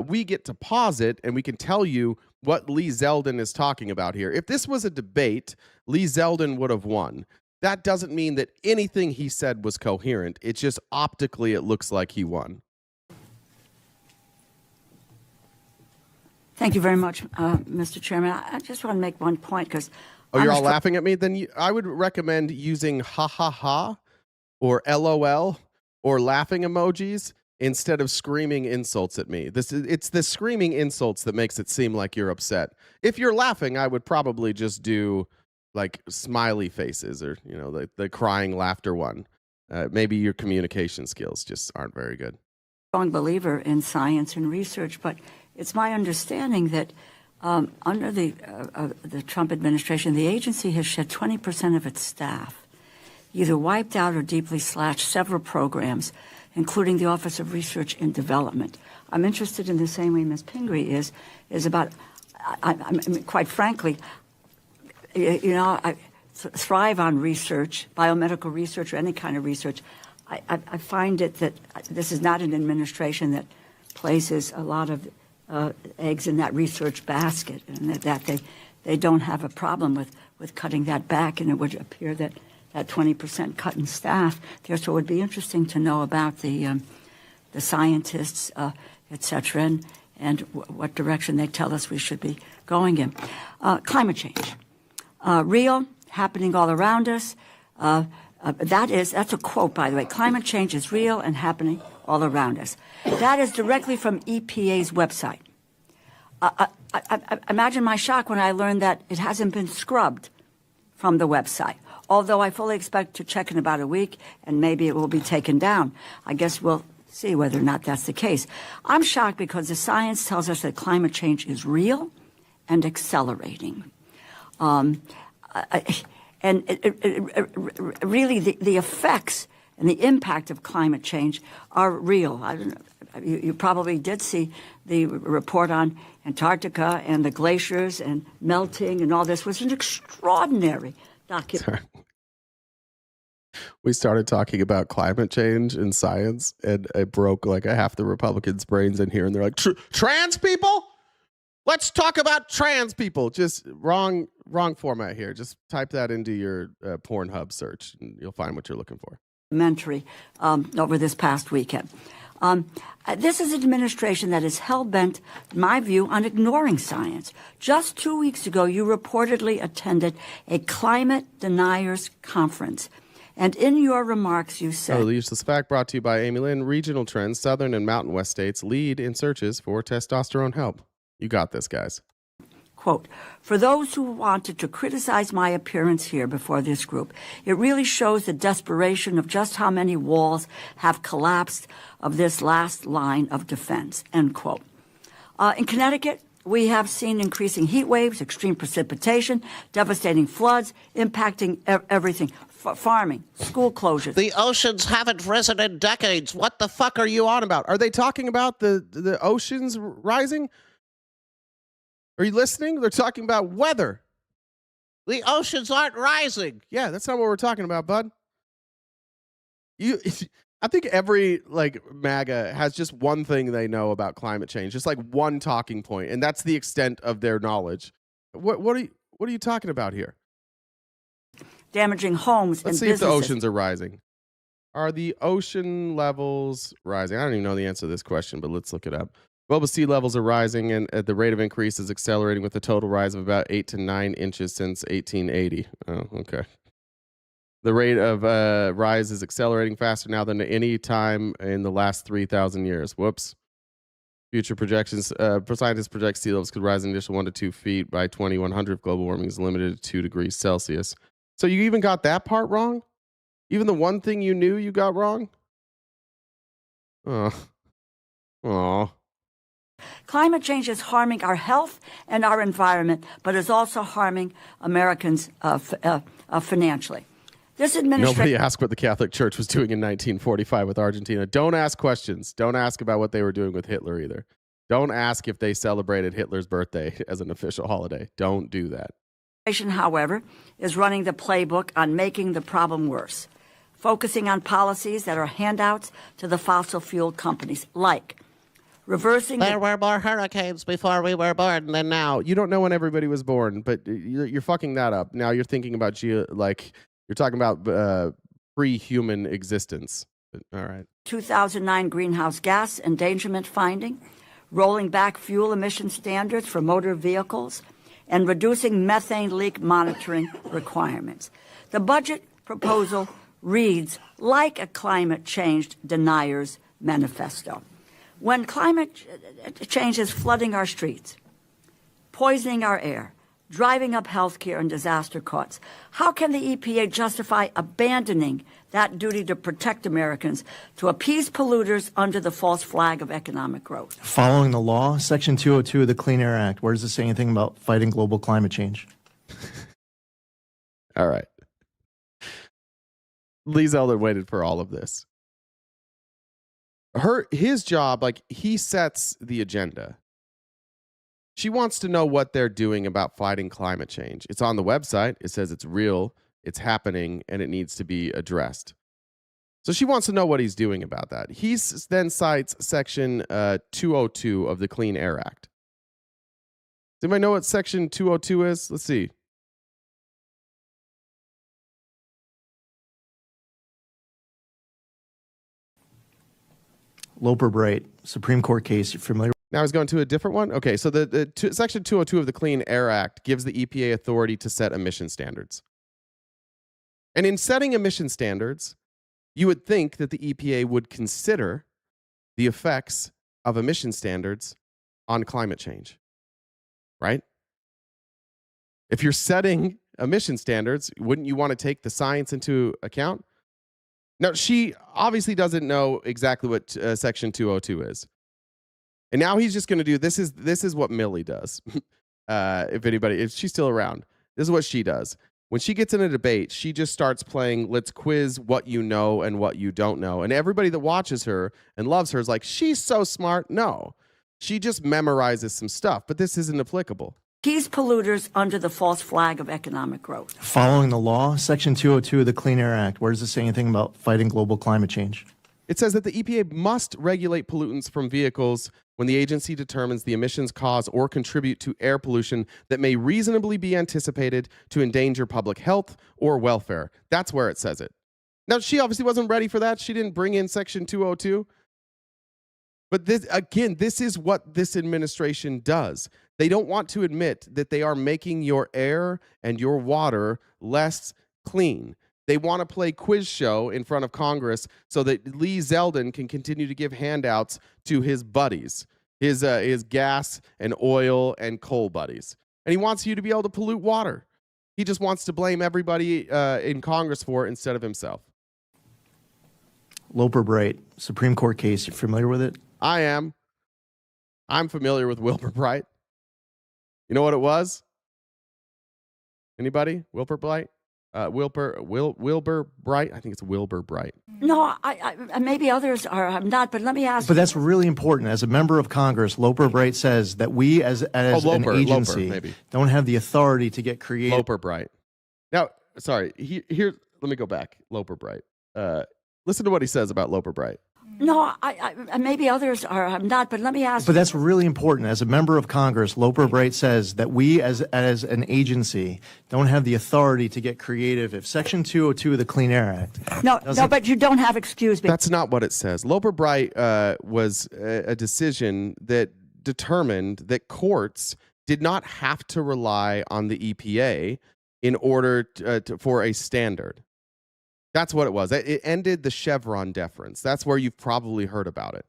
S1: we get to pause it, and we can tell you what Lee Zeldin is talking about here. If this was a debate, Lee Zeldin would have won. That doesn't mean that anything he said was coherent. It's just optically it looks like he won.
S2: Thank you very much, Mr. Chairman. I just want to make one point because...
S1: Oh, you're all laughing at me? Then I would recommend using ha ha ha or LOL or laughing emojis instead of screaming insults at me. It's the screaming insults that makes it seem like you're upset. If you're laughing, I would probably just do like smiley faces or, you know, the crying laughter one. Maybe your communication skills just aren't very good.
S2: strong believer in science and research, but it's my understanding that under the Trump administration, the agency has shed 20% of its staff, either wiped out or deeply slashed several programs, including the Office of Research and Development. I'm interested in the same way Ms. Pingree is about, I mean, quite frankly, I thrive on research, biomedical research or any kind of research. I find it that this is not an administration that places a lot of eggs in that research basket, and that they don't have a problem with cutting that back, and it would appear that 20% cut in staff there. So it would be interesting to know about the scientists, et cetera, and what direction they tell us we should be going in. Climate change, real, happening all around us. That's a quote, by the way. Climate change is real and happening all around us. That is directly from EPA's website. I imagine my shock when I learned that it hasn't been scrubbed from the website, although I fully expect to check in about a week and maybe it will be taken down. I guess we'll see whether or not that's the case. I'm shocked because the science tells us that climate change is real and accelerating. Really, the effects and the impact of climate change are real. I don't know, you probably did see the report on Antarctica and the glaciers and melting and all this. It was an extraordinary document.
S1: We started talking about climate change and science, and it broke like half the Republicans' brains in here, and they're like, trans people? Let's talk about trans people. Just wrong format here. Just type that into your Pornhub search, and you'll find what you're looking for.
S2: Over this past weekend. This is an administration that is hell-bent, in my view, on ignoring science. Just 2 weeks ago, you reportedly attended a climate deniers conference. And in your remarks, you said...
S1: The useless fact brought to you by Amy Lynn. Regional trends, Southern and Mountain West states lead in searches for testosterone help. You got this, guys.
S2: Quote, for those who wanted to criticize my appearance here before this group, it really shows the desperation of just how many walls have collapsed of this last line of defense, end quote. In Connecticut, we have seen increasing heat waves, extreme precipitation, devastating floods, impacting everything. Farming, school closures.
S13: The oceans haven't risen in decades.
S1: What the fuck are you on about? Are they talking about the oceans rising? Are you listening? They're talking about weather.
S13: The oceans aren't rising.
S1: Yeah, that's not what we're talking about, bud. I think every MAGA has just one thing they know about climate change, just like one talking point, and that's the extent of their knowledge. What are you talking about here?
S2: Damaging homes and
S1: Let's see
S2: businesses.
S1: if the oceans are rising. Are the ocean levels rising? I don't even know the answer to this question, but let's look it up. Global sea levels are rising, and at the rate of increase is accelerating with a total rise of about 8 to 9 inches since 1880. Oh, okay. The rate of rise is accelerating faster now than any time in the last 3,000 years. Whoops. Future projections, scientists project sea levels could rise an additional 1 to 2 feet by 2100 if global warming is limited to 2 degrees Celsius. So you even got that part wrong? Even the one thing you knew you got wrong? Oh.
S2: Climate change is harming our health and our environment, but is also harming Americans financially. This administration...
S1: Nobody asked what the Catholic Church was doing in 1945 with Argentina. Don't ask questions. Don't ask about what they were doing with Hitler either. Don't ask if they celebrated Hitler's birthday as an official holiday. Don't do that.
S2: However, is running the playbook on making the problem worse, focusing on policies that are handouts to the fossil fuel companies, like reversing...
S13: There were more hurricanes before we were born than now.
S1: You don't know when everybody was born, but you're fucking that up. Now you're thinking about you're talking about pre-human existence. All right.
S2: 2009 greenhouse gas endangerment finding, rolling back fuel emission standards for motor vehicles, and reducing methane leak monitoring requirements. The budget proposal reads like a climate change denier's manifesto. When climate change is flooding our streets, poisoning our air, driving up healthcare and disaster costs. How can the EPA justify abandoning that duty to protect Americans to appease polluters under the false flag of economic growth?
S4: Following the law, Section 202 of the Clean Air Act, where does it say anything about fighting global climate change?
S1: All right. Lee Zeldin waited for all of this. His job, like, he sets the agenda. She wants to know what they're doing about fighting climate change. It's on the website. It says it's real, it's happening, and it needs to be addressed. So she wants to know what he's doing about that. He then cites Section 202 of the Clean Air Act. Does anybody know what Section 202 is? Let's see.
S4: Loper Bright, Supreme Court case. You're familiar?
S1: Now he's going to a different one? Okay, so Section 202 of the Clean Air Act gives the EPA authority to set emission standards. And in setting emission standards, you would think that the EPA would consider the effects of emission standards on climate change, right? If you're setting emission standards, wouldn't you want to take the science into account? Now, she obviously doesn't know exactly what Section 202 is. And now he's just going to do, this is what Millie does. If she's still around, this is what she does. When she gets in a debate, she just starts playing, let's quiz what you know and what you don't know. And everybody that watches her and loves her is like, she's so smart. No, she just memorizes some stuff, but this isn't applicable.
S2: Appease polluters under the false flag of economic growth.
S4: Following the law, Section 202 of the Clean Air Act, where does it say anything about fighting global climate change?
S1: It says that the EPA must regulate pollutants from vehicles when the agency determines the emissions cause or contribute to air pollution that may reasonably be anticipated to endanger public health or welfare. That's where it says it. Now, she obviously wasn't ready for that. She didn't bring in Section 202. But this is what this administration does. They don't want to admit that they are making your air and your water less clean. They want to play quiz show in front of Congress so that Lee Zeldin can continue to give handouts to his buddies, his gas and oil and coal buddies. And he wants you to be able to pollute water. He just wants to blame everybody in Congress for it instead of himself.
S4: Loper Bright, Supreme Court case. You familiar with it?
S1: I am. I'm familiar with Wilbur Bright. You know what it was? Anybody? Wilbur Bright? Wilbur Bright? I think it's Wilbur Bright.
S2: No, I maybe others are. I'm not, but let me ask.
S4: But that's really important. As a member of Congress, Loper Bright says that we as an agency don't have the authority to get creative.
S1: Loper Bright. Now, sorry, here, let me go back. Loper Bright. Listen to what he says about Loper Bright.
S2: No, I maybe others are. I'm not, but let me ask.
S4: But that's really important. As a member of Congress, Loper Bright says that we as an agency don't have the authority to get creative if Section 202 of the Clean Air Act.
S2: No, but you don't have, excuse me.
S1: That's not what it says. Loper Bright was a decision that determined that courts did not have to rely on the EPA in order for a standard. That's what it was. It ended the Chevron deference. That's where you've probably heard about it.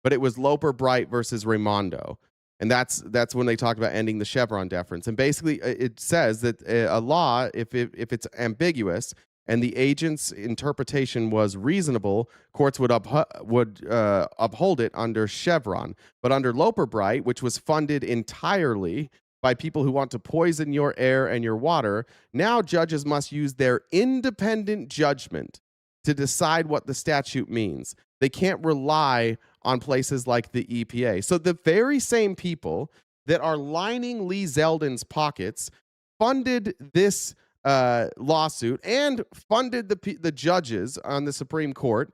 S1: But it was Loper Bright versus Raimondo. And that's when they talked about ending the Chevron deference. And basically, it says that a law, if it's ambiguous and the agent's interpretation was reasonable, courts would uphold it under Chevron. But under Loper Bright, which was funded entirely by people who want to poison your air and your water, now judges must use their independent judgment to decide what the statute means. They can't rely on places like the EPA. So the very same people that are lining Lee Zeldin's pockets funded this lawsuit and funded the judges on the Supreme Court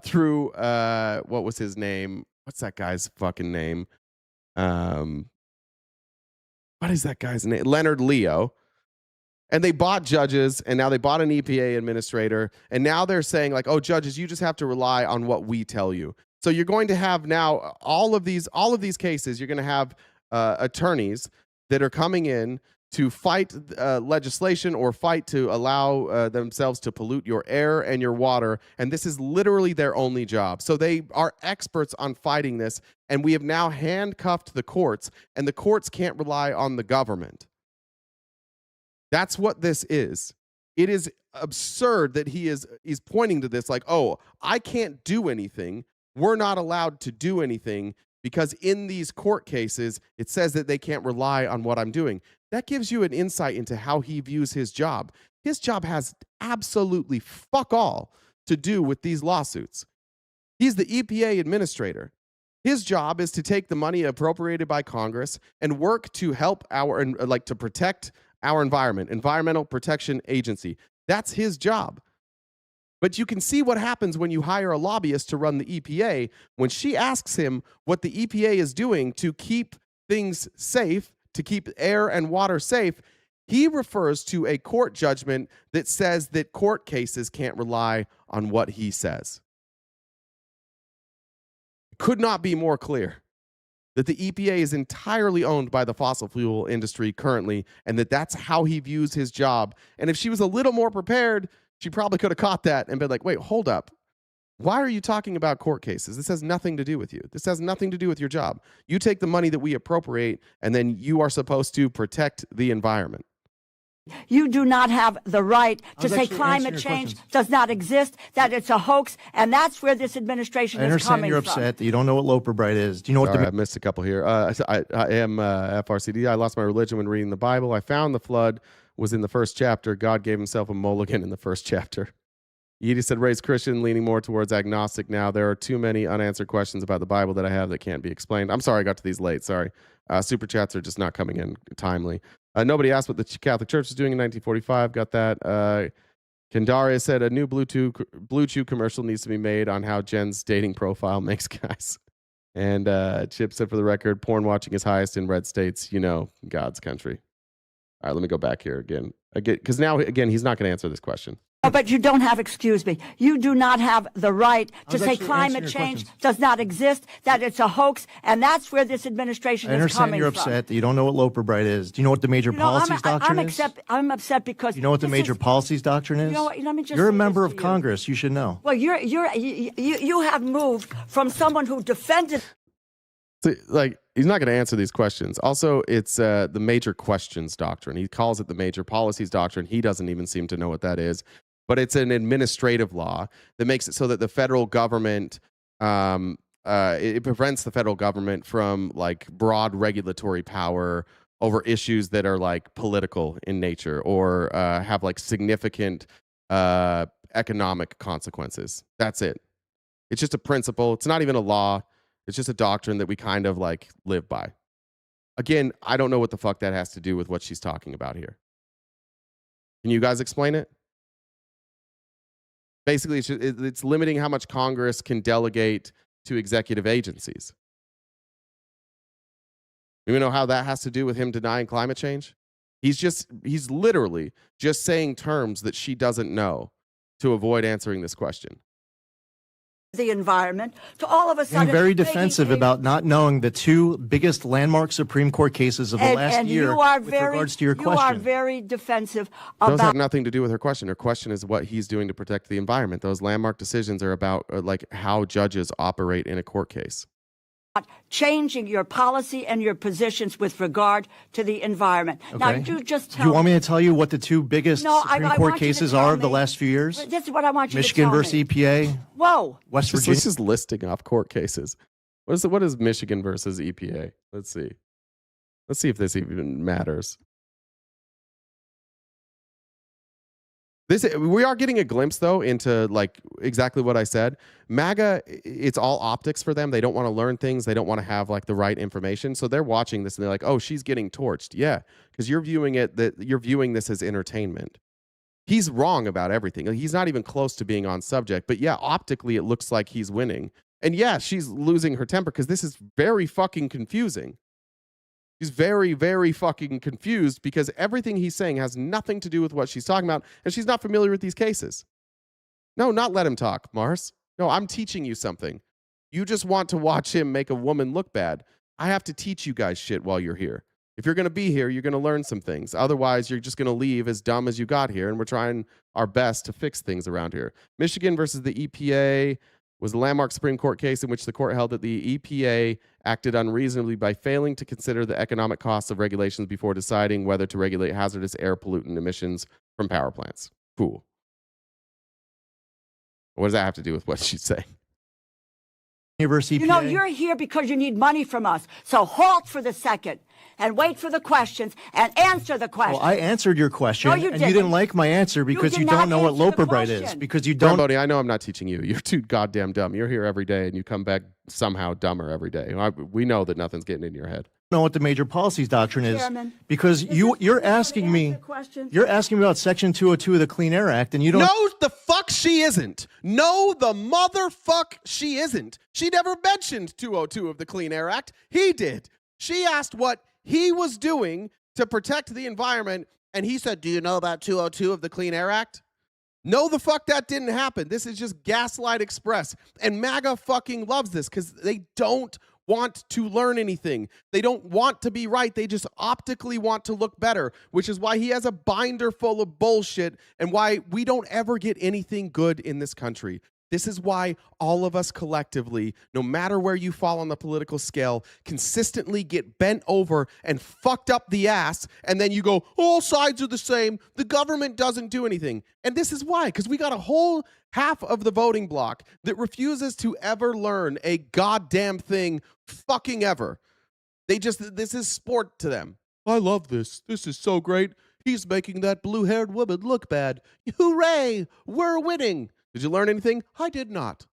S1: through, what was his name? What's that guy's fucking name? What is that guy's name? Leonard Leo. And they bought judges, and now they bought an EPA administrator, and now they're saying, like, oh, judges, you just have to rely on what we tell you. So you're going to have now all of these cases, you're going to have attorneys that are coming in to fight legislation or fight to allow themselves to pollute your air and your water. And this is literally their only job. So they are experts on fighting this. And we have now handcuffed the courts, and the courts can't rely on the government. That's what this is. It is absurd that he's pointing to this like, oh, I can't do anything. We're not allowed to do anything because in these court cases, it says that they can't rely on what I'm doing. That gives you an insight into how he views his job. His job has absolutely fuck all to do with these lawsuits. He's the EPA administrator. His job is to take the money appropriated by Congress and work to help to protect our environment, Environmental Protection Agency. That's his job. But you can see what happens when you hire a lobbyist to run the EPA. When she asks him what the EPA is doing to keep things safe, to keep air and water safe, he refers to a court judgment that says that court cases can't rely on what he says. Could not be more clear that the EPA is entirely owned by the fossil fuel industry currently, and that's how he views his job. And if she was a little more prepared, she probably could have caught that and been like, wait, hold up. Why are you talking about court cases? This has nothing to do with you. This has nothing to do with your job. You take the money that we appropriate, and then you are supposed to protect the environment.
S2: You do not have the right to say climate change does not exist, that it's a hoax, and that's where this administration is coming from.
S4: I understand you're upset that you don't know what Loper Bright is. Do you know what
S1: I missed a couple here. I am FRCD. I lost my religion when reading the Bible. I found the flood was in the first chapter. God gave himself a mulligan in the first chapter. Edie said, raised Christian, leaning more towards agnostic now. There are too many unanswered questions about the Bible that I have that can't be explained. I'm sorry I got to these late. Sorry. Super chats are just not coming in timely. Nobody asked what the Catholic Church was doing in 1945. Got that. Kendaria said a new Blue Chew commercial needs to be made on how Jen's dating profile makes guys. And Chip said, for the record, porn watching is highest in red states. You know, God's country. All right, let me go back here again. Because now, again, he's not going to answer this question.
S2: Oh, but you don't have, excuse me, you do not have the right to say climate change does not exist, that it's a hoax, and that's where this administration is coming from.
S4: I understand you're upset that you don't know what Loper Bright is. Do you know what the major policies doctrine is?
S2: I'm upset because...
S4: You know what the major policies doctrine is?
S2: You know what, let me just
S4: You're a member of Congress. You should know.
S2: Well, you have moved from someone who defended...
S1: Like, he's not going to answer these questions. Also, it's the major questions doctrine. He calls it the major policies doctrine. He doesn't even seem to know what that is. But it's an administrative law that makes it so that the federal government, it prevents the federal government from like broad regulatory power over issues that are like political in nature or have like significant economic consequences. That's it. It's just a principle. It's not even a law. It's just a doctrine that we kind of like live by. Again, I don't know what the fuck that has to do with what she's talking about here. Can you guys explain it? Basically, it's limiting how much Congress can delegate to executive agencies. You know how that has to do with him denying climate change? He's literally just saying terms that she doesn't know to avoid answering this question.
S2: The environment to all of a sudden
S4: Being very defensive about not knowing the two biggest landmark Supreme Court cases of the last year regards to your question.
S2: You are very defensive
S1: Those
S2: about...
S1: have nothing to do with her question. Her question is what he's doing to protect the environment. Those landmark decisions are about like how judges operate in a court case.
S2: Changing your policy and your positions with regard to the environment.
S4: Okay.
S2: Now, you just tell
S4: Do you want me to tell you what the two biggest Supreme Court cases are of the last few years?
S2: This is what I want you
S4: Michigan
S2: to tell
S4: versus
S2: me.
S4: EPA.
S2: Whoa.
S4: West Virginia.
S1: Let's just listing off court cases. What is Michigan versus EPA? Let's see. Let's see if this even matters. We are getting a glimpse, though, into like exactly what I said. MAGA, it's all optics for them. They don't want to learn things. They don't want to have like the right information. So they're watching this and they're like, oh, she's getting torched. Yeah, because you're viewing this as entertainment. He's wrong about everything. He's not even close to being on subject. But yeah, optically, it looks like he's winning. And yeah, she's losing her temper because this is very fucking confusing. She's very, very fucking confused because everything he's saying has nothing to do with what she's talking about, and she's not familiar with these cases. No, not let him talk, Mars. No, I'm teaching you something. You just want to watch him make a woman look bad. I have to teach you guys shit while you're here. If you're going to be here, you're going to learn some things. Otherwise, you're just going to leave as dumb as you got here, and we're trying our best to fix things around here. Michigan versus the EPA was the landmark Supreme Court case in which the court held that the EPA acted unreasonably by failing to consider the economic costs of regulations before deciding whether to regulate hazardous air pollutant emissions from power plants. Cool. What does that have to do with what she's saying?
S4: University
S2: You know, you're here because you need money from us. So halt for the second and wait for the questions and answer the questions.
S4: Well, I answered your question,
S2: No, you
S4: and
S2: didn't.
S4: you didn't like my answer because
S2: did
S4: you
S2: not
S4: don't know what
S2: answer the
S4: Loper-Bright is.
S2: question.
S4: Because you don't.
S1: Bodie, I know I'm not teaching you. You're too goddamn dumb. You're here every day, and you come back somehow dumber every day. We know that nothing's getting in your head.
S4: Know what the major policies doctrine is,
S2: Chairman,
S4: because you're asking me about Section 202 of the Clean Air Act, and you don't.
S1: No, the fuck she isn't. No, the motherfuck she isn't. She never mentioned 202 of the Clean Air Act. He did. She asked what he was doing to protect the environment, and he said, "Do you know about 202 of the Clean Air Act?" No, the fuck that didn't happen. This is just Gaslight Express, and MAGA fucking loves this because they don't want to learn anything. They don't want to be right. They just optically want to look better, which is why he has a binder full of bullshit and why we don't ever get anything good in this country. This is why all of us collectively, no matter where you fall on the political scale, consistently get bent over and fucked up the ass, and then you go, all sides are the same, the government doesn't do anything. And this is why, because we got a whole half of the voting bloc that refuses to ever learn a goddamn thing fucking ever. This is sport to them. I love this. This is so great. He's making that blue-haired woman look bad. Hooray, we're winning. Did you learn anything? I did not.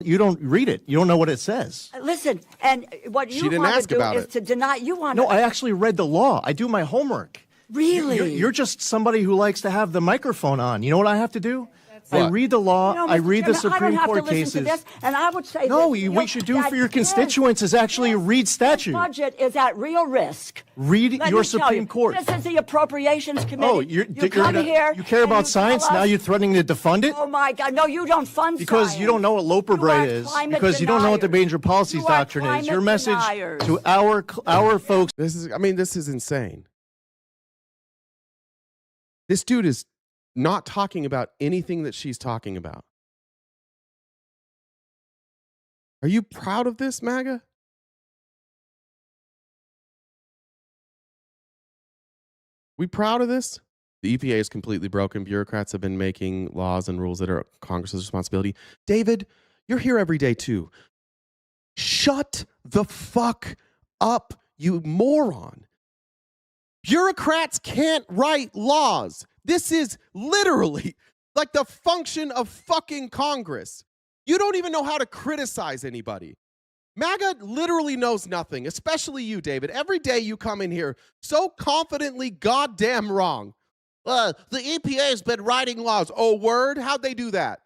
S4: You don't read it. You don't know what it says.
S2: Listen, and what
S1: She
S2: you
S1: didn't
S2: want to
S1: ask
S2: do
S1: about
S2: is
S1: it.
S2: to deny. You want
S4: No,
S2: to.
S4: I actually read the law. I do my homework.
S2: Really?
S4: You're just somebody who likes to have the microphone on. You know what I have to do? I
S1: What?
S4: read the law.
S2: You know,
S4: I
S2: Mr.
S4: read the
S2: Chairman, I don't
S4: Supreme
S2: have
S4: Court
S2: to listen
S4: cases.
S2: to this, and I would say
S4: No,
S2: this,
S4: what you should do
S2: that
S4: for your
S2: this-
S4: constituents is actually read statute.
S2: budget is at real risk.
S4: Read
S2: Let
S4: your
S2: me tell
S4: Supreme
S2: you,
S4: Court.
S2: This is the Appropriations Committee.
S4: Oh,
S2: you come here.
S4: you care
S2: and
S4: about
S2: you
S4: science?
S2: tell
S4: Now
S2: us-
S4: you're threatening to defund it?
S2: Oh my God! No, you don't fund
S4: Because
S2: science.
S4: you don't know what Loper-Bright
S2: You are
S4: is.
S2: climate
S4: Because you don't know what the
S2: deniers.
S4: major policies
S2: You are
S4: doctrine is. Your
S2: climate
S4: message
S2: deniers.
S4: to our folks.
S1: This is insane. This dude is not talking about anything that she's talking about. Are you proud of this, MAGA? We proud of this? The EPA is completely broken. Bureaucrats have been making laws and rules that are Congress's responsibility. David, you're here every day too. Shut the fuck up, you moron. Bureaucrats can't write laws. This is literally like the function of fucking Congress. You don't even know how to criticize anybody. MAGA literally knows nothing, especially you, David. Every day you come in here so confidently goddamn wrong. The EPA has been writing laws. Oh, word? How'd they do that?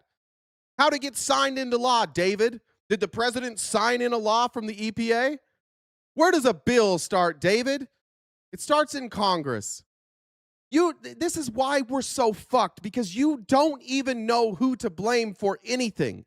S1: How'd it get signed into law, David? Did the president sign in a law from the EPA? Where does a bill start, David? It starts in Congress. This is why we're so fucked, because you don't even know who to blame for anything.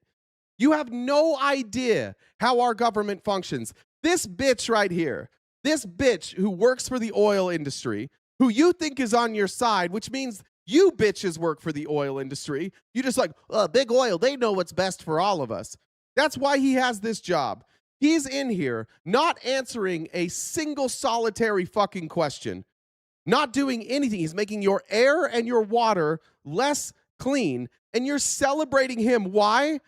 S1: You have no idea how our government functions. This bitch right here, this bitch who works for the oil industry, who you think is on your side, which means you bitches work for the oil industry. You just like, big oil, they know what's best for all of us. That's why he has this job. He's in here not answering a single solitary fucking question, not doing anything. He's making your air and your water less clean, and you're celebrating him. Why?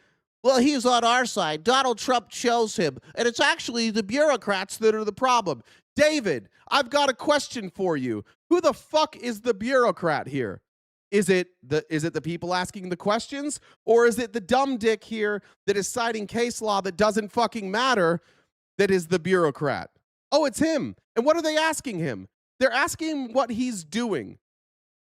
S13: Well, he's on our side. Donald Trump chose him, and it's actually the bureaucrats that are the problem.
S1: David, I've got a question for you. Who the fuck is the bureaucrat here? Is it the people asking the questions, or is it the dumb dick here that is citing case law that doesn't fucking matter that is the bureaucrat? Oh, it's him. And what are they asking him? They're asking him what he's doing.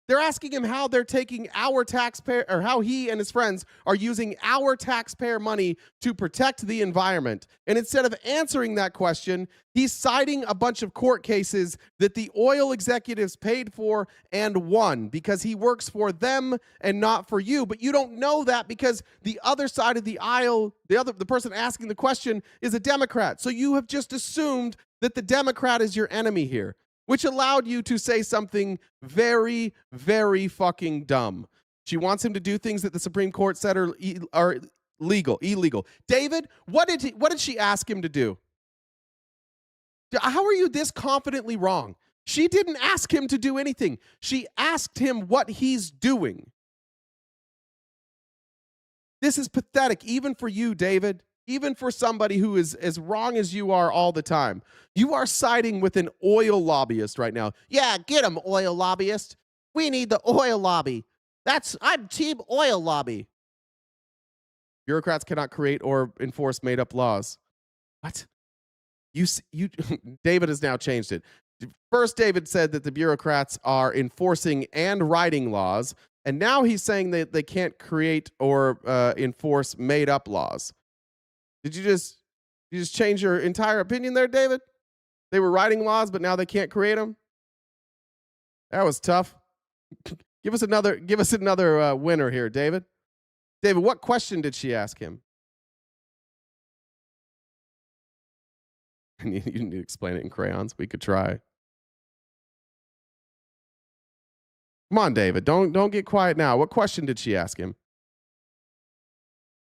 S1: They're asking him how they're taking our taxpayer, or how he and his friends are using our taxpayer money to protect the environment. And instead of answering that question, he's citing a bunch of court cases that the oil executives paid for and won because he works for them and not for you. But you don't know that because the other side of the aisle, the person asking the question is a Democrat. So you have just assumed that the Democrat is your enemy here, which allowed you to say something very, very fucking dumb. She wants him to do things that the Supreme Court said are illegal. David, what did she ask him to do? How are you this confidently wrong? She didn't ask him to do anything. She asked him what he's doing. This is pathetic, even for you, David. Even for somebody who is as wrong as you are all the time. You are siding with an oil lobbyist right now. Yeah, get him, oil lobbyist. We need the oil lobby. I'm team oil lobby. Bureaucrats cannot create or enforce made-up laws. What? You David has now changed it. First, David said that the bureaucrats are enforcing and writing laws, and now he's saying that they can't create or enforce made-up laws. Did you just change your entire opinion there, David? They were writing laws, but now they can't create them? That was tough. Give us another winner here, David. David, what question did she ask him? You need to explain it in crayons. We could try. Come on, David. Don't get quiet now. What question did she ask him?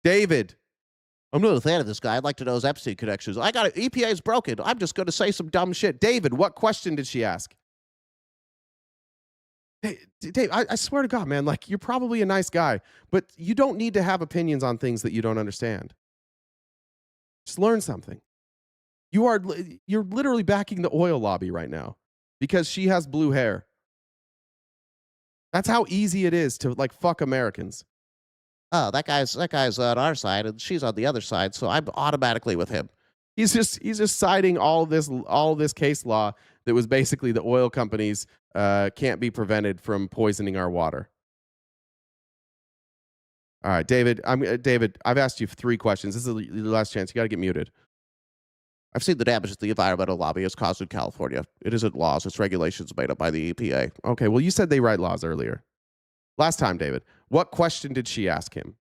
S1: David.
S13: I'm not a fan of this guy. I'd like to know his Epstein connections. I got it. EPA's broken. I'm just going to say some dumb shit.
S1: David, what question did she ask? Dave, I swear to God, man, like, you're probably a nice guy, but you don't need to have opinions on things that you don't understand. Just learn something. You're literally backing the oil lobby right now because she has blue hair. That's how easy it is to, like, fuck Americans.
S13: Oh, that guy's on our side and she's on the other side, so I'm automatically with him.
S1: He's just citing all this case law that was basically the oil companies can't be prevented from poisoning our water. All right, David. David, I've asked you 3 questions. This is the last chance. You got to get muted.
S13: I've seen the damage that the environmental lobby has caused in California. It isn't laws; it's regulations made up by the EPA.
S1: Okay. Well, you said they write laws earlier. Last time, David. What question did she ask him?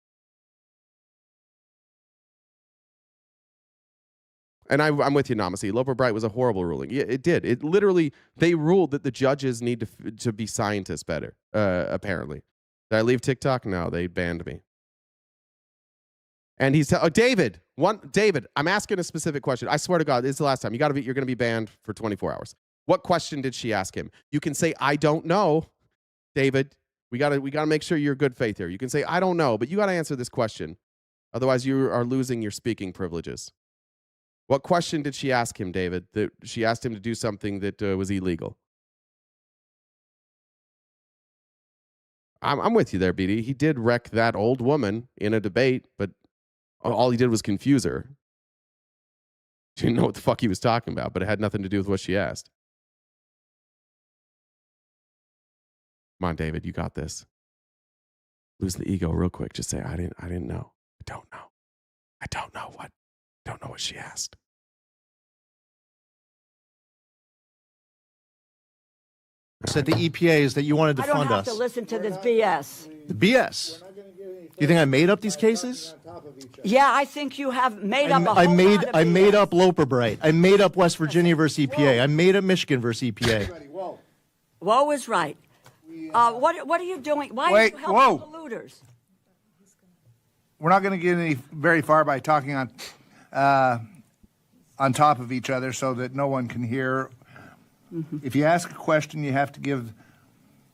S1: And I'm with you, Namasi. Loper Bright was a horrible ruling. Yeah, it did. It literally, they ruled that the judges need to be scientists better, apparently. Did I leave TikTok? No, they banned me. And he's David, I'm asking a specific question. I swear to God, this is the last time. You're going to be banned for 24 hours. What question did she ask him? You can say, I don't know, David. We gotta make sure you're good faith here. You can say, I don't know, but you got to answer this question. Otherwise, you are losing your speaking privileges. What question did she ask him, David? That she asked him to do something that was illegal. I'm with you there, BD. He did wreck that old woman in a debate, but all he did was confuse her. She didn't know what the fuck he was talking about, but it had nothing to do with what she asked. Come on, David, you got this. Lose the ego real quick. Just say, I didn't know. I don't know. I don't know what she asked.
S4: Said the EPA is that you wanted to fund us.
S2: I don't have to listen to this BS.
S4: The BS? You think I made up these cases?
S2: Yeah, I think you have made up a whole
S4: I
S2: lot
S4: made up Loper Bright. I made up West Virginia versus EPA. I made up Michigan versus EPA.
S2: Woe is right. What are you doing? Why are you helping the looters?
S3: We're not going to get very far by talking on top of each other so that no one can hear. Mm-hmm. If you ask a question, you have to give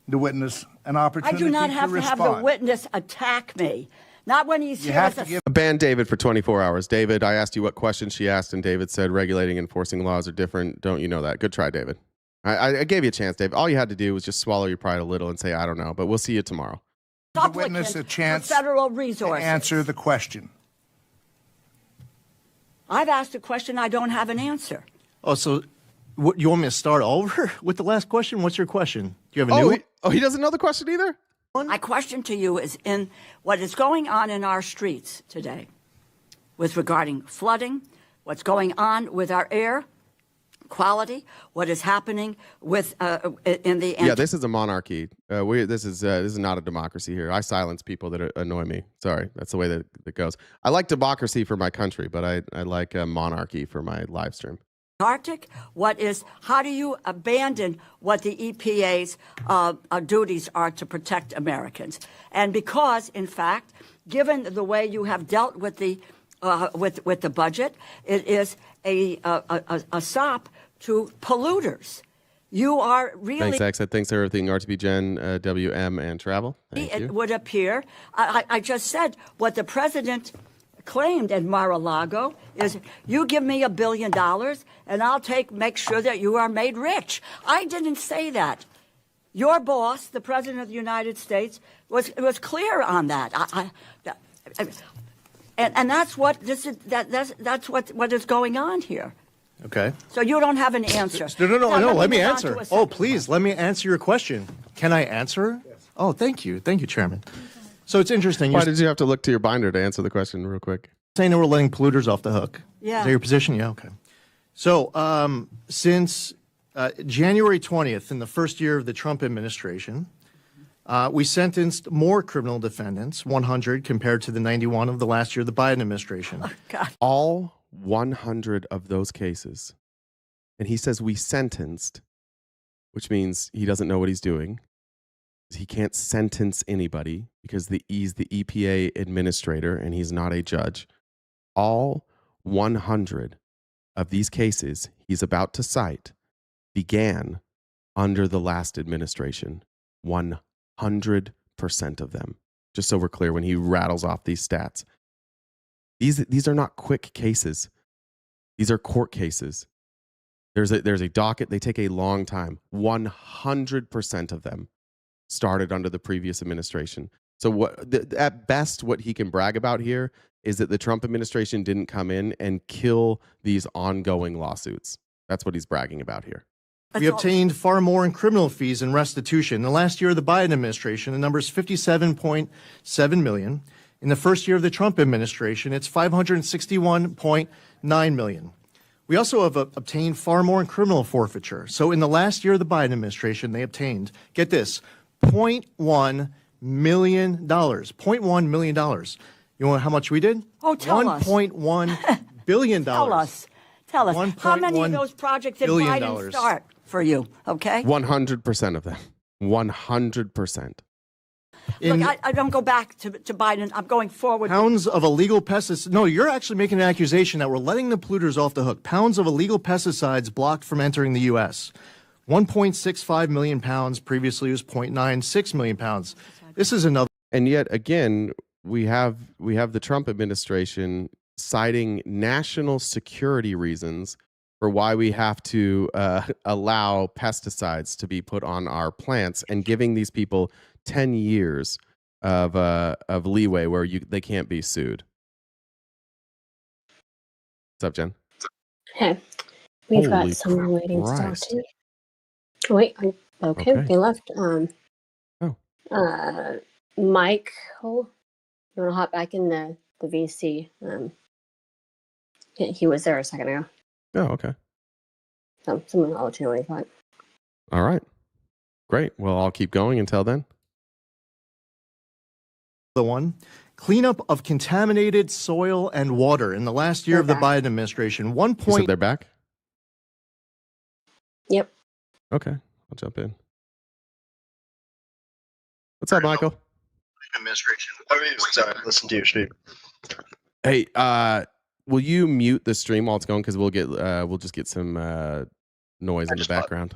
S3: the witness an opportunity to respond.
S2: I do not have to have the witness attack me. Not when he's here as a...
S1: Ban David for 24 hours. David, I asked you what question she asked, and David said regulating and enforcing laws are different. Don't you know that? Good try, David. I gave you a chance, Dave. All you had to do was just swallow your pride a little and say, I don't know, but we'll see you tomorrow.
S3: The witness a chance
S2: federal resources.
S3: to answer the question.
S2: I've asked a question, I don't have an answer.
S4: Oh, so you want me to start over with the last question? What's your question? Do you have a new one?
S1: He doesn't know the question either?
S2: My question to you is in what is going on in our streets today with regarding flooding, what's going on with our air quality, what is happening with in the
S1: this is a monarchy. This is not a democracy here. I silence people that annoy me. Sorry, that's the way that it goes. I like democracy for my country, but I like monarchy for my live stream.
S2: Arctic, how do you abandon what the EPA's duties are to protect Americans? And because, in fact, given the way you have dealt with the budget, it is a sop to polluters. You are really.
S1: Thanks, Exit. Thanks, everything. RTB Gen, WM, and Travel. Thank you.
S2: It would appear. I just said what the president claimed at Mar-a-Lago is, you give me $1 billion and I'll make sure that you are made rich. I didn't say that. Your boss, the president of the United States, was clear on that. And that's what this is. That's what is going on here.
S4: Okay.
S2: So you don't have an answer.
S4: No. Let me answer. Oh, please, let me answer your question. Can I answer? Yes. Oh, thank you, Chairman. So it's interesting.
S1: Why did you have to look to your binder to answer the question real quick?
S4: Saying that we're letting polluters off the hook.
S2: Yeah.
S4: Is that your position? Yeah. Okay. So since January 20th, in the first year of the Trump administration, we sentenced more criminal defendants, 100 compared to the 91 of the last year of the Biden administration.
S2: Oh, God.
S1: All 100 of those cases, and he says we sentenced, which means he doesn't know what he's doing. He can't sentence anybody because he's the EPA administrator and he's not a judge. All 100 of these cases he's about to cite began under the last administration. 100% of them. Just so we're clear, when he rattles off these stats. These are not quick cases. These are court cases. There's a docket. They take a long time. 100% of them started under the previous administration. So at best, what he can brag about here is that the Trump administration didn't come in and kill these ongoing lawsuits. That's what he's bragging about here.
S4: We obtained far more in criminal fees and restitution. In the last year of the Biden administration, the number is $57.7 million. In the first year of the Trump administration, it's $561.9 million. We also have obtained far more in criminal forfeiture. So in the last year of the Biden administration, they obtained, get this, $0.1 million. $0.1 million. You know how much we did?
S2: Oh, tell us.
S4: $1.1 billion.
S2: Tell us. How many of those projects did Biden start for you? Okay.
S1: 100% of them. 100%.
S2: Look, I don't go back to Biden. I'm going forward.
S4: Pounds of illegal pesticides. No, you're actually making an accusation that we're letting the polluters off the hook. Pounds of illegal pesticides blocked from entering the U.S. 1.65 million pounds. Previously, it was 0.96 million pounds. This is another.
S1: And yet again, we have the Trump administration citing national security reasons for why we have to allow pesticides to be put on our plants, and giving these people 10 years of leeway where they can't be sued. What's up, Jen?
S5: Hey, we've
S1: Holy
S5: got someone waiting to talk
S1: Christ.
S5: to you. Wait, okay, they left. Michael, you want to hop back in the VC? He was there a second ago.
S1: Oh, okay.
S5: So someone will let you know what he thought.
S1: All right. Great. Well, I'll keep going until then.
S4: The one. Cleanup of contaminated soil and water in the last year of the Biden administration.
S1: You said they're back?
S5: Yep.
S1: Okay. I'll jump in. What's up, Michael?
S22: Administration. Sorry, listen to you speak.
S1: Hey, will you mute the stream while it's going? Because we'll just get some noise in the background.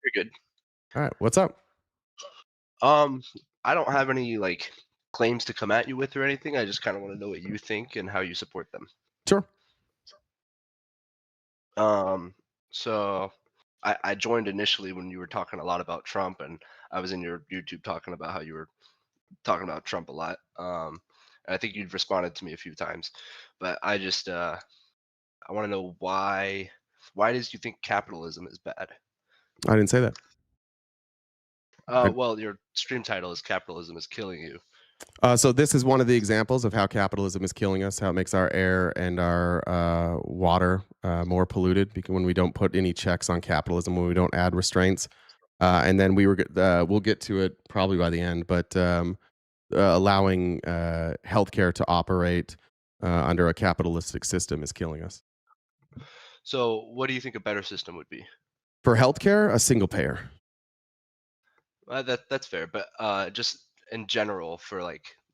S22: You're good.
S1: All right. What's up?
S22: I don't have any claims to come at you with or anything. I just kind of want to know what you think and how you support them.
S1: Sure.
S22: So I joined initially when you were talking a lot about Trump, and I was in your YouTube talking about how you were talking about Trump a lot. And I think you'd responded to me a few times, but I just I want to know why does you think capitalism is bad?
S1: I didn't say that.
S22: Well, your stream title is Capitalism Is Killing You.
S1: So this is one of the examples of how capitalism is killing us, how it makes our air and our water more polluted, because when we don't put any checks on capitalism, when we don't add restraints, and then we'll get to it probably by the end, but allowing healthcare to operate under a capitalistic system is killing us.
S22: So what do you think a better system would be?
S1: For healthcare, a single that's
S22: fair, but just in general, for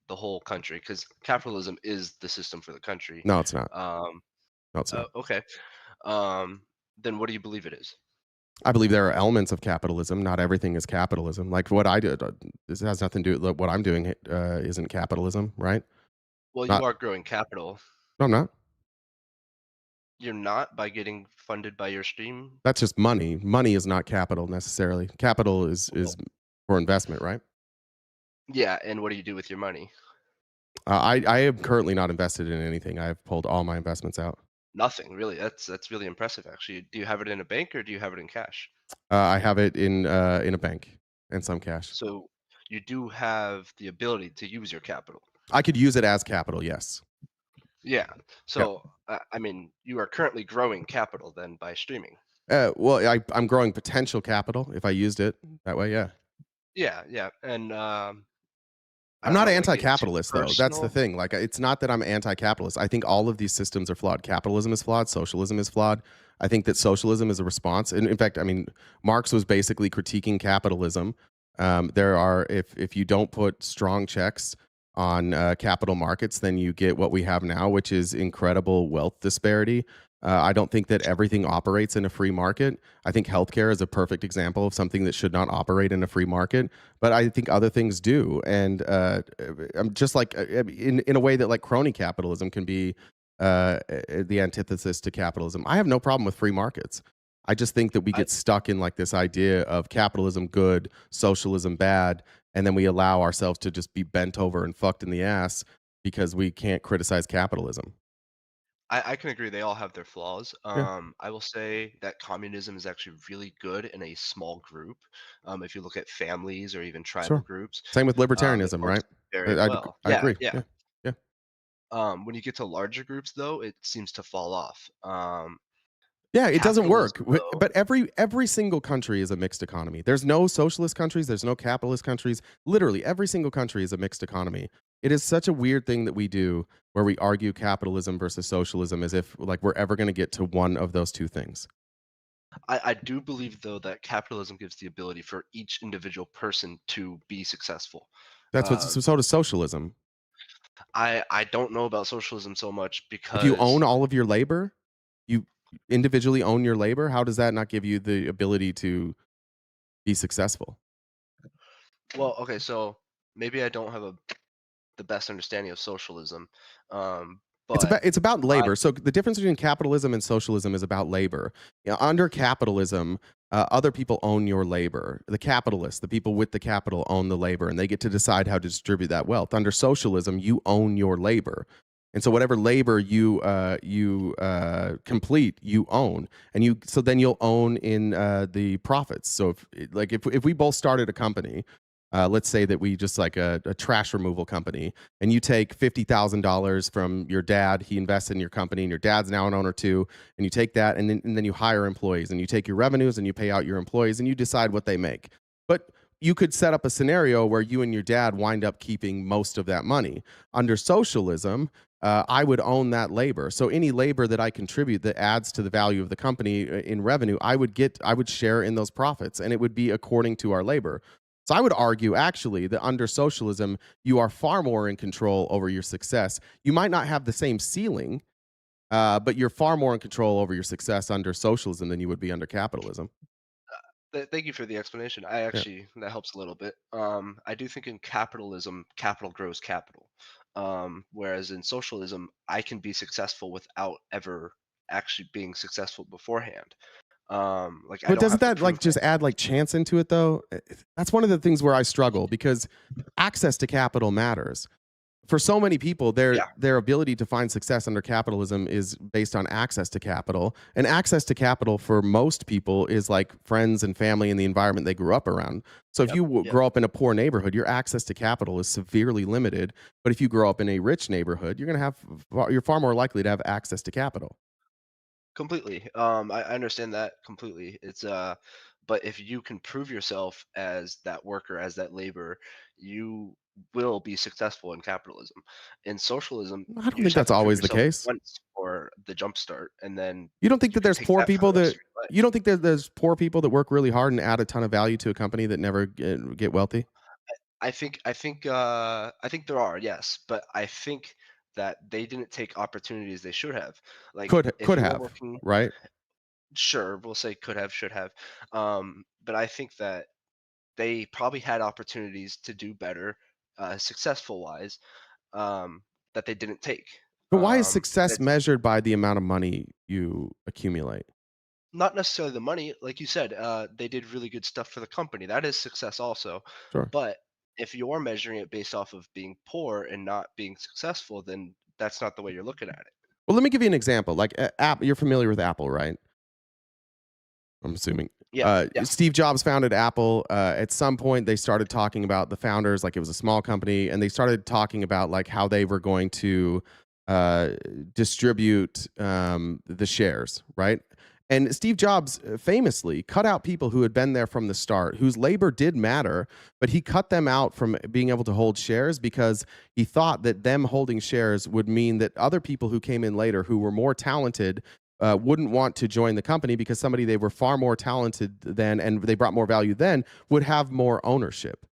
S22: the the whole country, because capitalism is the system for the country.
S1: No, it's not.
S22: Um,
S1: No, it's not.
S22: okay. Then what do you believe it is?
S1: I believe there are elements of capitalism. Not everything is capitalism. Like what I did, this has nothing to do with what I'm doing. Isn't capitalism, right?
S22: Well, you
S1: Not.
S22: are growing capital.
S1: No, I'm not.
S22: You're not, by getting funded by your stream.
S1: That's just money. Money is not capital necessarily. Capital is for investment, right?
S22: Yeah, and what do you do with your money?
S1: I am currently not invested in anything. I've pulled all my investments out.
S22: Nothing, really. That's really impressive, actually. Do you have it in a bank or do you have it in cash?
S1: I have it in a bank and some cash.
S22: So you do have the ability to use your capital.
S1: I could use it as capital, yes.
S22: Yeah. So I mean, you are currently growing capital then by streaming.
S1: Well, I'm growing potential capital if I used it that way. Yeah.
S22: Yeah, and
S1: I'm not anti-capitalist though. That's the thing. Like, it's not that I'm anti-capitalist. I think all of these systems are flawed. Capitalism is flawed. Socialism is flawed. I think that socialism is a response. And in fact, I mean, Marx was basically critiquing capitalism. There are, if you don't put strong checks on capital markets, then you get what we have now, which is incredible wealth disparity. I don't think that everything operates in a free market. I think healthcare is a perfect example of something that should not operate in a free market, but I think other things do. And I'm just like in a way that like crony capitalism can be the antithesis to capitalism. I have no problem with free markets. I just think that we get stuck in like this idea of capitalism good, socialism bad, and then we allow ourselves to just be bent over and fucked in the ass because we can't criticize capitalism.
S22: I can agree. They all have their flaws.
S1: Yeah.
S22: I will say that communism is actually really good in a small group. If you look at families or even tribal
S1: Sure.
S22: groups.
S1: Same with
S22: It
S1: libertarianism,
S22: works
S1: right?
S22: very
S1: I
S22: well.
S1: I agree.
S22: Yeah.
S1: Yeah.
S22: When you get to larger groups, though, it seems to fall off.
S1: Yeah, it doesn't work.
S22: Capitalism, though-
S1: But every single country is a mixed economy. There's no socialist countries, there's no capitalist countries. Literally, every single country is a mixed economy. It is such a weird thing that we do where we argue capitalism versus socialism as if like we're ever going to get to one of those two things.
S22: I do believe, though, that capitalism gives the ability for each individual person to be successful.
S1: That's what so does socialism.
S22: I don't know about socialism so much because
S1: If you own all of your labor, you individually own your labor, how does that not give you the ability to be successful?
S22: Well, okay, so maybe I don't have the best understanding of socialism, but
S1: It's about labor. So the difference between capitalism and socialism is about labor. You know, under capitalism, other people own your labor. The capitalists, the people with the capital, own the labor, and they get to decide how to distribute that wealth. Under socialism, you own your labor, and so whatever labor you complete, you own, and so then you'll own in the profits. So if we both started a company. Let's say that we just like a trash removal company, and you take $50,000 from your dad. He invests in your company, and your dad's now an owner too. And you take that, and then you hire employees, and you take your revenues, and you pay out your employees, and you decide what they make. But you could set up a scenario where you and your dad wind up keeping most of that money. Under socialism, I would own that labor. So any labor that I contribute that adds to the value of the company in revenue, I would share in those profits, and it would be according to our labor. So I would argue, actually, that under socialism, you are far more in control over your success. You might not have the same ceiling, but you're far more in control over your success under socialism than you would be under capitalism.
S22: Thank you for the explanation. That helps a little bit. I do think in capitalism, capital grows capital, whereas in socialism, I can be successful without ever actually being successful beforehand.
S1: But doesn't that like just add like chance into it though? That's one of the things where I struggle because access to capital matters. For so many people, their ability to find success under capitalism is based on access to capital. And access to capital for most people is like friends and family and the environment they grew up around. So if you grow up in a poor neighborhood, your access to capital is severely limited. But if you grow up in a rich neighborhood, you're far more likely to have access to capital.
S22: Completely. I understand that completely. But if you can prove yourself as that worker, as that labor, you will be successful in capitalism. In socialism,
S1: I don't think that's always the case.
S22: Once for the jump start, and then
S1: you don't think that there's poor people that
S22: you
S1: don't think that there's poor people that work really hard and add a ton of value to a company that never get wealthy?
S22: I think there are, yes, but I think that they didn't take opportunities they should have. Like if
S1: Could
S22: you're
S1: have,
S22: working,
S1: right?
S22: sure, we'll say could have, should have. But I think that they probably had opportunities to do better, successful wise, that they didn't take.
S1: But why is
S22: And
S1: success
S22: it's
S1: measured by the amount of money you accumulate?
S22: not necessarily the money, like you said, they did really good stuff for the company. That is success also.
S1: Sure.
S22: But if you're measuring it based off of being poor and not being successful, then that's not the way you're looking at it.
S1: Well, let me give you an example. Like you're familiar with Apple, right? I'm assuming.
S22: Yeah, yeah.
S1: Steve Jobs founded Apple. At some point, they started talking about the founders, like it was a small company, and they started talking about like how they were going to distribute the shares, right? And Steve Jobs famously cut out people who had been there from the start, whose labor did matter, but he cut them out from being able to hold shares because he thought that them holding shares would mean that other people who came in later who were more talented wouldn't want to join the company because somebody they were far more talented than and they brought more value than would have more ownership.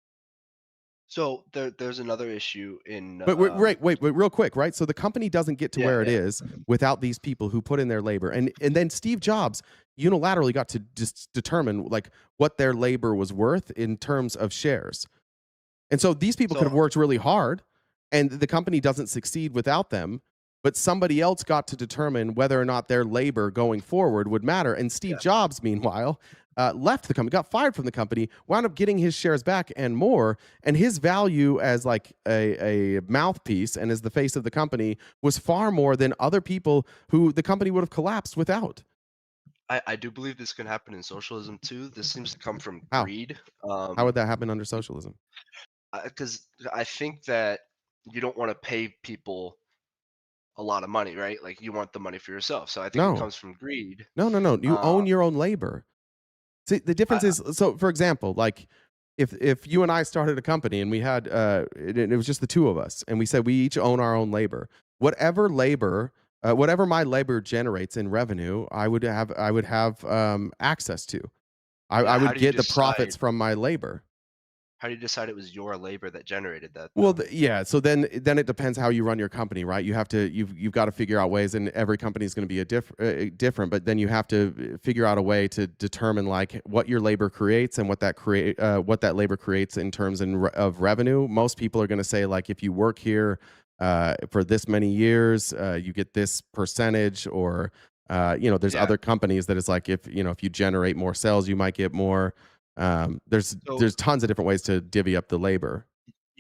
S22: So there's another issue in
S1: But wait, real quick, right? So the company doesn't get to
S22: yeah,
S1: where it
S22: yeah.
S1: is without these people who put in their labor, and then Steve Jobs unilaterally got to just determine like what their labor was worth in terms of shares, and so these people could have worked really hard, and the company doesn't succeed without them. But somebody else got to determine whether or not their labor going forward would matter. And Steve Jobs, meanwhile, left the company, got fired from the company, wound up getting his shares back and more. And his value as like a mouthpiece and as the face of the company was far more than other people who the company would have collapsed without.
S22: I do believe this can happen in socialism too. This seems to come from
S1: How?
S22: greed.
S1: How would that happen under socialism?
S22: Because I think that you don't want to pay people a lot of money, right? Like you want the money for yourself. So I think it
S1: No,
S22: comes from greed.
S1: no. You own your own labor. See, the difference is, so for example, like if you and I started a company and we had it was just the two of us and we said we each own our own labor, whatever my labor generates in revenue, I would have access to. I
S22: How
S1: would
S22: do you
S1: get the profits
S22: decide?
S1: from my labor.
S22: How do you decide it was your labor that generated that?
S1: Well, yeah. So then it depends how you run your company, right? You've got to figure out ways, and every company is going to be different. But then you have to figure out a way to determine like what your labor creates and what that labor creates in terms of revenue. Most people are going to say like if you work here for this many years, you get this percentage, or there's other companies that is like if you generate more sales, you might get more. There's
S22: So
S1: tons of different ways to divvy up the labor.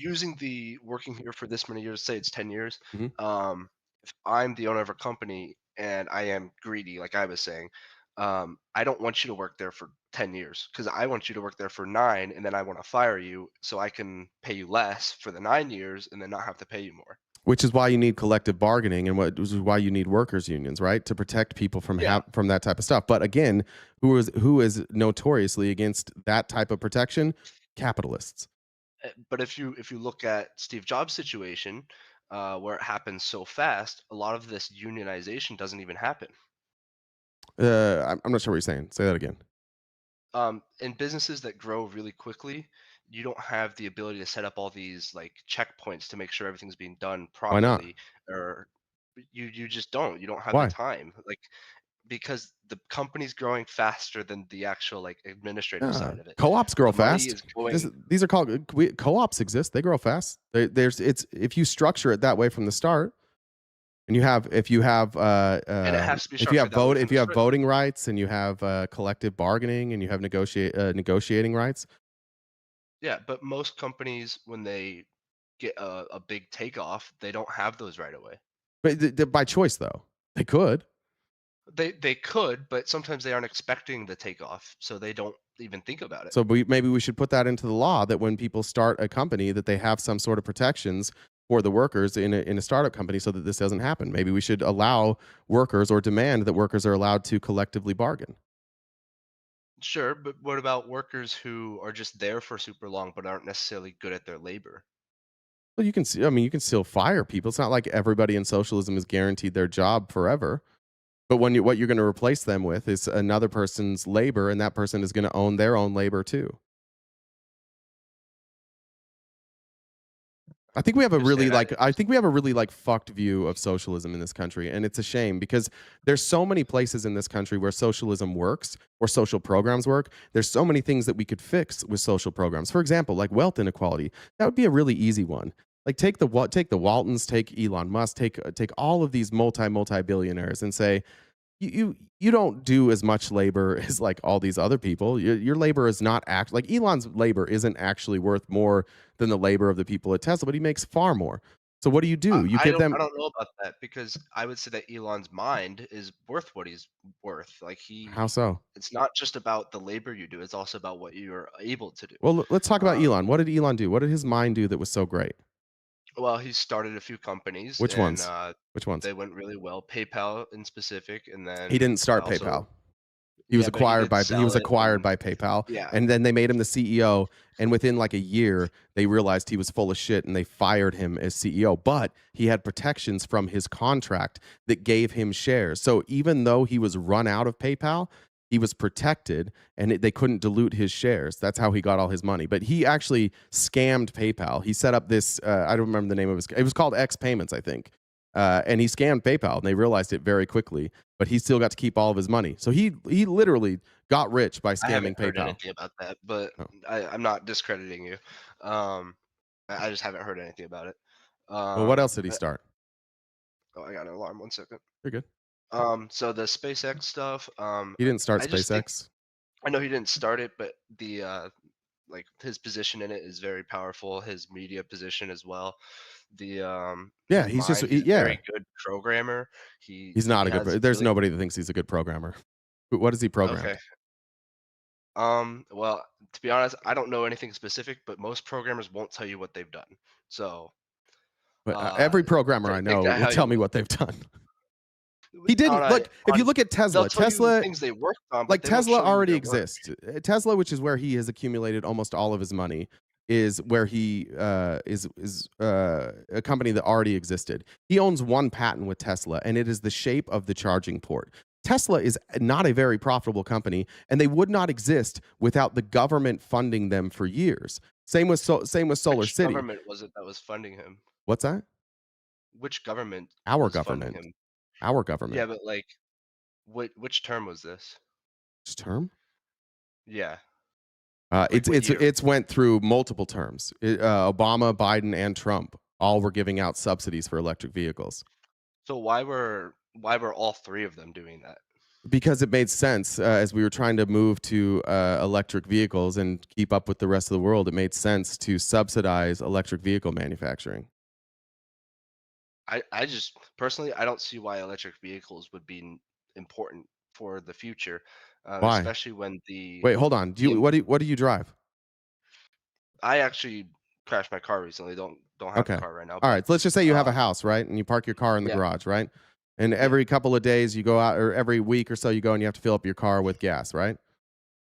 S22: using the working here for this many years, say it's 10 years,
S1: Mhm.
S22: if I'm the owner of a company and I am greedy, like I was saying, I don't want you to work there for 10 years because I want you to work there for 9 and then I want to fire you so I can pay you less for the 9 years and then not have to pay you more.
S1: Which is why you need collective bargaining, and which is why you need workers unions, right, to protect people from from that type of stuff. But again, who is notoriously against that type of protection? Capitalists.
S22: But if you look at Steve Jobs' situation, where it happens so fast, a lot of this unionization doesn't even happen.
S1: I'm not sure what you're saying. Say that again.
S22: In businesses that grow really quickly, you don't have the ability to set up all these like checkpoints to make sure everything's being done
S1: Why not?
S22: properly, or you just don't. You don't have the
S1: Why?
S22: time, like because the company's growing faster than the actual like administrative side of it.
S1: Co-ops grow
S22: The money
S1: fast.
S22: is going.
S1: These are called co-ops exist. They grow fast. It's if you structure it that way from the start, and if you have
S22: And it has to be structured that way from
S1: if you
S22: the
S1: have
S22: start.
S1: voting rights and you have collective bargaining and you have negotiating rights.
S22: Yeah, but most companies, when they get a big takeoff, they don't have those right away.
S1: But by choice, though, they could.
S22: They could, but sometimes they aren't expecting the takeoff, so they don't even think about it.
S1: So maybe we should put that into the law that when people start a company, that they have some sort of protections for the workers in a startup company, so that this doesn't happen. Maybe we should allow workers or demand that workers are allowed to collectively bargain.
S22: Sure, but what about workers who are just there for super long but aren't necessarily good at their labor?
S1: Well, you can see. I mean, you can still fire people. It's not like everybody in socialism is guaranteed their job forever. But what you're going to replace them with is another person's labor, and that person is going to own their own labor too. I think we have a
S22: You're
S1: really
S22: saying
S1: like I think we have a really like fucked view of socialism in this country, and it's a shame because there's so many places in this country where socialism works or social programs work. There's so many things that we could fix with social programs. For example, like wealth inequality. That would be a really easy one. Like take the Waltons, take Elon Musk, take all of these multi billionaires and say you don't do as much labor as like all these other people. Your labor is not like Elon's labor isn't actually worth more than the labor of the people at Tesla, but he makes far more. So what do? You give them.
S22: I don't know about that because I would say that Elon's mind is worth what he's worth. Like
S1: How so?
S22: it's not just about the labor you do; it's also about what you're able to do.
S1: Well, let's talk about Elon. What did Elon do? What did his mind do that was so great?
S22: Well, he started a few companies.
S1: Which
S22: and,
S1: ones? Which ones?
S22: They went really well. PayPal in specific, and then
S1: He didn't start
S22: also,
S1: PayPal. He was acquired by PayPal,
S22: yeah.
S1: and then they made him the CEO. And within like a year, they realized he was full of shit, and they fired him as CEO. But he had protections from his contract that gave him shares. So even though he was run out of PayPal, he was protected, and they couldn't dilute his shares. That's how he got all his money. But he actually scammed PayPal. He set up this. I don't remember the name of his. It was called X Payments, I think. And he scammed PayPal, and they realized it very quickly. But he still got to keep all of his money. So he literally got rich by
S22: I haven't
S1: scamming
S22: heard
S1: PayPal.
S22: anything about that, but I'm not discrediting you. I just haven't heard anything about it.
S1: Well, what else did he start?
S22: Oh, I got an alarm. 1 second.
S1: You're good.
S22: So the SpaceX stuff.
S1: He didn't start
S22: I just think-
S1: SpaceX.
S22: I know he didn't start it, but the like his position in it is very powerful. His media position as well. The
S1: Yeah,
S22: his
S1: he's just
S22: mind, he's a
S1: yeah.
S22: very good programmer.
S1: He's not a good. There's nobody that thinks he's a good programmer. What does he program?
S22: Okay. Well, to be honest, I don't know anything specific, but most programmers won't tell you what they've done. So,
S1: But every programmer I know will tell me what they've done. He didn't look. If you look at Tesla,
S22: they'll tell you the things they worked on, but
S1: like
S22: they won't
S1: Tesla
S22: show you
S1: already
S22: their work.
S1: exists. Tesla, which is where he has accumulated almost all of his money, is where he is a company that already existed. He owns one patent with Tesla, and it is the shape of the charging port. Tesla is not a very profitable company, and they would not exist without the government funding them for years. Same with Solar
S22: Which
S1: City.
S22: government was it that was funding him?
S1: What's that?
S22: Which government?
S1: Our
S22: was funding
S1: government.
S22: him?
S1: Our government.
S22: Yeah, but like, which term was this?
S1: Which term?
S22: Yeah.
S1: Like it's went through multiple terms. Obama, Biden, and Trump all were giving out subsidies for electric vehicles
S22: So why were all three of them doing that?
S1: because it made sense as we were trying to move to electric vehicles and keep up with the rest of the world. It made sense to subsidize electric vehicle manufacturing.
S22: I just personally I don't see why electric vehicles would be important for the future,
S1: Why?
S22: especially when the
S1: Wait, hold on. What do you drive?
S22: I actually crashed my car recently. Don't have
S1: Okay.
S22: a car right now.
S1: All right. So let's just say you have a house, right? And you park your car in the
S22: Yeah.
S1: garage, right? And every couple of days you go out, or every week or so you go and you have to fill up your car with gas, right?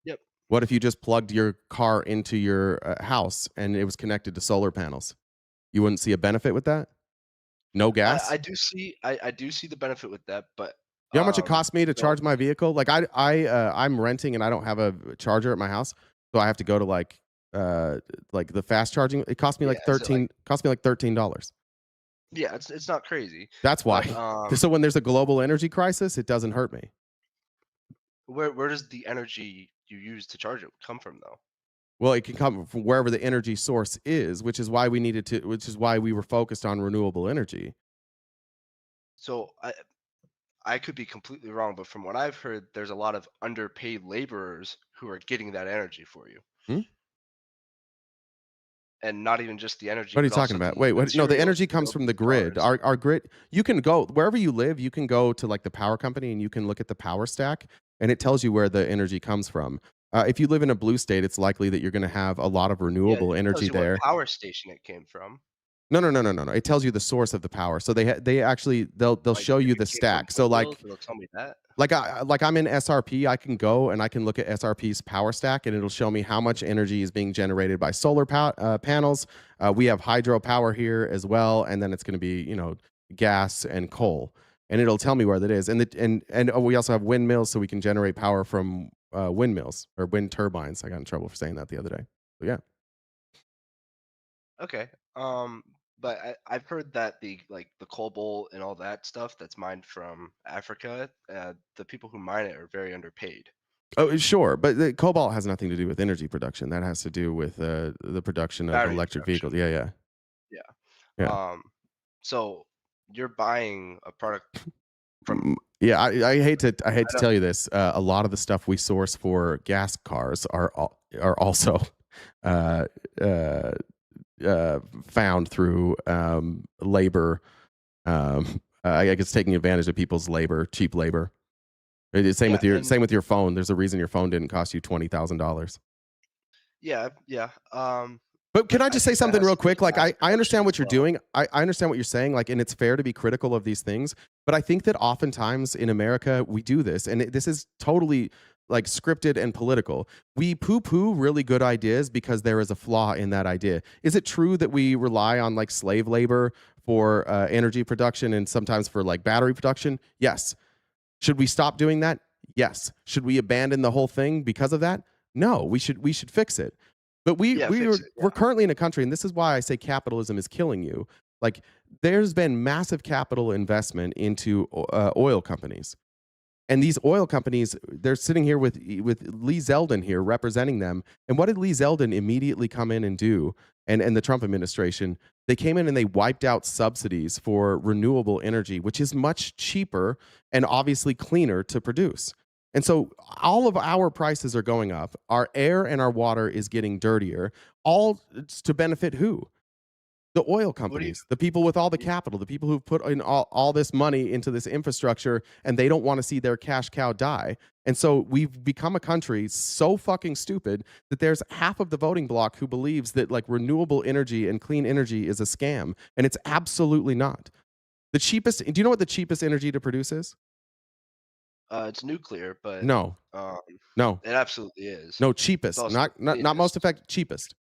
S22: Yep.
S1: What if you just plugged your car into your house and it was connected to solar panels? You wouldn't see a benefit with that? No gas?
S22: I do see the benefit with that, but
S1: You know how much it costs me to charge my vehicle? Like I'm renting and I don't have a charger at my house, so I have to go to like the fast charging. It cost me like $13.
S22: Yeah, it's not crazy.
S1: That's why.
S22: But,
S1: So when there's a global energy crisis, it doesn't hurt me.
S22: where does the energy you use to charge it come from though?
S1: Well, it can come from wherever the energy source is, which is why we were focused on renewable energy.
S22: So I could be completely wrong, but from what I've heard, there's a lot of underpaid laborers who are getting that energy for you.
S1: Hmm?
S22: And not even just the energy.
S1: What are you
S22: but also
S1: talking about?
S22: the
S1: Wait, what? No, the
S22: materials
S1: energy
S22: to
S1: comes
S22: build
S1: from the
S22: these
S1: grid.
S22: cars.
S1: Our grid. You can go wherever you live. You can go to like the power company and you can look at the power stack, and it tells you where the energy comes from. If you live in a blue state, it's likely that you're going to have a lot of renewable
S22: It tells
S1: energy
S22: you
S1: there.
S22: what power station it came from.
S1: No. It tells you the source of the power. So they actually they'll
S22: Like,
S1: show
S22: if
S1: you
S22: it
S1: the
S22: came from
S1: stack. So like
S22: windmills, it'll tell me that.
S1: like I'm in SRP, I can go and I can look at SRP's power stack, and it'll show me how much energy is being generated by solar panels. We have hydropower here as well, and then it's going to be gas and coal, and it'll tell me where that is. And we also have windmills, so we can generate power from windmills or wind turbines. I got in trouble for saying that the other day. So yeah.
S22: Okay. But I've heard that the cobalt and all that stuff that's mined from Africa, the people who mine it are very underpaid.
S1: Oh, sure, but the cobalt has nothing to do with energy production. That has to do with the production of
S22: Battery
S1: electric
S22: production.
S1: vehicles. Yeah.
S22: Yeah. So you're buying a product from.
S1: Yeah, I hate to
S22: I don't-
S1: tell you this. A lot of the stuff we source for gas cars are also found through labor. I guess taking advantage of people's labor, cheap labor. Same with your phone. There's a reason your phone didn't cost you $20,000.
S22: Yeah.
S1: But can I just say something real quick? Like, I understand what you're
S22: well.
S1: doing. I understand what you're saying. Like, and it's fair to be critical of these things. But I think that oftentimes in America, we do this. And this is totally like scripted and political. We poo-poo really good ideas because there is a flaw in that idea. Is it true that we rely on like slave labor for energy production and sometimes for like battery production? Yes. Should we stop doing that? Yes. Should we abandon the whole thing because of that? No, we should fix it. But we're currently in a country, and this is why I say capitalism is killing you. Like, there's been massive capital investment into oil companies. And these oil companies, they're sitting here with Lee Zeldin here representing them. And what did Lee Zeldin immediately come in and do? And the Trump administration, they came in and they wiped out subsidies for renewable energy, which is much cheaper and obviously cleaner to produce. And so all of our prices are going up. Our air and our water is getting dirtier, all to benefit who? The oil companies, the people with all the capital, the people who've put in all this money into this infrastructure, and they don't want to see their cash cow die. And so we've become a country so fucking stupid that there's half of the voting bloc who believes that like renewable energy and clean energy is a scam, and it's absolutely not. The cheapest, do you know what the cheapest energy to produce is?
S22: It's nuclear, but
S1: No. No.
S22: it absolutely is.
S1: No, cheapest, not most effective, cheapest.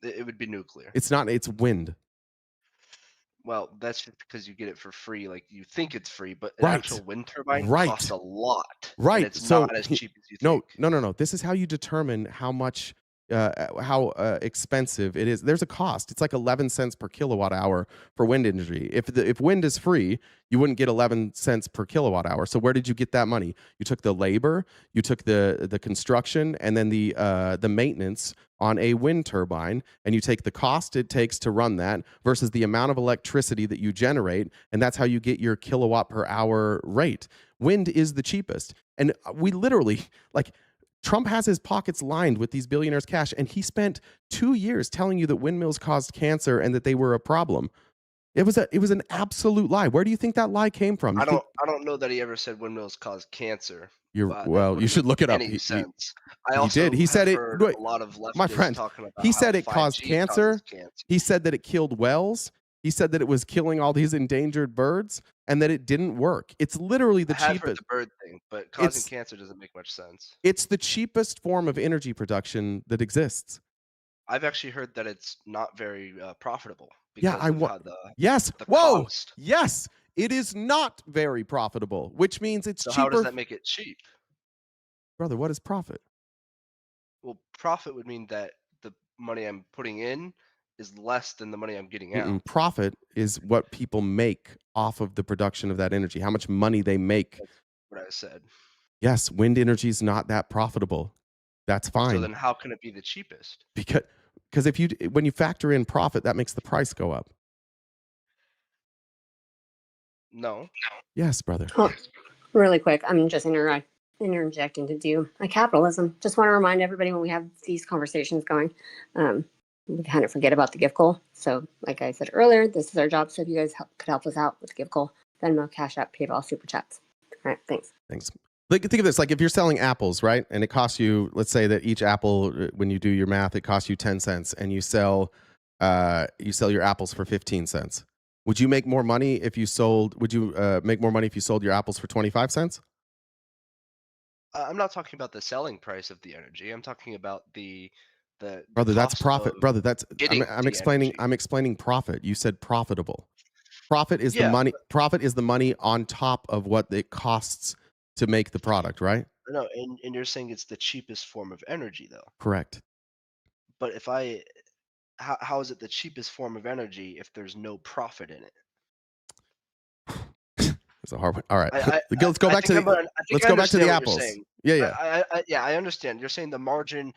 S22: It would be nuclear.
S1: It's not, it's wind.
S22: Well, that's just because you get it for free. Like you think it's free, but an
S1: Right.
S22: actual wind turbine
S1: Right.
S22: costs a lot.
S1: Right.
S22: And it's
S1: So
S22: not as cheap as you think.
S1: No. This is how you determine how much, how expensive it is. There's a cost. It's like 11 cents per kilowatt hour for wind energy. If wind is free, you wouldn't get 11 cents per kilowatt hour. So where did you get that money? You took the labor, you took the construction, and then the maintenance on a wind turbine, and you take the cost it takes to run that versus the amount of electricity that you generate, and that's how you get your kilowatt per hour rate. Wind is the cheapest. And we literally, like, Trump has his pockets lined with these billionaires' cash, and he spent 2 years telling you that windmills caused cancer and that they were a problem. It was an absolute lie. Where do you think that lie came from?
S22: I don't know that he ever said windmills cause cancer.
S1: Well, you should look it up.
S22: Any sense.
S1: He did. He said it.
S22: Heard a lot of
S1: My
S22: leftists
S1: friend,
S22: talking about
S1: he
S22: how
S1: said it caused
S22: 5G
S1: cancer.
S22: causes cancer.
S1: He said that it killed whales. He said that it was killing all these endangered birds and that it didn't work. It's literally the
S22: I have heard
S1: cheapest.
S22: the bird thing, but causing cancer doesn't make much sense.
S1: It's the cheapest form of energy production that exists.
S22: I've actually heard that it's not very profitable.
S1: Yeah, yes.
S22: The
S1: Whoa.
S22: cost.
S1: Yes, it is not very profitable, which means it's
S22: So
S1: cheaper.
S22: how does that make it cheap?
S1: Brother, what is profit?
S22: Well, profit would mean that the money I'm putting in is less than the money I'm getting out.
S1: Profit is what people make off of the production of that energy, how much money they make.
S22: That's what I said.
S1: Yes, wind energy is not that profitable. That's fine.
S22: So then how can it be the cheapest?
S1: Because when you factor in profit, that makes the price go up.
S22: No.
S1: Yes, brother.
S5: Oh, really quick, I'm just interjecting to do a capitalism. Just want to remind everybody when we have these conversations going, we kind of forget about the gift goal. So like I said earlier, this is our job. So if you guys could help us out with the gift goal, Venmo, Cash App, PayPal, Super Chats. All right, thanks.
S1: Think of this, like if you're selling apples, right? And it costs you, let's say that each apple, when you do your math, it costs you 10 cents and you sell your apples for 15 cents. Would you make more money if you sold, make more money if you sold your apples for 25 cents?
S22: I'm not talking about the selling price of the energy. I'm talking about the
S1: Brother, that's
S22: cost
S1: profit.
S22: of
S1: Brother, that's
S22: getting
S1: I'm
S22: the
S1: explaining
S22: energy.
S1: I'm explaining profit. You said profitable. Profit is the
S22: Yeah,
S1: money. Profit is the money on top of what it costs to make the product, right?
S22: No, and you're saying it's the cheapest form of energy, though.
S1: Correct.
S22: But if I how is it the cheapest form of energy if there's no profit in it?
S1: It's a hard one. All right,
S22: I
S1: let's go
S22: I
S1: back to
S22: think
S1: the,
S22: I think
S1: let's
S22: I
S1: go back to the
S22: understand what you're
S1: apples.
S22: saying.
S1: Yeah.
S22: Yeah, I understand. You're saying the margin,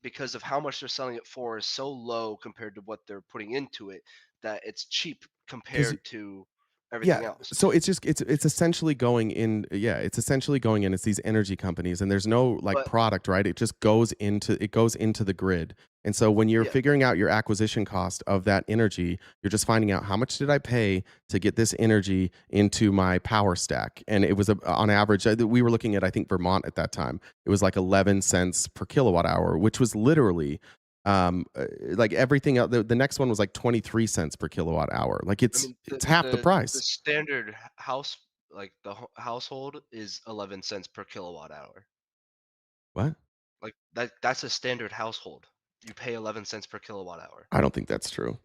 S22: because of how much they're selling it for, is so low compared to what they're putting into it that it's cheap compared to everything
S1: Yeah,
S22: else.
S1: so it's just it's essentially going in. Yeah, it's essentially going in. It's these energy companies, and there's no like
S22: But
S1: product, right? It just goes into the grid. And so when you're
S22: yeah,
S1: figuring out your acquisition cost of that energy, you're just finding out how much did I pay to get this energy into my power stack. And it was on average, we were looking at, I think, Vermont at that time. It was like 11 cents per kilowatt hour, which was literally like everything else. The next one was like 23 cents per kilowatt hour. Like
S22: I
S1: it's
S22: mean
S1: it's half the
S22: the
S1: price.
S22: standard house, like household, is 11 cents per kilowatt hour.
S1: What?
S22: Like that's a standard household. You pay 11 cents per kilowatt hour.
S1: I don't think that's true.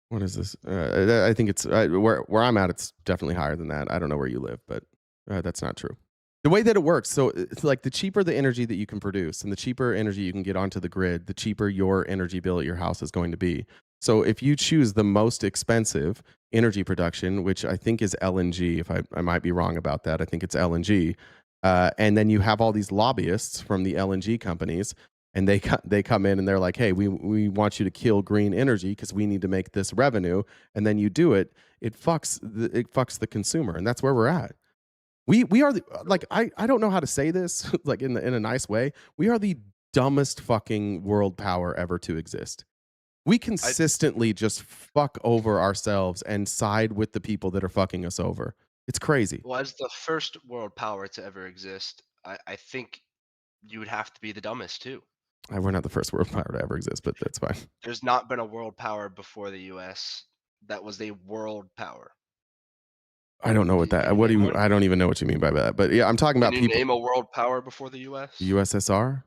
S1: What is this? I think it's where I'm at. It's definitely higher than that. I don't know where you live, but that's not true. The way that it works, so it's like the cheaper the energy that you can produce, and the cheaper energy you can get onto the grid, the cheaper your energy bill at your house is going to be. So if you choose the most expensive energy production, which I think is LNG, if I might be wrong about that, I think it's LNG, and then you have all these lobbyists from the LNG companies, and they come in and they're like, hey, we want you to kill green energy because we need to make this revenue, and then you do it. It fucks the consumer, and that's where we're at. We are like I don't know how to say this like in a nice way. We are the dumbest fucking world power ever to exist. We consistently just fuck over ourselves and side with the people that are fucking us over. It's crazy.
S22: Well, as the first world power to ever exist, I think you would have to be the dumbest too.
S1: We're not the first world power to ever exist, but that's fine.
S22: There's not been a world power before the U.S. that was a world power.
S1: I don't know what that. What do you? I don't even know what you mean by that. But yeah, I'm talking about
S22: Can you
S1: people.
S22: name a world power before the U.S.?
S1: USSR.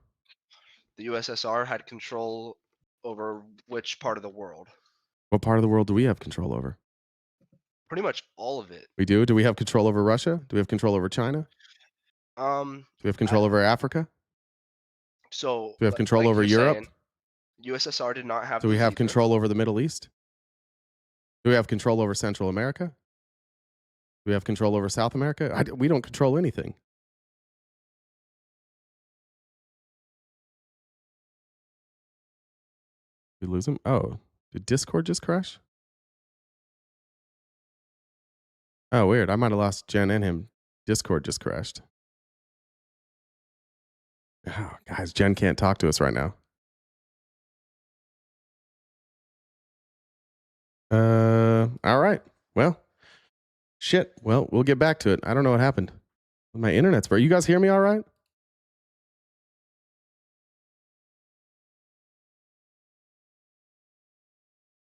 S22: The USSR had control over which part of the world?
S1: What part of the world do we have control over?
S22: Pretty much all of it.
S1: We do. Do we have control over Russia? Do we have control over China? Do we have control over Africa?
S22: So
S1: Do we have control
S22: like
S1: over
S22: you're
S1: Europe?
S22: saying, USSR did not have.
S1: Do we
S22: these
S1: have
S22: either.
S1: control over the Middle East? Do we have control over Central America? Do we have control over South America? We don't control anything. We lose him? Oh, did Discord just crash? Oh, weird. I might have lost Jen and him. Discord just crashed. Oh, guys, Jen can't talk to us right now. All right. Well, shit. Well, we'll get back to it. I don't know what happened. My internet's broke. You guys hear me all right?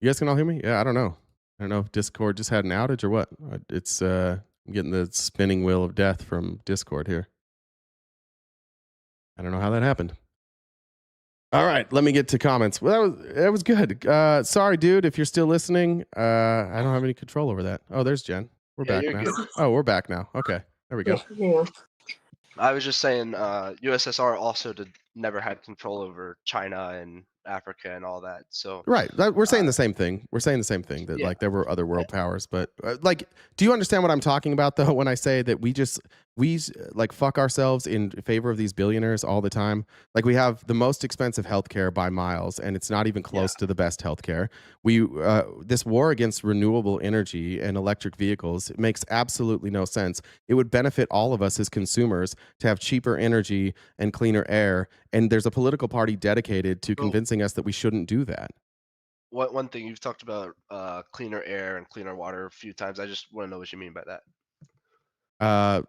S1: You guys can all hear me? Yeah, I don't know. I don't know if Discord just had an outage or what. It's I'm getting the spinning wheel of death from Discord here. I don't know how that happened. All right, let me get to comments. Well, that was good. Sorry, dude, if you're still listening. I don't have any control over that. Oh, there's Jen. We're back
S22: you're
S1: now.
S22: good.
S1: Oh, we're back now. Okay, there we go.
S5: Yeah.
S22: I was just saying, USSR also never had control over China and Africa and all that. So
S1: Right. We're saying the same thing. We're saying the same thing that
S22: yeah.
S1: like there were other world powers, but like, do you understand what I'm talking about though when I say that we like fuck ourselves in favor of these billionaires all the time? Like we have the most expensive healthcare by miles, and it's not even close to the best healthcare. We this war against renewable energy and electric vehicles makes absolutely no sense. It would benefit all of us as consumers to have cheaper energy and cleaner air, and there's a political party dedicated to convincing us that we shouldn't do that.
S22: One thing you've talked about cleaner air and cleaner water a few times. I just want to know what you mean by that.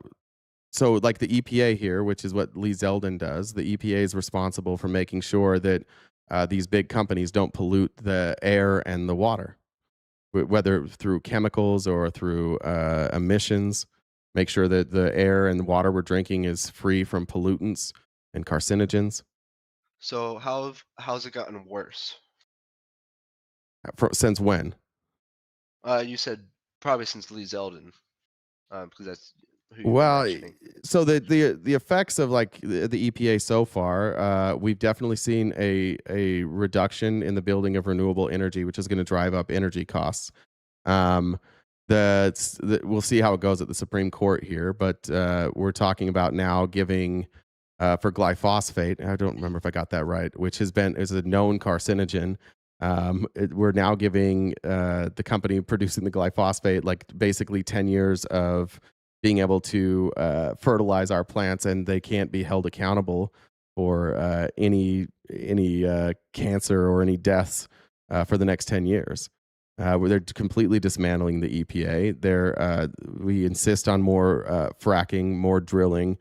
S1: So like the EPA here, which is what Lee Zeldin does, the EPA is responsible for making sure that these big companies don't pollute the air and the water, whether through chemicals or through emissions. Make sure that the air and water we're drinking is free from pollutants and carcinogens.
S22: So how's it gotten worse?
S1: Since when?
S22: You said probably since Lee Zeldin, because that's who you were
S1: Well,
S22: mentioning.
S1: so the effects of like the EPA so far, we've definitely seen a reduction in the building of renewable energy, which is going to drive up energy costs. We'll see how it goes at the Supreme Court here, but we're talking about now giving for glyphosate. I don't remember if I got that right, which is a known carcinogen. We're now giving the company producing the glyphosate like basically 10 years of being able to fertilize our plants, and they can't be held accountable for any cancer or any deaths for the next 10 years. Where they're completely dismantling the EPA. We insist on more fracking, more drilling,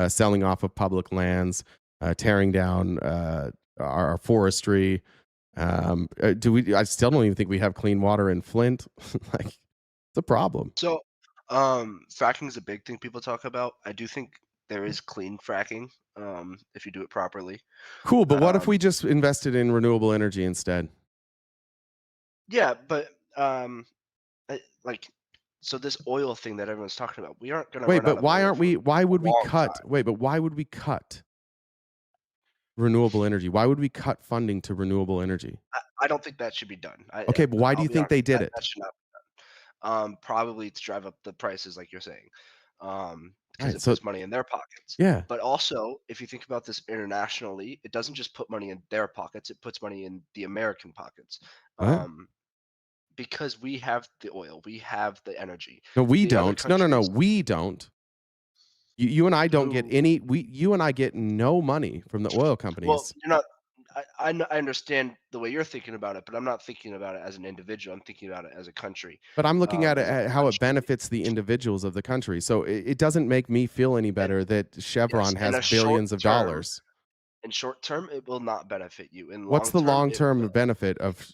S1: selling off of public lands, tearing down our forestry. I still don't even think we have clean water in Flint. Like, it's a problem.
S22: So, fracking is a big thing people talk about. I do think there is clean fracking, if you do it properly.
S1: Cool, but what if we just invested in renewable energy instead?
S22: Yeah, but so this oil thing that everyone's talking about, we aren't going to
S1: Wait, but why aren't we? Why would we cut? Wait, but why would we cut renewable energy? Why would we cut funding to renewable energy?
S22: I don't think that should be done.
S1: Okay, but why do you think they did it?
S22: That should not be done. Probably to drive up the prices, like you're saying, because it puts money in their pockets.
S1: Yeah.
S22: But also, if you think about this internationally, it doesn't just put money in their pockets; it puts money in the American pockets.
S1: What?
S22: Because we have the oil, we have the energy.
S1: No, we
S22: The other
S1: don't. No, we don't. You and I don't get any. You and I get no money from the oil companies.
S22: Well, you're not. I understand the way you're thinking about it, but I'm not thinking about it as an individual. I'm thinking about it as a country.
S1: But I'm looking at it at how it benefits the individuals of the country. So it doesn't make me feel any better that Chevron has billions of dollars.
S22: In short term, it will not benefit you. In
S1: What's the
S22: long
S1: long-term benefit of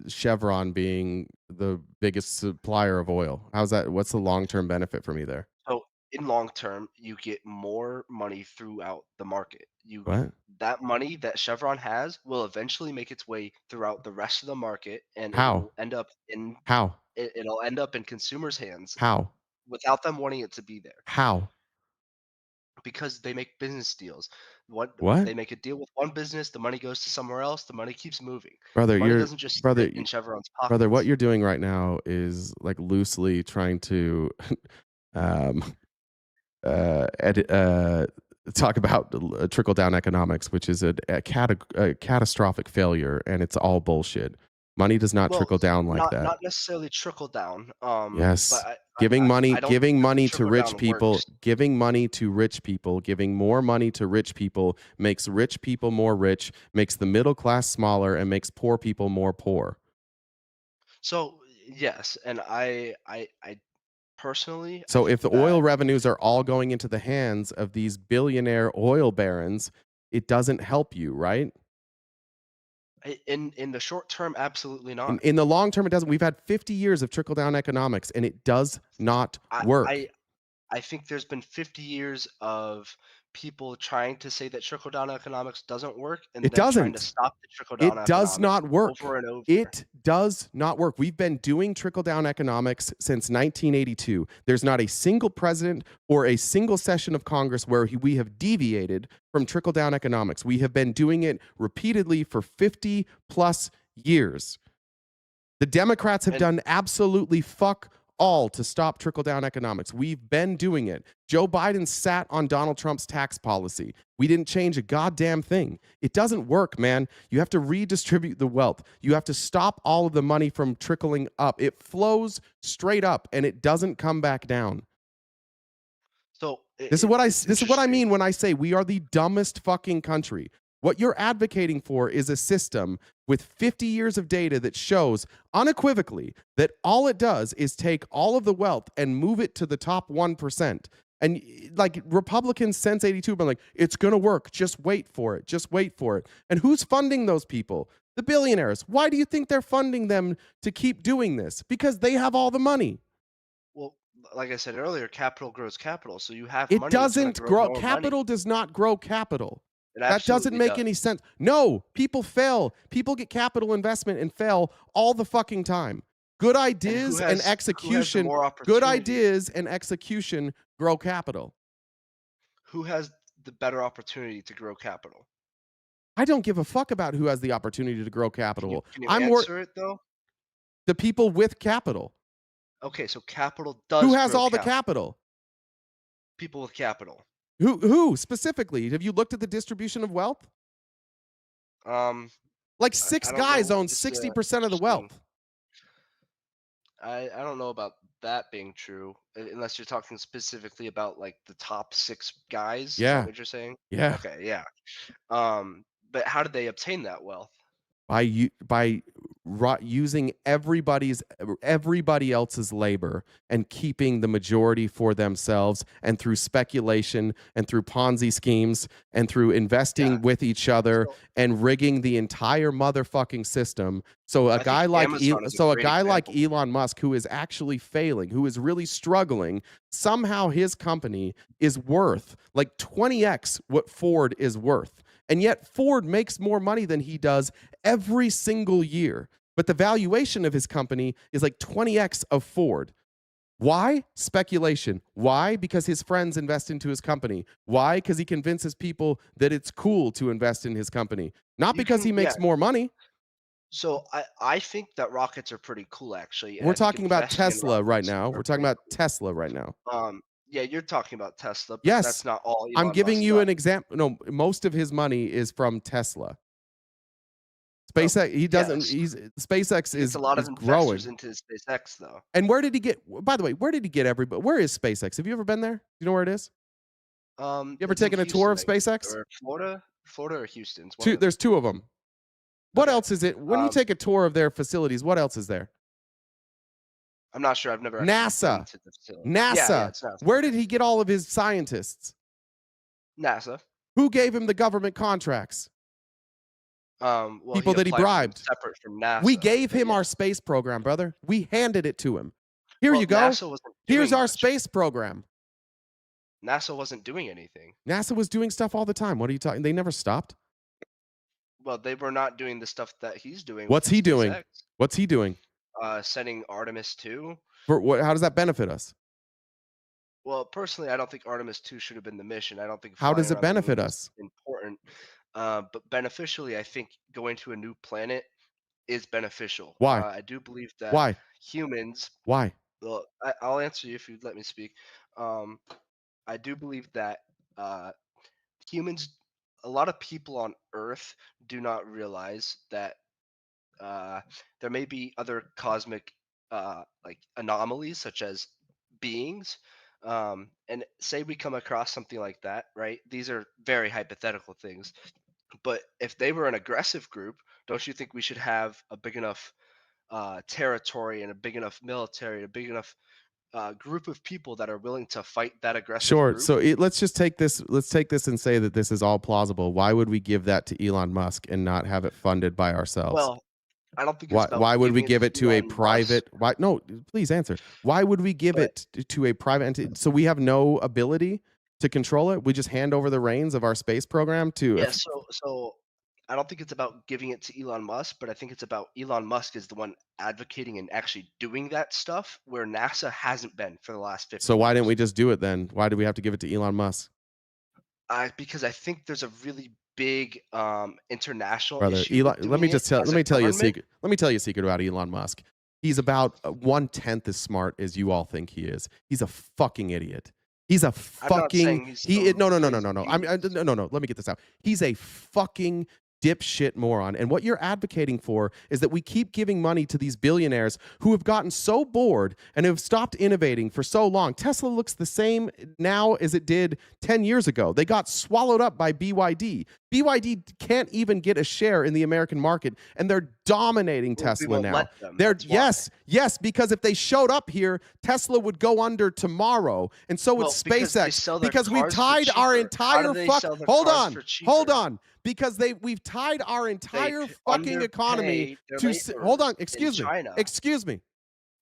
S1: Chevron being the biggest supplier of oil? How's that? What's the long-term benefit for me there?
S22: So in long term, you get more money throughout the market.
S1: What?
S22: That money that Chevron has will eventually make its way throughout the rest of the market, and
S1: How?
S22: it'll end up in
S1: How?
S22: It'll end up in consumers' hands.
S1: How?
S22: Without them wanting it to be there.
S1: How?
S22: Because they make business deals.
S1: What?
S22: They make a deal with one business, the money goes to somewhere else, the money keeps moving.
S1: Brother,
S22: money doesn't just sit in Chevron's pocket.
S1: Brother, what you're doing right now is like loosely trying to talk about trickle-down economics, which is a catastrophic failure, and it's all bullshit. Money does not trickle down like that.
S22: Not necessarily trickle down.
S1: Yes,
S22: but
S1: giving money to rich
S22: down
S1: people,
S22: works.
S1: giving money to rich people, giving more money to rich people makes rich people more rich, makes the middle class smaller, and makes poor people more poor.
S22: So yes, and I personally.
S1: So if the oil revenues are all going into the hands of these billionaire oil barons, it doesn't help you, right?
S22: In the short term, absolutely not.
S1: In the long term, it doesn't. We've had 50 years of trickle down economics, and it does not work.
S22: I think there's been 50 years of people trying to say that trickle down economics doesn't work, and
S1: It
S22: then trying
S1: doesn't.
S22: to stop the trickle down.
S1: It does not work.
S22: Over and over.
S1: It does not work. We've been doing trickle down economics since 1982. There's not a single president or a single session of Congress where we have deviated from trickle down economics. We have been doing it repeatedly for 50 plus years. The Democrats have done absolutely fuck all to stop trickle-down economics. We've been doing it. Joe Biden sat on Donald Trump's tax policy. We didn't change a goddamn thing. It doesn't work, man. You have to redistribute the wealth. You have to stop all of the money from trickling up. It flows straight up, and it doesn't come back down.
S22: So
S1: this is what I mean when I say we are the dumbest fucking country. What you're advocating for is a system with 50 years of data that shows unequivocally that all it does is take all of the wealth and move it to the top 1%. And like Republicans since 82 have been like, it's going to work. Just wait for it. Just wait for it. And who's funding those people? The billionaires. Why do you think they're funding them to keep doing this? Because they have all the money.
S22: Well, like I said earlier, capital grows capital. So you have
S1: It
S22: money that's gonna
S1: doesn't
S22: grow
S1: grow.
S22: more
S1: Capital
S22: money.
S1: does not grow capital.
S22: It
S1: That doesn't
S22: absolutely
S1: make
S22: does.
S1: any sense. No, people fail. People get capital investment and fail all the fucking time. Good ideas and
S22: who has
S1: execution.
S22: more
S1: Good
S22: opportunity?
S1: ideas and execution grow capital.
S22: Who has the better opportunity to grow capital?
S1: I don't give a fuck about who has the opportunity to grow capital.
S22: Can you
S1: I'm
S22: answer it though?
S1: the people with capital.
S22: Okay, so capital does.
S1: Who has
S22: grow
S1: all the capital?
S22: People with capital.
S1: Who specifically? Have you looked at the distribution of wealth? Like six
S22: I don't
S1: guys
S22: know
S1: own
S22: this,
S1: 60% of the wealth.
S22: I don't know about that being true, unless you're talking specifically about like the top 6 guys. Is
S1: Yeah.
S22: that what you're saying?
S1: Yeah.
S22: Okay, yeah. But how did they obtain that wealth?
S1: By using everybody else's labor and keeping the majority for themselves, and through speculation and through Ponzi schemes and through investing with each other and rigging the entire motherfucking system. So a guy like Elon Musk, who is actually failing, who is really struggling, somehow his company is worth like 20x what Ford is worth. And yet Ford makes more money than he does every single year. But the valuation of his company is like 20x of Ford. Why? Speculation. Why? Because his friends invest into his company. Why? Because he convinces people that it's cool to invest in his company. Not because he makes more money.
S22: So I think that rockets are pretty cool, actually. and
S1: We're
S22: I think
S1: talking about
S22: investing in
S1: Tesla right
S22: rockets
S1: now.
S22: are
S1: We're talking
S22: pretty
S1: about Tesla right now.
S22: Yeah, you're talking about Tesla, but
S1: Yes.
S22: that's not all.
S1: I'm
S22: Elon
S1: giving
S22: Musk
S1: you
S22: does.
S1: an example. No, most of his money is from Tesla. SpaceX, he doesn't.
S22: yes.
S1: He's SpaceX
S22: It's
S1: is
S22: a lot of
S1: growing.
S22: investors into SpaceX, though.
S1: And where did he get? By the way, where did he get everybody? Where is SpaceX? Have you ever been there? You know where it is? You ever
S22: It's in
S1: taken a tour of
S22: Houston, I think,
S1: SpaceX?
S22: or Florida or Houston? It's one of them.
S1: There's 2 of them. What else is it? When you take a tour of their facilities, what else is there?
S22: I'm not sure. I've never actually been
S1: NASA.
S22: to the facility.
S1: NASA.
S22: Yeah, it's NASA.
S1: Where did he get all of his scientists?
S22: NASA.
S1: Who gave him the government contracts?
S22: Well,
S1: People that he
S22: applied for them
S1: brighed.
S22: separate from NASA.
S1: We gave
S22: but
S1: him
S22: yeah.
S1: our space program, brother. We handed it to him. Here
S22: Well,
S1: you go.
S22: NASA wasn't
S1: Here's
S22: doing
S1: our
S22: much.
S1: space program.
S22: NASA wasn't doing anything.
S1: NASA was doing stuff all the time. What are you talking? They never stopped.
S22: Well, they were not doing the stuff that he's doing.
S1: What's
S22: with
S1: he doing?
S22: SpaceX.
S1: What's he doing?
S22: Sending Artemis 2.
S1: For what? How does that benefit us?
S22: Well, personally, I don't think Artemis 2 should have been the mission. I don't think.
S1: How does
S22: flying
S1: it
S22: around the
S1: benefit
S22: moon is
S1: us?
S22: Important, but beneficially, I think going to a new planet is beneficial.
S1: Why?
S22: I do believe that
S1: Why?
S22: humans.
S1: Why?
S22: Well, I'll answer you if you'd let me speak. I do believe that humans, a lot of people on Earth do not realize that there may be other cosmic like anomalies, such as beings. And say we come across something like that, right? These are very hypothetical things. But if they were an aggressive group, don't you think we should have a big enough territory and a big enough military, a big enough group of people that are willing to fight that aggressive
S1: Sure.
S22: group?
S1: So let's just take this. Let's take this and say that this is all plausible. Why would we give that to Elon Musk and not have it funded by ourselves?
S22: Well, I don't think.
S1: Why,
S22: It's about
S1: why would we
S22: giving
S1: give it to a
S22: Elon Musk.
S1: private? Why? No, please answer. Why would we give it to a private entity? So we have no ability to control it. We just hand over the reins of our space program to.
S22: Yeah. So I don't think it's about giving it to Elon Musk, but I think it's about Elon Musk is the one advocating and actually doing that stuff where NASA hasn't been for the last 50
S1: So
S22: years.
S1: why didn't we just do it then? Why do we have to give it to Elon Musk?
S22: Because I think there's a really big international
S1: Brother,
S22: issue.
S1: Elon,
S22: with
S1: let me
S22: doing
S1: just
S22: it
S1: tell.
S22: as
S1: Let
S22: a
S1: me tell you a
S22: government.
S1: secret. Let me tell you a secret about Elon Musk. He's about 1/10 as smart as you all think he is. He's a fucking idiot. He's a
S22: I'm not saying
S1: fucking.
S22: he's
S1: He
S22: some
S1: no.
S22: crazy
S1: No. Let me get this out. He's a fucking dipshit moron. And what you're advocating for is that we keep giving money to these billionaires who have gotten so bored and have stopped innovating for so long. Tesla looks the same now as it did 10 years ago. They got swallowed up by BYD. BYD can't even get a share in the American market, and they're dominating
S22: Well, we
S1: Tesla
S22: won't
S1: now.
S22: let them,
S1: They're
S22: that's why.
S1: yes, because if they showed up here, Tesla would go under tomorrow, and so would
S22: Well, because they
S1: SpaceX.
S22: sell their
S1: Because we've
S22: cars for
S1: tied our
S22: cheaper. How
S1: entire
S22: do they
S1: fuck.
S22: sell their
S1: Hold
S22: cars
S1: on,
S22: for
S1: hold
S22: cheaper?
S1: on. Because we've tied our entire
S22: They
S1: fucking economy
S22: underpay their
S1: to. Hold on,
S22: laborers
S1: excuse
S22: in
S1: me,
S22: China.
S1: excuse me.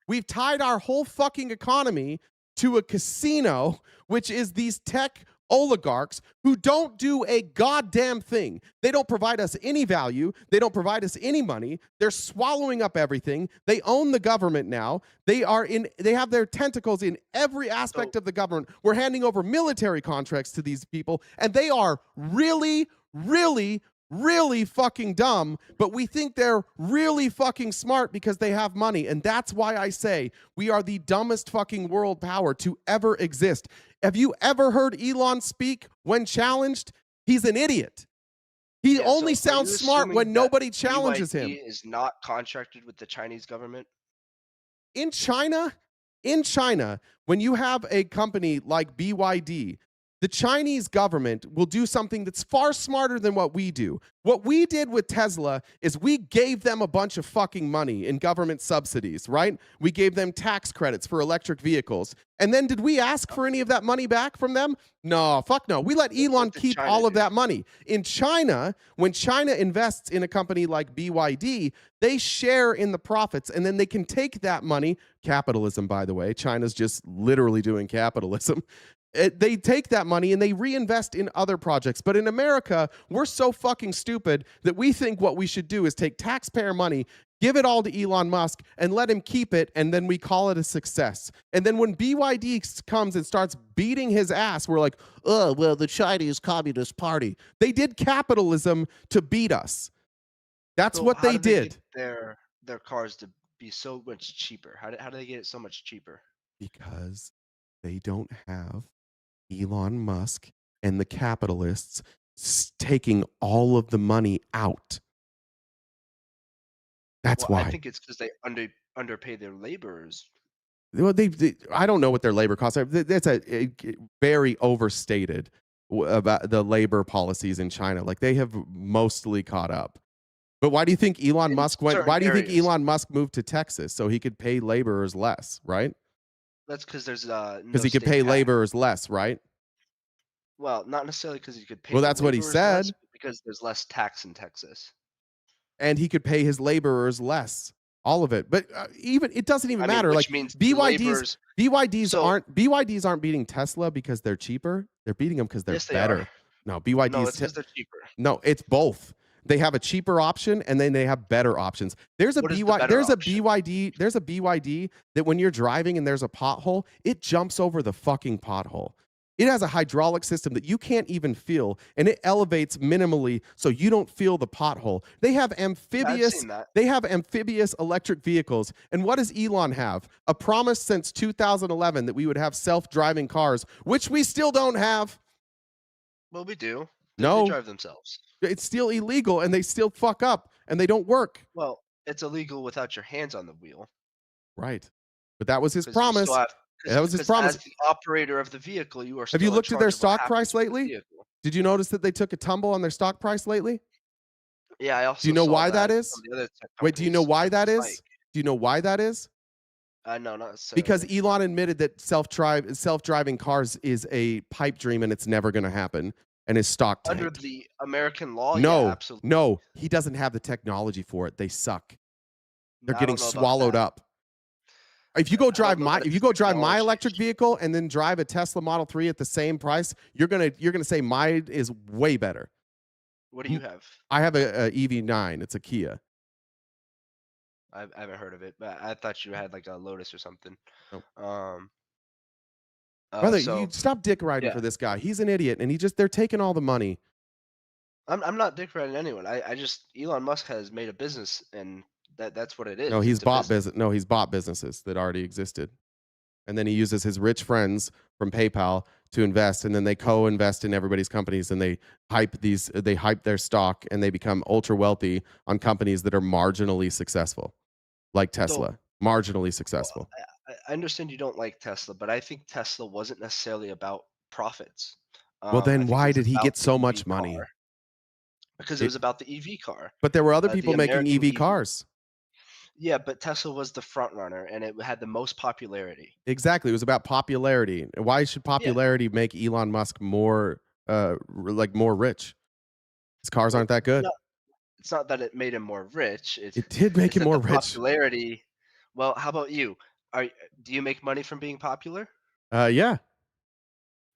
S1: We've tied our whole fucking economy to a casino, which is these tech oligarchs who don't do a goddamn thing. They don't provide us any value. They don't provide us any money. They're swallowing up everything. They own the government now. They have their tentacles in every aspect of the government. We're handing over military contracts to these people, and they are really, really, really fucking dumb, but we think they're really fucking smart because they have money. And that's why I say we are the dumbest fucking world power to ever exist. Have you ever heard Elon speak when challenged? He's an idiot. He only sounds smart when nobody challenges him.
S22: BYD is not contracted with the Chinese government?
S1: In China, when you have a company like BYD, the Chinese government will do something that's far smarter than what we do. What we did with Tesla is we gave them a bunch of fucking money in government subsidies, right? We gave them tax credits for electric vehicles. And then did we ask for any of that money back from them? No, fuck no. We let Elon keep all of that money. In China, when China invests in a company like BYD, they share in the profits, and then they can take that money, capitalism, by the way, China's just literally doing capitalism. They take that money and they reinvest in other projects. But in America, we're so fucking stupid that we think what we should do is take taxpayer money, give it all to Elon Musk, and let him keep it, and then we call it a success. And then when BYD comes and starts beating his ass, we're like, oh, well, the Chinese Communist Party. They did capitalism to beat us. That's what they did.
S22: Get their cars to be so much cheaper. How do they get it so much cheaper?
S1: Because they don't have Elon Musk and the capitalists taking all of the money out. That's why.
S22: I think it's because they underpay their laborers.
S1: Well, I don't know what their labor costs are. That's a very overstated about the labor policies in China. Like, they have mostly caught up. But why do you think Elon Musk went? Why do you think Elon Musk moved to Texas so he could pay laborers less, right?
S22: That's because there's
S1: because he could pay laborers less, right?
S22: Well, not necessarily because he could pay.
S1: Well, that's what he said.
S22: Because there's less tax in Texas,
S1: and he could pay his laborers less, all of it. But even it doesn't even matter. Like,
S22: means
S1: BYDs aren't beating Tesla because they're cheaper. They're beating them because they're better. No, BYDs.
S22: No, it's because they're cheaper.
S1: No, it's both. They have a cheaper option and then they have better options. There's a BYD that when you're driving and there's a pothole, it jumps over the fucking pothole. It has a hydraulic system that you can't even feel, and it elevates minimally so you don't feel the pothole. They have amphibious electric vehicles. And what does Elon have? A promise since 2011 that we would have self-driving cars, which we still don't have.
S22: Well, we do.
S1: No.
S22: They drive themselves.
S1: It's still illegal, and they still fuck up, and they don't work.
S22: Well, it's illegal without your hands on the wheel.
S1: Right. But that was his promise. That was his promise.
S22: As the operator of the vehicle, you are still
S1: Have you looked at their stock price lately? Did you notice that they took a tumble on their stock price lately?
S22: Yeah, I also
S1: Do you know why that is?
S22: Wait,
S1: do you know why that is? Do you know why that is?
S22: No, not necessarily.
S1: Because Elon admitted that self-driving cars is a pipe dream and it's never going to happen. And his stock tanked.
S22: Under the American law,
S1: no,
S22: yeah, absolutely.
S1: No, he doesn't have the technology for it. They suck. They're getting swallowed up. If you go drive my electric vehicle and then drive a Tesla Model 3 at the same price, you're gonna say mine is way better.
S22: What do you have?
S1: I have a EV9. It's a Kia.
S22: I haven't heard of it, but I thought you had like a Lotus or something.
S1: Nope. Brother, you stop dick riding for this guy. He's an idiot, and they're taking all the money.
S22: I'm not dick riding anyone. I just Elon Musk has made a business, and that's what it is.
S1: No, he's bought business. No, he's bought businesses that already existed, and then he uses his rich friends from PayPal to invest, and then they co-invest in everybody's companies, and they hype their stock, and they become ultra wealthy on companies that are marginally successful, like Tesla, marginally successful.
S22: I understand you don't like Tesla, but I think Tesla wasn't necessarily about profits.
S1: Well, then why did he get so much money?
S22: Because it was about the EV car.
S1: But there were other people making EV cars.
S22: Yeah, but Tesla was the front runner, and it had the most popularity.
S1: Exactly. It was about popularity. Why should popularity make Elon Musk more rich? His cars aren't that good.
S22: It's not that it made him more rich.
S1: It did make him more rich.
S22: Popularity. Well, how about you? Do you make money from being popular?
S1: Yeah.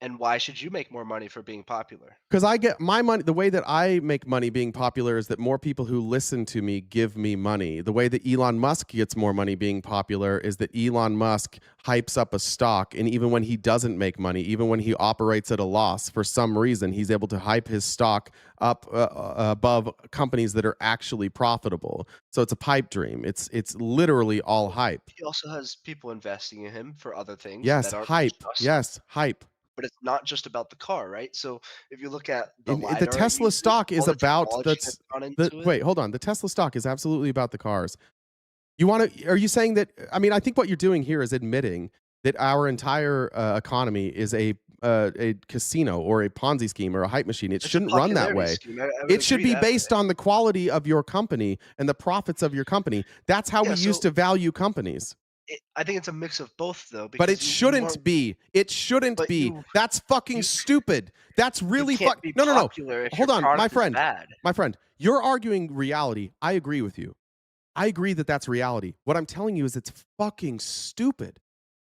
S22: And why should you make more money for being popular?
S1: Because I get my money, the way that I make money being popular is that more people who listen to me give me money. The way that Elon Musk gets more money being popular is that Elon Musk hypes up a stock, and even when he doesn't make money, even when he operates at a loss, for some reason, he's able to hype his stock up above companies that are actually profitable. So it's a pipe dream. It's literally all hype.
S22: He also has people investing in him for other things
S1: Yes,
S22: that aren't
S1: hype.
S22: just,
S1: Yes, hype.
S22: but it's not just about the car, right? So if you look at the
S1: And
S22: LiDAR
S1: the Tesla
S22: uses,
S1: stock is
S22: all the
S1: about
S22: technology that's gone into it.
S1: wait, hold on. The Tesla stock is absolutely about the cars. You want to? Are you saying that? I mean, I think what you're doing here is admitting that our entire economy is a casino or a Ponzi scheme or a hype machine. It
S22: It's a
S1: shouldn't run that
S22: popularity
S1: way.
S22: scheme. I would
S1: It should
S22: agree
S1: be
S22: that,
S1: based on the quality of your company and the profits of your company. That's how
S22: Yeah,
S1: we used
S22: so-
S1: to value companies.
S22: I think it's a mix of both, though.
S1: But it
S22: because you
S1: shouldn't
S22: weren't-
S1: be. It shouldn't
S22: But
S1: be.
S22: you-
S1: That's fucking stupid. That's really
S22: can't
S1: fuck.
S22: be
S1: No, no, no.
S22: popular if
S1: Hold
S22: your
S1: on,
S22: product
S1: my
S22: is
S1: friend.
S22: bad.
S1: My friend, you're arguing reality. I agree with you. I agree that that's reality. What I'm telling you is it's fucking stupid.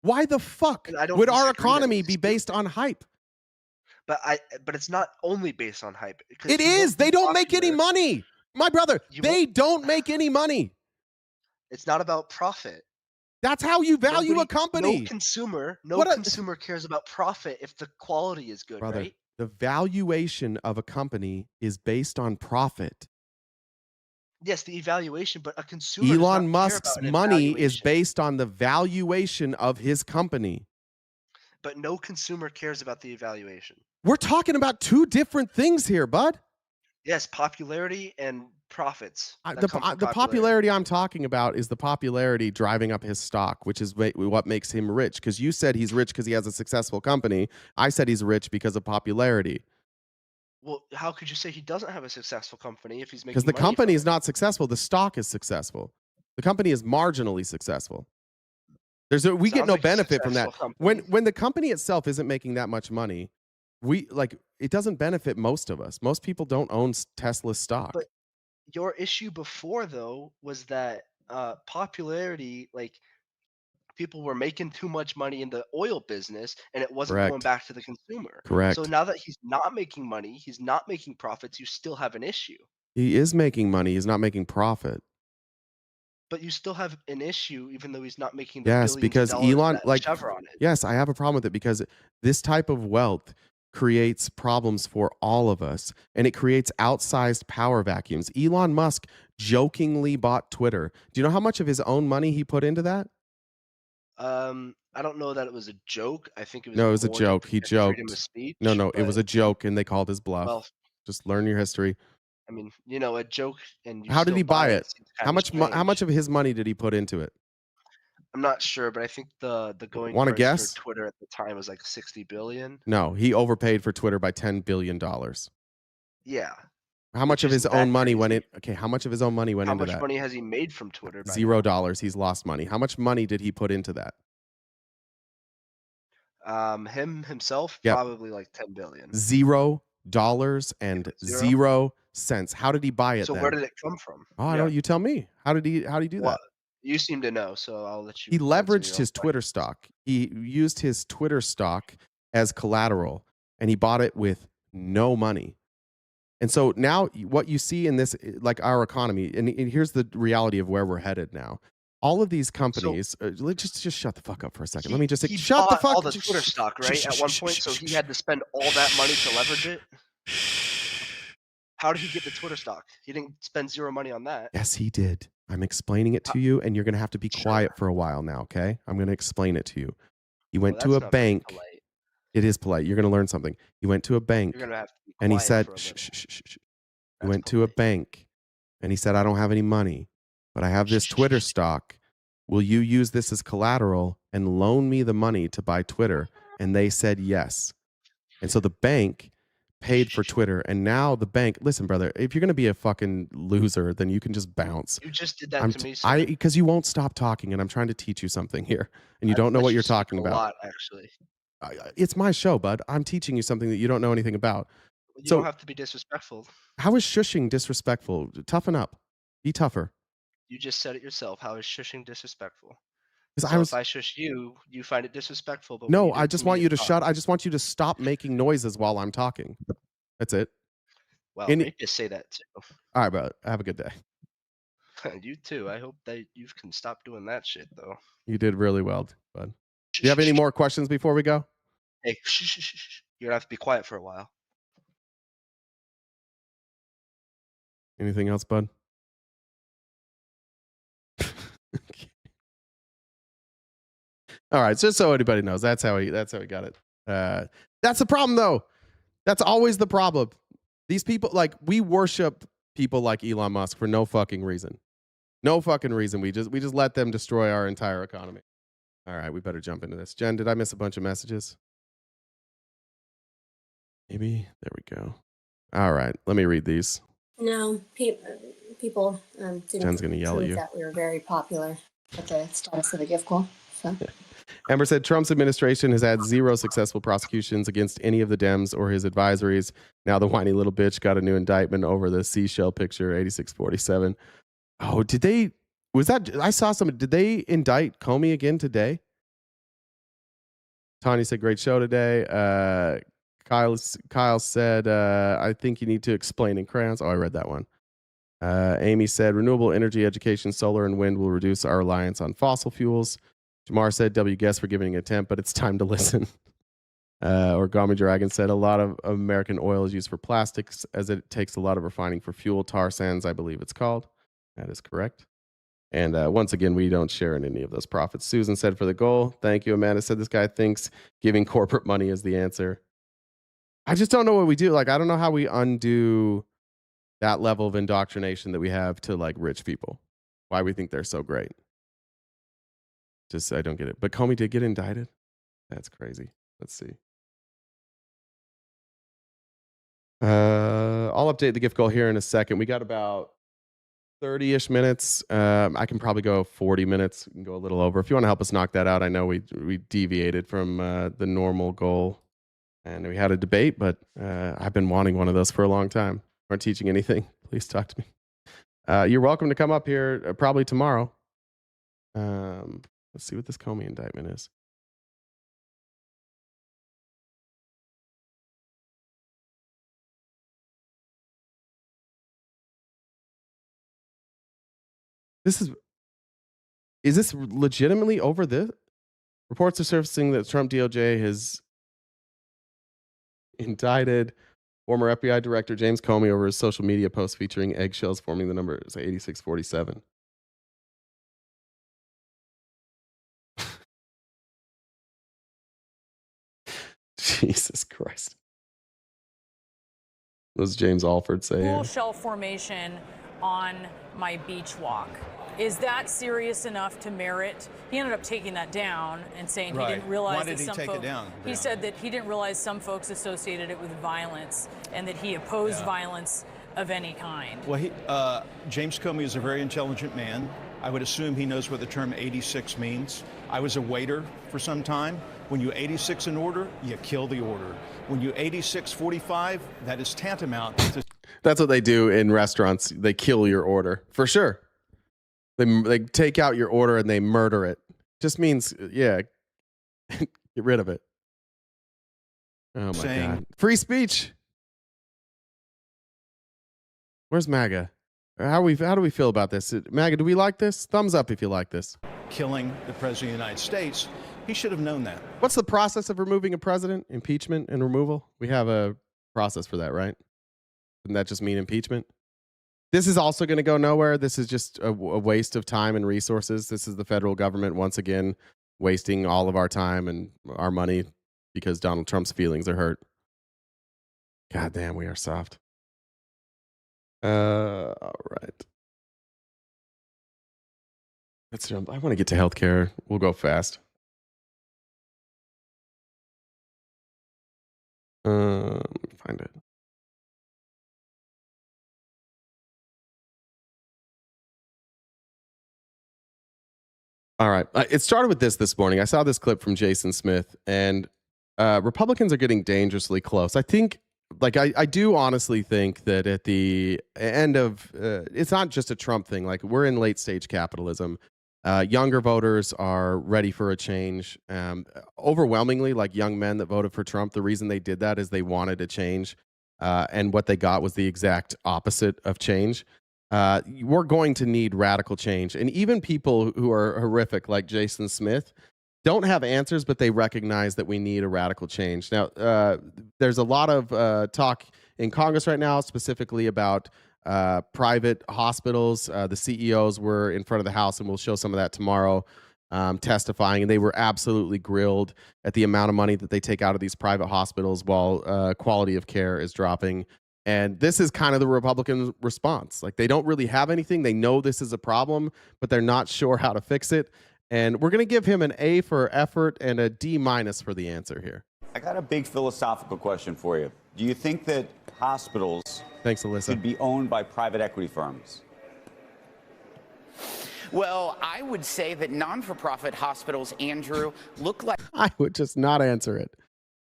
S1: Why the fuck
S22: And I don't
S1: would our
S22: disagree that
S1: economy
S22: it's
S1: be based on hype?
S22: But it's not only based on hype. 'cause
S1: It
S22: you won't
S1: is.
S22: be
S1: They don't make any
S22: popular-
S1: money. My brother, they don't make any money.
S22: It's not about profit.
S1: That's how you value a company.
S22: No consumer cares about profit if the quality is good,
S1: Brother,
S22: right?
S1: the valuation of a company is based on profit.
S22: Yes, the evaluation, but a consumer does not
S1: Elon
S22: care
S1: Musk's
S22: about an
S1: money is
S22: evaluation.
S1: based on the valuation of his company.
S22: But no consumer cares about the evaluation.
S1: We're talking about two different things here, bud.
S22: Yes, popularity and profits. that
S1: The
S22: come from
S1: popularity I'm talking about is the popularity driving up his stock, which is what makes him rich. Because you said he's rich because he has a successful company. I said he's rich because of popularity.
S22: Well, how could you say he doesn't have a successful company if he's making
S1: Because the
S22: money from
S1: company
S22: it?
S1: is not successful, the stock is successful. The company is marginally successful. We get
S22: Sounds
S1: no
S22: like a
S1: benefit from that.
S22: successful
S1: When
S22: company.
S1: the company itself isn't making that much money, it doesn't benefit most of us. Most people don't own Tesla stock.
S22: But your issue before, though, was that popularity, like people were making too much money in the oil business and it wasn't going
S1: Correct.
S22: back to the consumer.
S1: Correct.
S22: So now that he's not making money, he's not making profits, you still have an issue.
S1: He is making money. He's not making profit.
S22: But you still have an issue even though he's not making the
S1: Yes,
S22: billions
S1: because
S22: of dollars
S1: Elon,
S22: that Chevron is.
S1: yes, I have a problem with it because this type of wealth creates problems for all of us and it creates outsized power vacuums. Elon Musk jokingly bought Twitter. Do you know how much of his own money he put into that?
S22: I don't know that it was a joke. I think it was
S1: No, it was a
S22: more to
S1: joke. He
S22: protect freedom
S1: joked.
S22: of speech.
S1: No, it was
S22: but,
S1: a joke and they called his bluff.
S22: Well,
S1: Just learn your history.
S22: I mean, a joke and you
S1: How did
S22: still
S1: he buy it?
S22: seems
S1: How
S22: kinda
S1: much how
S22: strange.
S1: much of his money did he put into it?
S22: I'm not sure, but I think the going
S1: Wanna
S22: price
S1: guess?
S22: for Twitter at the time was like 60 billion.
S1: No, he overpaid for Twitter by $10 billion.
S22: Yeah.
S1: How much
S22: Which
S1: of his
S22: isn't that
S1: own money went
S22: crazy.
S1: in? Okay, how much of his own money went
S22: How
S1: into
S22: much
S1: that?
S22: money has he made from Twitter? By now?
S1: $0. He's lost money. How much money did he put into that?
S22: Himself,
S1: Yep.
S22: probably like 10 billion.
S1: $0 and
S22: Zero?
S1: 0 cents. How did he buy it
S22: So
S1: then?
S22: where did it come from?
S1: Oh, I don't. You tell me. How did he do
S22: Well,
S1: that?
S22: you seem to know, so I'll let you.
S1: He
S22: answer
S1: leveraged
S22: your
S1: his
S22: own
S1: Twitter stock. He used his Twitter stock as collateral, and he bought it with no money. And so now what you see in this, like our economy, and here's the reality of where we're headed now. All of these companies, just shut the fuck up for a second. Let me just say,
S22: He
S1: shut the
S22: bought
S1: fuck
S22: all the
S1: shh,
S22: Twitter
S1: shh,
S22: stock,
S1: shh,
S22: right?
S1: shh,
S22: At
S1: shh,
S22: one
S1: shh,
S22: point,
S1: shh,
S22: so
S1: shh,
S22: he
S1: shh.
S22: had to spend all that money to leverage it. How did he get the Twitter stock? He didn't spend zero money on that.
S1: Yes, he did. I'm explaining it to you, and you're going to have to be quiet for a while now, okay? I'm going to explain it to you. He went to a
S22: that's not very
S1: bank.
S22: polite.
S1: It is polite. You're going to learn something. He went to a bank,
S22: You're gonna have to be
S1: and he
S22: quiet
S1: said,
S22: for a
S1: shh,
S22: little.
S1: shh, shh, shh, shh. He went to a bank, and he said, I don't have any money, but I have this Twitter stock. Will you use this as collateral and loan me the money to buy Twitter? And they said yes. And so the bank paid for Twitter, and now the bank. Listen, brother, if you're gonna be a fucking loser, then you can just bounce.
S22: You just did that to me. So
S1: Because you won't stop talking, and I'm trying to teach you something here, and you
S22: I've
S1: don't know
S22: let
S1: what
S22: you
S1: you're
S22: speak
S1: talking
S22: a
S1: about.
S22: lot, actually.
S1: It's my show, bud. I'm teaching you something that you don't know anything about.
S22: You
S1: So
S22: don't have to be disrespectful.
S1: how is shushing disrespectful? Toughen up. Be tougher.
S22: You just said it yourself. How is shushing disrespectful?
S1: Because
S22: So if I shush you, you find it disrespectful. But
S1: No,
S22: when
S1: I just want you to
S22: talk,
S1: shut. I just want you to stop making noises while I'm talking. That's it.
S22: well,
S1: Any,
S22: maybe just say that too.
S1: all right, bro. Have a good day.
S22: You too. I hope that you can stop doing that shit, though.
S1: You did really well, bud. Do you have any more questions before we go?
S22: Hey, shh. You're gonna have to be quiet for a while.
S1: Anything else, bud? All right, just so anybody knows, that's how he got it. That's the problem, though. That's always the problem. These people, like, we worship people like Elon Musk for no fucking reason. No fucking reason. We just let them destroy our entire economy. All right, we better jump into this. Jen, did I miss a bunch of messages? Maybe. There we go. All right, let me read these.
S5: No, people didn't
S1: Jen's gonna yell at
S5: prove
S1: you.
S5: that we were very popular at the status of the gift call. So.
S1: Amber said Trump's administration has had 0 successful prosecutions against any of the Dems or his advisories. Now the whiny little bitch got a new indictment over the seashell picture, 8647. Oh, did they? Was that? I saw some. Did they indict Comey again today? Tanya said, "Great show today." Kyle said, "I think you need to explain in crayons." Oh, I read that one. Amy said, "Renewable energy education, solar and wind will reduce our reliance on fossil fuels." Jamar said, "W guess for giving an attempt, but it's time to listen." Origami Dragon said, "A lot of American oil is used for plastics as it takes a lot of refining for fuel. Tar sands, I believe it's called." That is correct. And once again, we don't share in any of those profits. Susan said, "For the goal." Thank you. Amanda said, "This guy thinks giving corporate money is the answer." I just don't know what we do. Like, I don't know how we undo that level of indoctrination that we have to, like, rich people. Why we think they're so great. Just, I don't get it. But Comey did get indicted? That's crazy. Let's see. I'll update the gift goal here in a second. We got about 30-ish minutes. I can probably go 40 minutes. We can go a little over. If you want to help us knock that out, I know we deviated from the normal goal. And we had a debate, but I've been wanting one of those for a long time. Aren't teaching anything? Please talk to me. You're welcome to come up here probably tomorrow. Let's see what this Comey indictment is. Is this legitimately over this? Reports are surfacing that Trump DOJ has indicted former FBI Director James Comey over his social media post featuring eggshells forming the numbers 8647. Jesus Christ. What does James Alford say?
S7: Pool shell formation on my beach walk. Is that serious enough to merit? He ended up taking that down and saying he didn't realize
S9: Why did
S7: that
S9: he
S7: some
S9: take
S7: folks.
S9: it down?
S7: He said that he didn't realize some folks associated it with violence and that he opposed violence of any kind.
S9: Well, James Comey is a very intelligent man. I would assume he knows what the term 86 means. I was a waiter for some time. When you 86 an order, you kill the order. When you 86.45, that is tantamount to...
S1: That's what they do in restaurants. They kill your order, for sure. They take out your order and they murder it. Just means, yeah, get rid of it. Oh, my God. Free speech. Where's MAGA? How do we feel about this? MAGA, do we like this? Thumbs up if you like this.
S9: Killing the President of the United States. He should have known that.
S1: What's the process of removing a president? Impeachment and removal? We have a process for that, right? Doesn't that just mean impeachment? This is also going to go nowhere. This is just a waste of time and resources. This is the federal government once again wasting all of our time and our money because Donald Trump's feelings are hurt. God damn, we are soft. All right. Let's jump. I want to get to healthcare. We'll go fast. Let me find it. All right. It started with this morning. I saw this clip from Jason Smith, and Republicans are getting dangerously close. I think, like, I do honestly think that at the end of, it's not just a Trump thing. Like, we're in late stage capitalism. Younger voters are ready for a change. Overwhelmingly, like young men that voted for Trump, the reason they did that is they wanted a change. And what they got was the exact opposite of change. We're going to need radical change. And even people who are horrific, like Jason Smith, don't have answers, but they recognize that we need a radical change. Now, there's a lot of talk in Congress right now, specifically about private hospitals. The CEOs were in front of the House, and we'll show some of that tomorrow, testifying. And they were absolutely grilled at the amount of money that they take out of these private hospitals while quality of care is dropping. And this is kind of the Republican response. Like, they don't really have anything. They know this is a problem, but they're not sure how to fix it. And we're going to give him an A for effort and a D- for the answer here.
S8: I got a big philosophical question for you. Do you think that hospitals should be owned by private equity firms?
S11: Well, I would say that non-for-profit hospitals, Andrew, look like...
S1: I would just not answer it.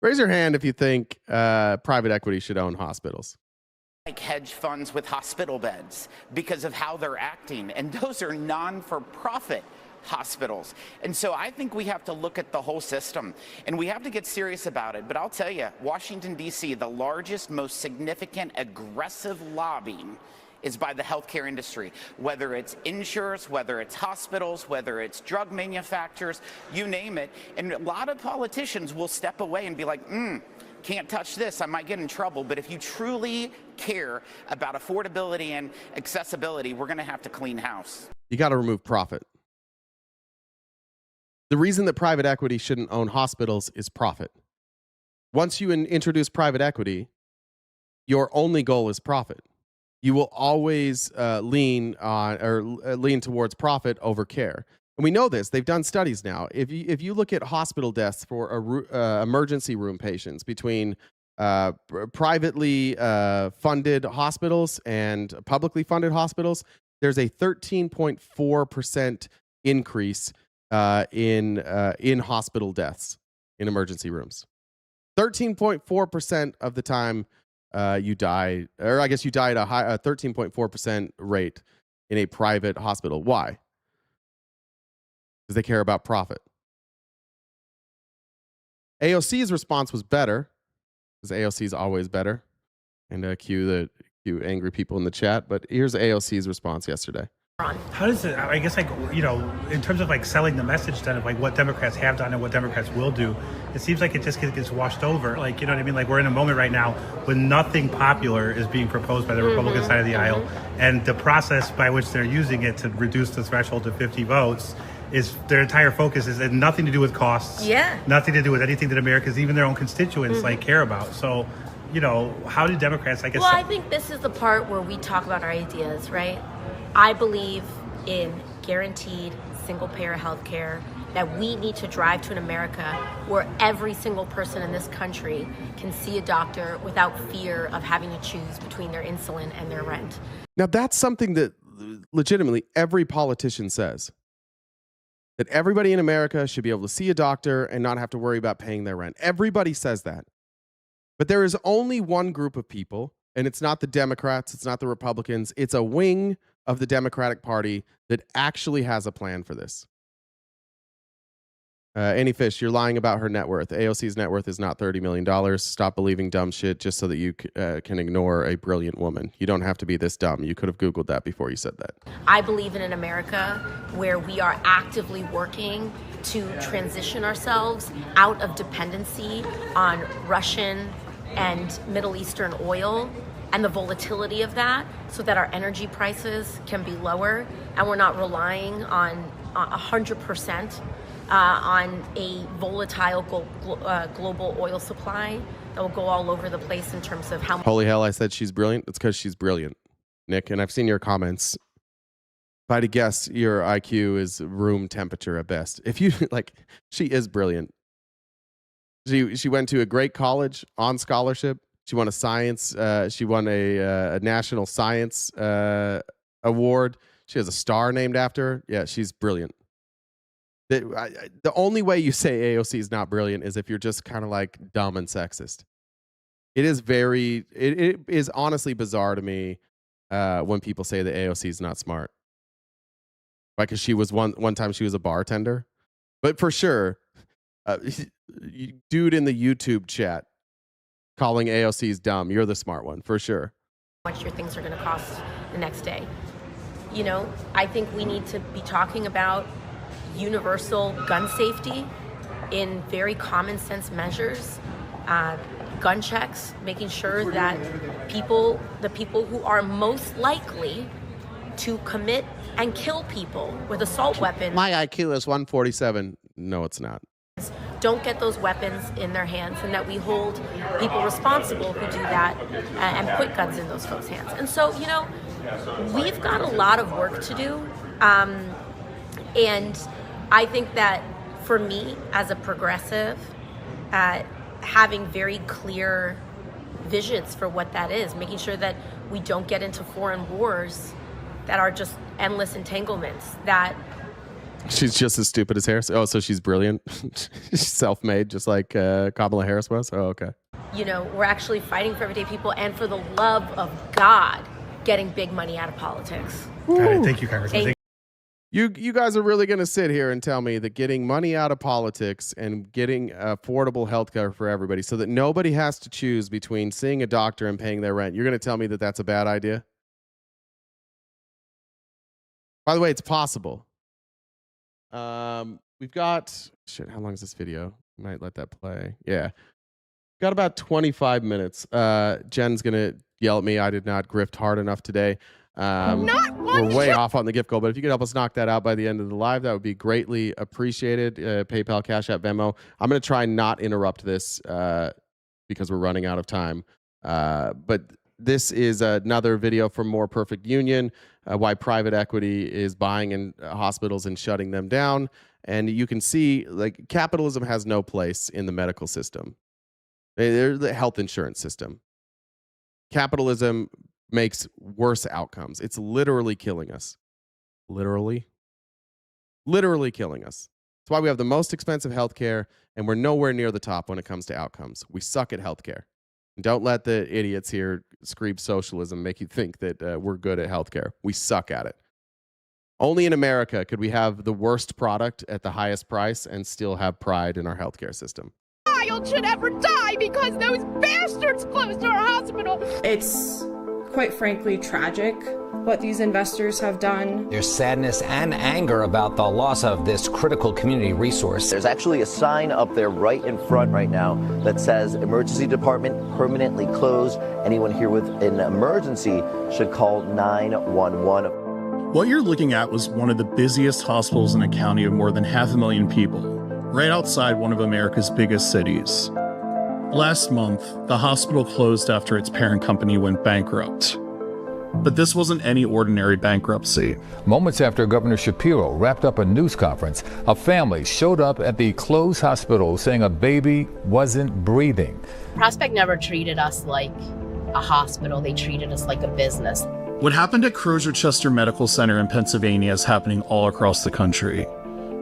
S1: Raise your hand if you think private equity should own hospitals.
S11: Like hedge funds with hospital beds because of how they're acting. And those are non-for-profit hospitals. And so I think we have to look at the whole system and we have to get serious about it. But I'll tell you, Washington, D.C., the largest, most significant, aggressive lobbying is by the healthcare industry, whether it's insurers, whether it's hospitals, whether it's drug manufacturers, you name it. And a lot of politicians will step away and be like, can't touch this, I might get in trouble. But if you truly care about affordability and accessibility, we're going to have to clean house.
S1: You got to remove profit. The reason that private equity shouldn't own hospitals is profit. Once you introduce private equity, your only goal is profit. You will always lean towards profit over care. And we know this. They've done studies now. If you look at hospital deaths for emergency room patients between privately funded hospitals and publicly funded hospitals, there's a 13.4% increase in hospital deaths in emergency rooms. 13.4% of the time you die, or I guess you die at a 13.4% rate in a private hospital. Why? Because they care about profit. AOC's response was better, because AOC is always better. And cue angry people in the chat. But here's AOC's response yesterday.
S10: How does it, I guess, like, you know, in terms of like selling the message then of like what Democrats have done and what Democrats will do, it seems like it just gets washed over. Like, you know what I mean? Like, we're in a moment right now when nothing popular is being proposed by the Republican side of the aisle. And the process by which they're using it to reduce the threshold to 50 votes is their entire focus is nothing to do with costs.
S23: Yeah.
S10: Nothing to do with anything that Americans, even their own constituents, like care about. So, you know, how do Democrats, I guess...
S23: Well, I think this is the part where we talk about our ideas, right? I believe in guaranteed single-payer health care, that we need to drive to an America where every single person in this country can see a doctor without fear of having to choose between their insulin and their rent.
S1: Now, that's something that legitimately every politician says. That everybody in America should be able to see a doctor and not have to worry about paying their rent. Everybody says that. But there is only one group of people, and it's not the Democrats, it's not the Republicans, it's a wing of the Democratic Party that actually has a plan for this. Annie Fish, you're lying about her net worth. AOC's net worth is not $30 million. Stop believing dumb shit just so that you can ignore a brilliant woman. You don't have to be this dumb. You could have Googled that before you said that.
S23: I believe in an America where we are actively working to transition ourselves out of dependency on Russian and Middle Eastern oil and the volatility of that, so that our energy prices can be lower and we're not relying on 100% on a volatile global oil supply that will go all over the place in terms of how...
S1: Holy hell, I said she's brilliant. It's because she's brilliant, Nick. And I've seen your comments. If I had to guess, your IQ is room temperature at best. If you, like, she is brilliant. She went to a great college on scholarship. She won a science. She won a national science award. She has a star named after her. Yeah, she's brilliant. The only way you say AOC is not brilliant is if you're just kind of like dumb and sexist. It is honestly bizarre to me when people say that AOC is not smart. Like, cause she was one time she was a bartender, but for sure, dude in the YouTube chat calling AOCs dumb. You're the smart one for sure.
S23: How much your things are going to cost the next day. You know, I think we need to be talking about universal gun safety in very common sense measures, gun checks, making sure that the people who are most likely to commit and kill people with assault weapons.
S13: My IQ is
S1: 147. No, it's not.
S23: Don't get those weapons in their hands, and that we hold people responsible who do that and put guns in those folks' hands. And so, you know, we've got a lot of work to do. And I think that for me, as a progressive, having very clear visions for what that is, making sure that we don't get into foreign wars that are just endless entanglements, that
S1: she's just as stupid as Harris. Oh, so she's brilliant. She's self-made, just like Kamala Harris was. Oh, okay.
S23: You know, we're actually fighting for everyday people and, for the love of God, getting big money out of politics.
S10: Got it. Thank you, Congressman.
S1: You guys are really going to sit here and tell me that getting money out of politics and getting affordable health care for everybody so that nobody has to choose between seeing a doctor and paying their rent, you're going to tell me that that's a bad idea? By the way, it's possible. We've got, how long is this video? Might let that play. Yeah. Got about 25 minutes. Jen's going to yell at me. I did not grift hard enough today. We're way off on the gift goal, but if you could help us knock that out by the end of the live, that would be greatly appreciated. PayPal, Cash App, Venmo. I'm going to try and not interrupt this because we're running out of time. But this is another video from More Perfect Union, why private equity is buying in hospitals and shutting them down. And you can see, like, capitalism has no place in the medical system. They're the health insurance system. Capitalism makes worse outcomes. It's literally killing us. Literally killing us. That's why we have the most expensive healthcare, and we're nowhere near the top when it comes to outcomes. We suck at healthcare. Don't let the idiots here scream socialism make you think that we're good at healthcare. We suck at it. Only in America could we have the worst product at the highest price and still have pride in our healthcare system.
S12: Child should ever die because those bastards closed our hospital. It's quite frankly tragic what these investors have done.
S15: There's sadness and anger about the loss of this critical community resource.
S17: There's actually a sign up there right in front right now that says emergency department permanently closed. Anyone here with an emergency should call 911.
S24: What you're looking at was one of the busiest hospitals in a county of more than 500,000 people, right outside one of America's biggest cities. Last month, the hospital closed after its parent company went bankrupt. But this wasn't any ordinary bankruptcy.
S25: Moments after Governor Shapiro wrapped up a news conference, a family showed up at the closed hospital saying a baby wasn't breathing.
S26: Prospect never treated us like a hospital. They treated us like a business.
S24: What happened at Crozer Chester Medical Center in Pennsylvania is happening all across the country.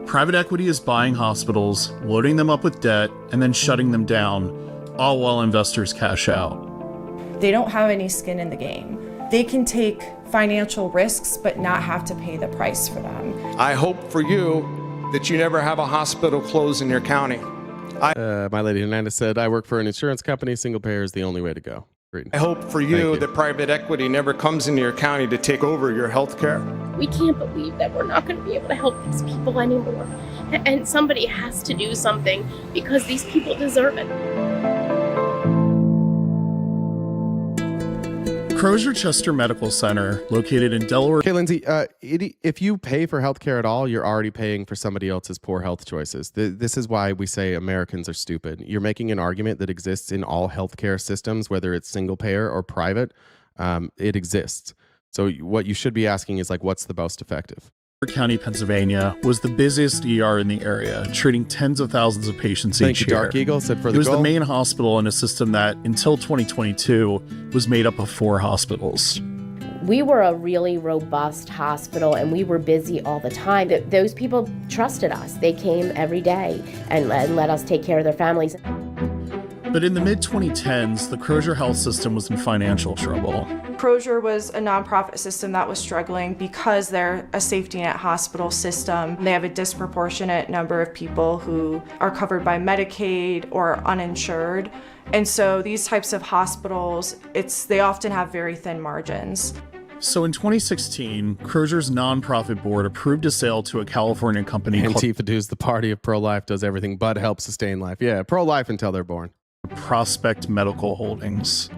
S24: Private equity is buying hospitals, loading them up with debt, and then shutting them down, all while investors cash out.
S12: They don't have any skin in the game. They can take financial risks but not have to pay the price for them.
S27: I hope for you that you never have a hospital close in your county.
S1: My lady Hernandez said, I work for an insurance company. Single payer is the only way to go. Great.
S27: I hope for you that private equity never comes into your county to take over your health care.
S26: We can't believe that we're not going to be able to help these people anymore. And somebody has to do something because these people deserve it.
S24: Crozer Chester Medical Center, located in Delaware.
S1: Okay, Lindsey, if you pay for healthcare at all, you're already paying for somebody else's poor health choices. This is why we say Americans are stupid. You're making an argument that exists in all healthcare systems, whether it's single payer or private. It exists. So what you should be asking is, like, what's the most effective?
S24: County, Pennsylvania, was the busiest ER in the area, treating tens of thousands of patients each year.
S1: Dark Eagle said for
S24: it was the main hospital in a system that, until 2022, was made up of 4 hospitals.
S26: We were a really robust hospital and we were busy all the time. Those people trusted us. They came every day and let us take care of their families.
S24: But in the mid-2010s, the Crozier Health System was in financial trouble.
S12: Crozier was a nonprofit system that was struggling because they're a safety net hospital system. They have a disproportionate number of people who are covered by Medicaid or uninsured. And so these types of hospitals, they often have very thin margins.
S24: So in 2016, Crozier's nonprofit board approved a sale to a California company called
S1: Antifa Do's the party of pro-life, does everything but help sustain life. Yeah, pro-life until they're born.
S24: Prospect Medical Holdings.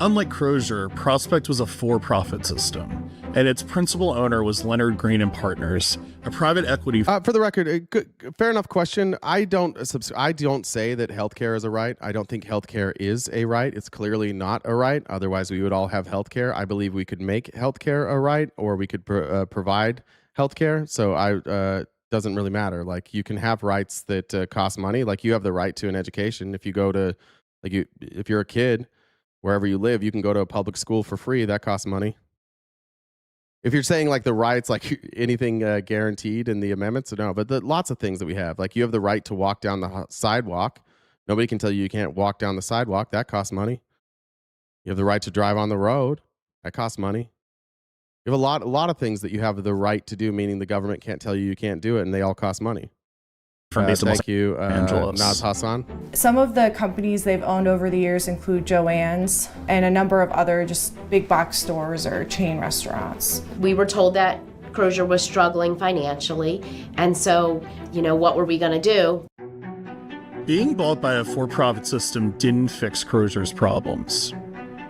S24: Unlike Crozier, Prospect was a for-profit system, and its principal owner was Leonard Green and Partners, a private equity.
S1: For the record, fair enough question. I don't say that healthcare is a right. I don't think healthcare is a right. It's clearly not a right. Otherwise, we would all have healthcare. I believe we could make healthcare a right, or we could provide healthcare. So doesn't really matter. Like, you can have rights that cost money. Like, you have the right to an education. If you go to, if you're a kid, wherever you live, you can go to a public school for free. That costs money. If you're saying like the rights, like anything guaranteed in the amendments, no. But lots of things that we have, like you have the right to walk down the sidewalk. Nobody can tell you can't walk down the sidewalk. That costs money. You have the right to drive on the road. That costs money. You have a lot of things that you have the right to do, meaning the government can't tell you can't do it, and they all cost money. Thank you, Naz Hassan.
S12: Some of the companies they've owned over the years include Joann's and a number of other just big box stores or chain restaurants.
S23: We were told that Crozier was struggling financially, and so, what were we going to do?
S24: Being bought by a for-profit system didn't fix Crozier's problems.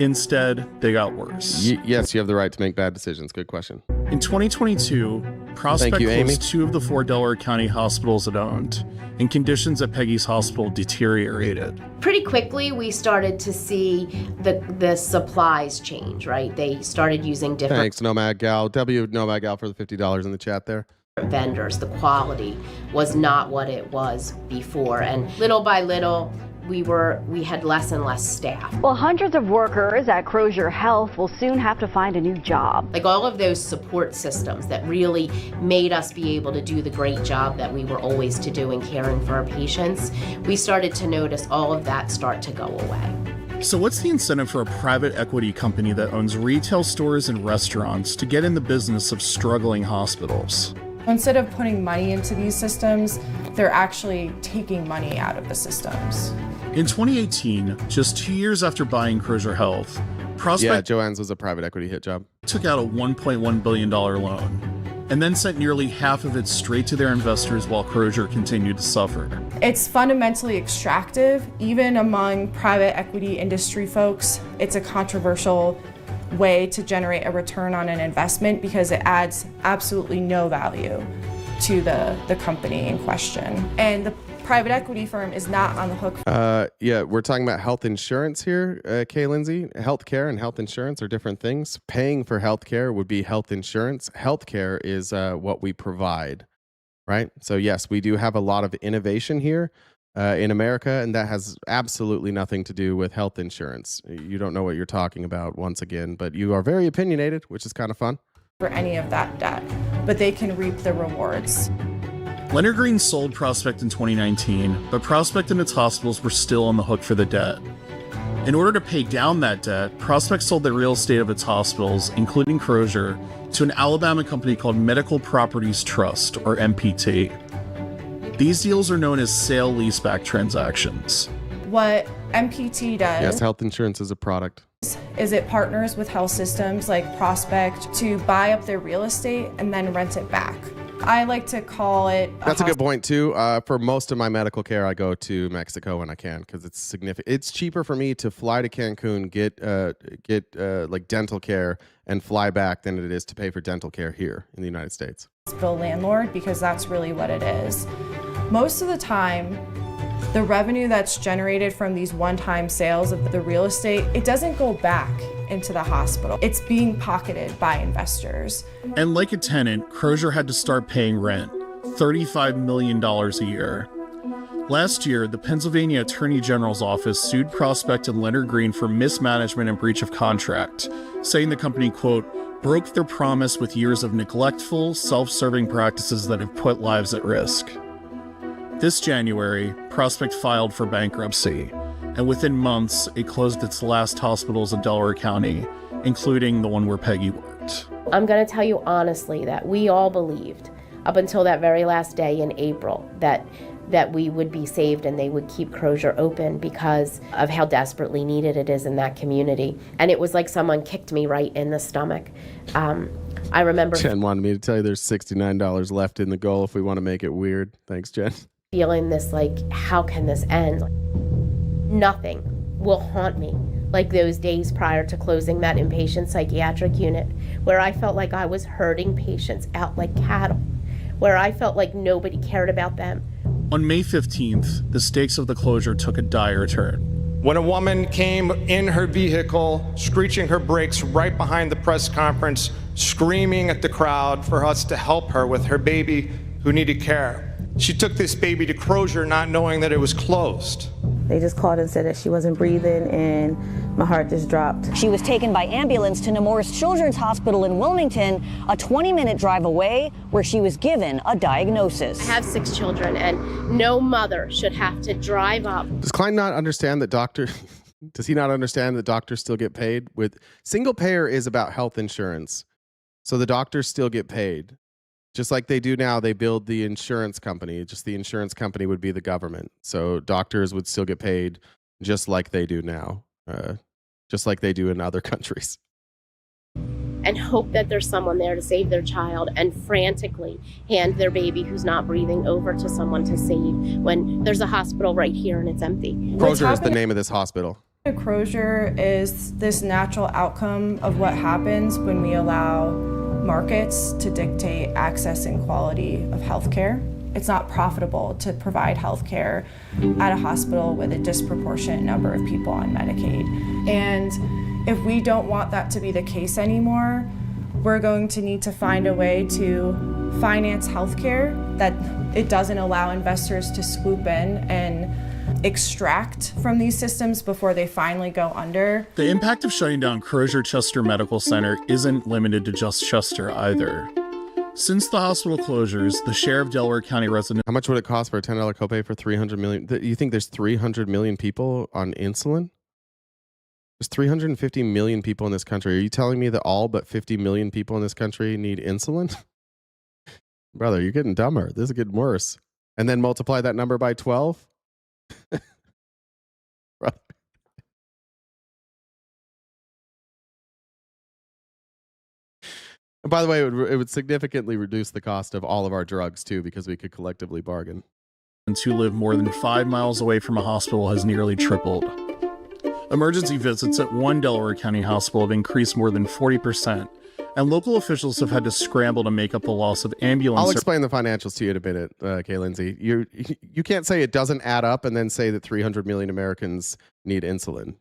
S24: Instead, they got worse.
S1: Yes, you have the right to make bad decisions. Good question.
S24: In 2022, Prospect closed 2 of the 4 Delaware County hospitals it owned, and conditions at Peggy's hospital deteriorated.
S23: Pretty quickly, we started to see the supplies change, right? They started using different...
S1: Thanks, Nomad Gal. Nomad Gal, for the $50 in the chat there.
S23: Vendors. The quality was not what it was before, and little by little, we had less and less staff.
S6: Well, hundreds of workers at Crozier Health will soon have to find a new job.
S23: Like all of those support systems that really made us be able to do the great job that we were always to do in caring for our patients, we started to notice all of that start to go away.
S24: So what's the incentive for a private equity company that owns retail stores and restaurants to get in the business of struggling hospitals?
S12: Instead of putting money into these systems, they're actually taking money out of the systems.
S24: In 2018, just 2 years after buying Crozier Health, Prospect
S1: Joann's was a private equity hit job.
S24: Took out a $1.1 billion loan and then sent nearly half of it straight to their investors while Crozier continued to suffer.
S12: It's fundamentally extractive. Even among private equity industry folks, it's a controversial way to generate a return on an investment because it adds absolutely no value to the company in question. And the private equity firm is not on the hook.
S1: We're talking about health insurance here, Kay Lindsey. Healthcare and health insurance are different things. Paying for healthcare would be health insurance. Healthcare is what we provide, right? So yes, we do have a lot of innovation here in America, and that has absolutely nothing to do with health insurance. You don't know what you're talking about, once again, but you are very opinionated, which is kind of fun.
S12: For any of that debt, but they can reap the rewards.
S24: Leonard Green sold Prospect in 2019, but Prospect and its hospitals were still on the hook for the debt. In order to pay down that debt, Prospect sold the real estate of its hospitals, including Crozier, to an Alabama company called Medical Properties Trust, or MPT. These deals are known as sale-leaseback transactions.
S12: What MPT does...
S1: Yes, health insurance is a product.
S12: ...is it partners with health systems like Prospect to buy up their real estate and then rent it back. I like to call it...
S1: That's a good point, too. For most of my medical care, I go to Mexico when I can because it's significant. It's cheaper for me to fly to Cancun, get like dental care, and fly back than it is to pay for dental care here in the United States.
S12: Hospital landlord, because that's really what it is. Most of the time, the revenue that's generated from these one-time sales of the real estate, it doesn't go back into the hospital. It's being pocketed by investors.
S24: And like a tenant, Crozier had to start paying rent, $35 million a year. Last year, the Pennsylvania Attorney General's office sued Prospect and Leonard Green for mismanagement and breach of contract, saying the company, quote, broke their promise with years of neglectful, self-serving practices that have put lives at risk. This January, Prospect filed for bankruptcy, and within months, it closed its last hospitals in Delaware County, including the one where Peggy worked.
S26: I'm going to tell you honestly that we all believed up until that very last day in April that we would be saved and they would keep Crozier open because of how desperately needed it is in that community. And it was like someone kicked me right in the stomach. I remember
S1: Jen wanted me to tell you there's $69 left in the goal if we want to make it weird. Thanks, Jen.
S26: feeling this like, how can this end? Nothing will haunt me like those days prior to closing that inpatient psychiatric unit, where I felt like I was herding patients out like cattle, where I felt like nobody cared about them.
S24: On May 15th, the stakes of the closure took a dire turn.
S27: When a woman came in her vehicle, screeching her brakes right behind the press conference, screaming at the crowd for us to help her with her baby who needed care. She took this baby to Crozier not knowing that it was closed.
S3: They just called and said that she wasn't breathing, and my heart just dropped.
S14: She was taken by ambulance to Nemours Children's Hospital in Wilmington, a 20-minute drive away, where she was given a diagnosis.
S26: I have 6 children, and no mother should have to drive up.
S1: Does Klein not understand that does he not understand that doctors still get paid? With single payer is about health insurance. So the doctors still get paid. Just like they do now, they build the insurance company. Just the insurance company would be the government. So doctors would still get paid just like they do now, just like they do in other countries.
S26: And hope that there's someone there to save their child and frantically hand their baby who's not breathing over to someone to save when there's a hospital right here and it's empty.
S1: Crozier is the name of this hospital.
S12: Crozier is this natural outcome of what happens when we allow markets to dictate access and quality of healthcare. It's not profitable to provide healthcare at a hospital with a disproportionate number of people on Medicaid. And if we don't want that to be the case anymore, we're going to need to find a way to finance healthcare that it doesn't allow investors to swoop in and extract from these systems before they finally go under.
S24: The impact of shutting down Crozier Chester Medical Center isn't limited to just Chester either. Since the hospital closures, the share of Delaware County residents...
S1: How much would it cost for a $10 copay for 300 million? You think there's 300 million people on insulin? There's 350 million people in this country. Are you telling me that all but 50 million people in this country need insulin? Brother, you're getting dumber. This is getting worse. And then multiply that number by 12? And by the way, it would significantly reduce the cost of all of our drugs too, because we could collectively bargain.
S24: Who live more than 5 miles away from a hospital has nearly tripled. Emergency visits at one Delaware County hospital have increased more than 40%, and local officials have had to scramble to make up the loss of ambulance.
S1: I'll explain the financials to you in a minute, Lindsey. You can't say it doesn't add up and then say that 300 million Americans need insulin.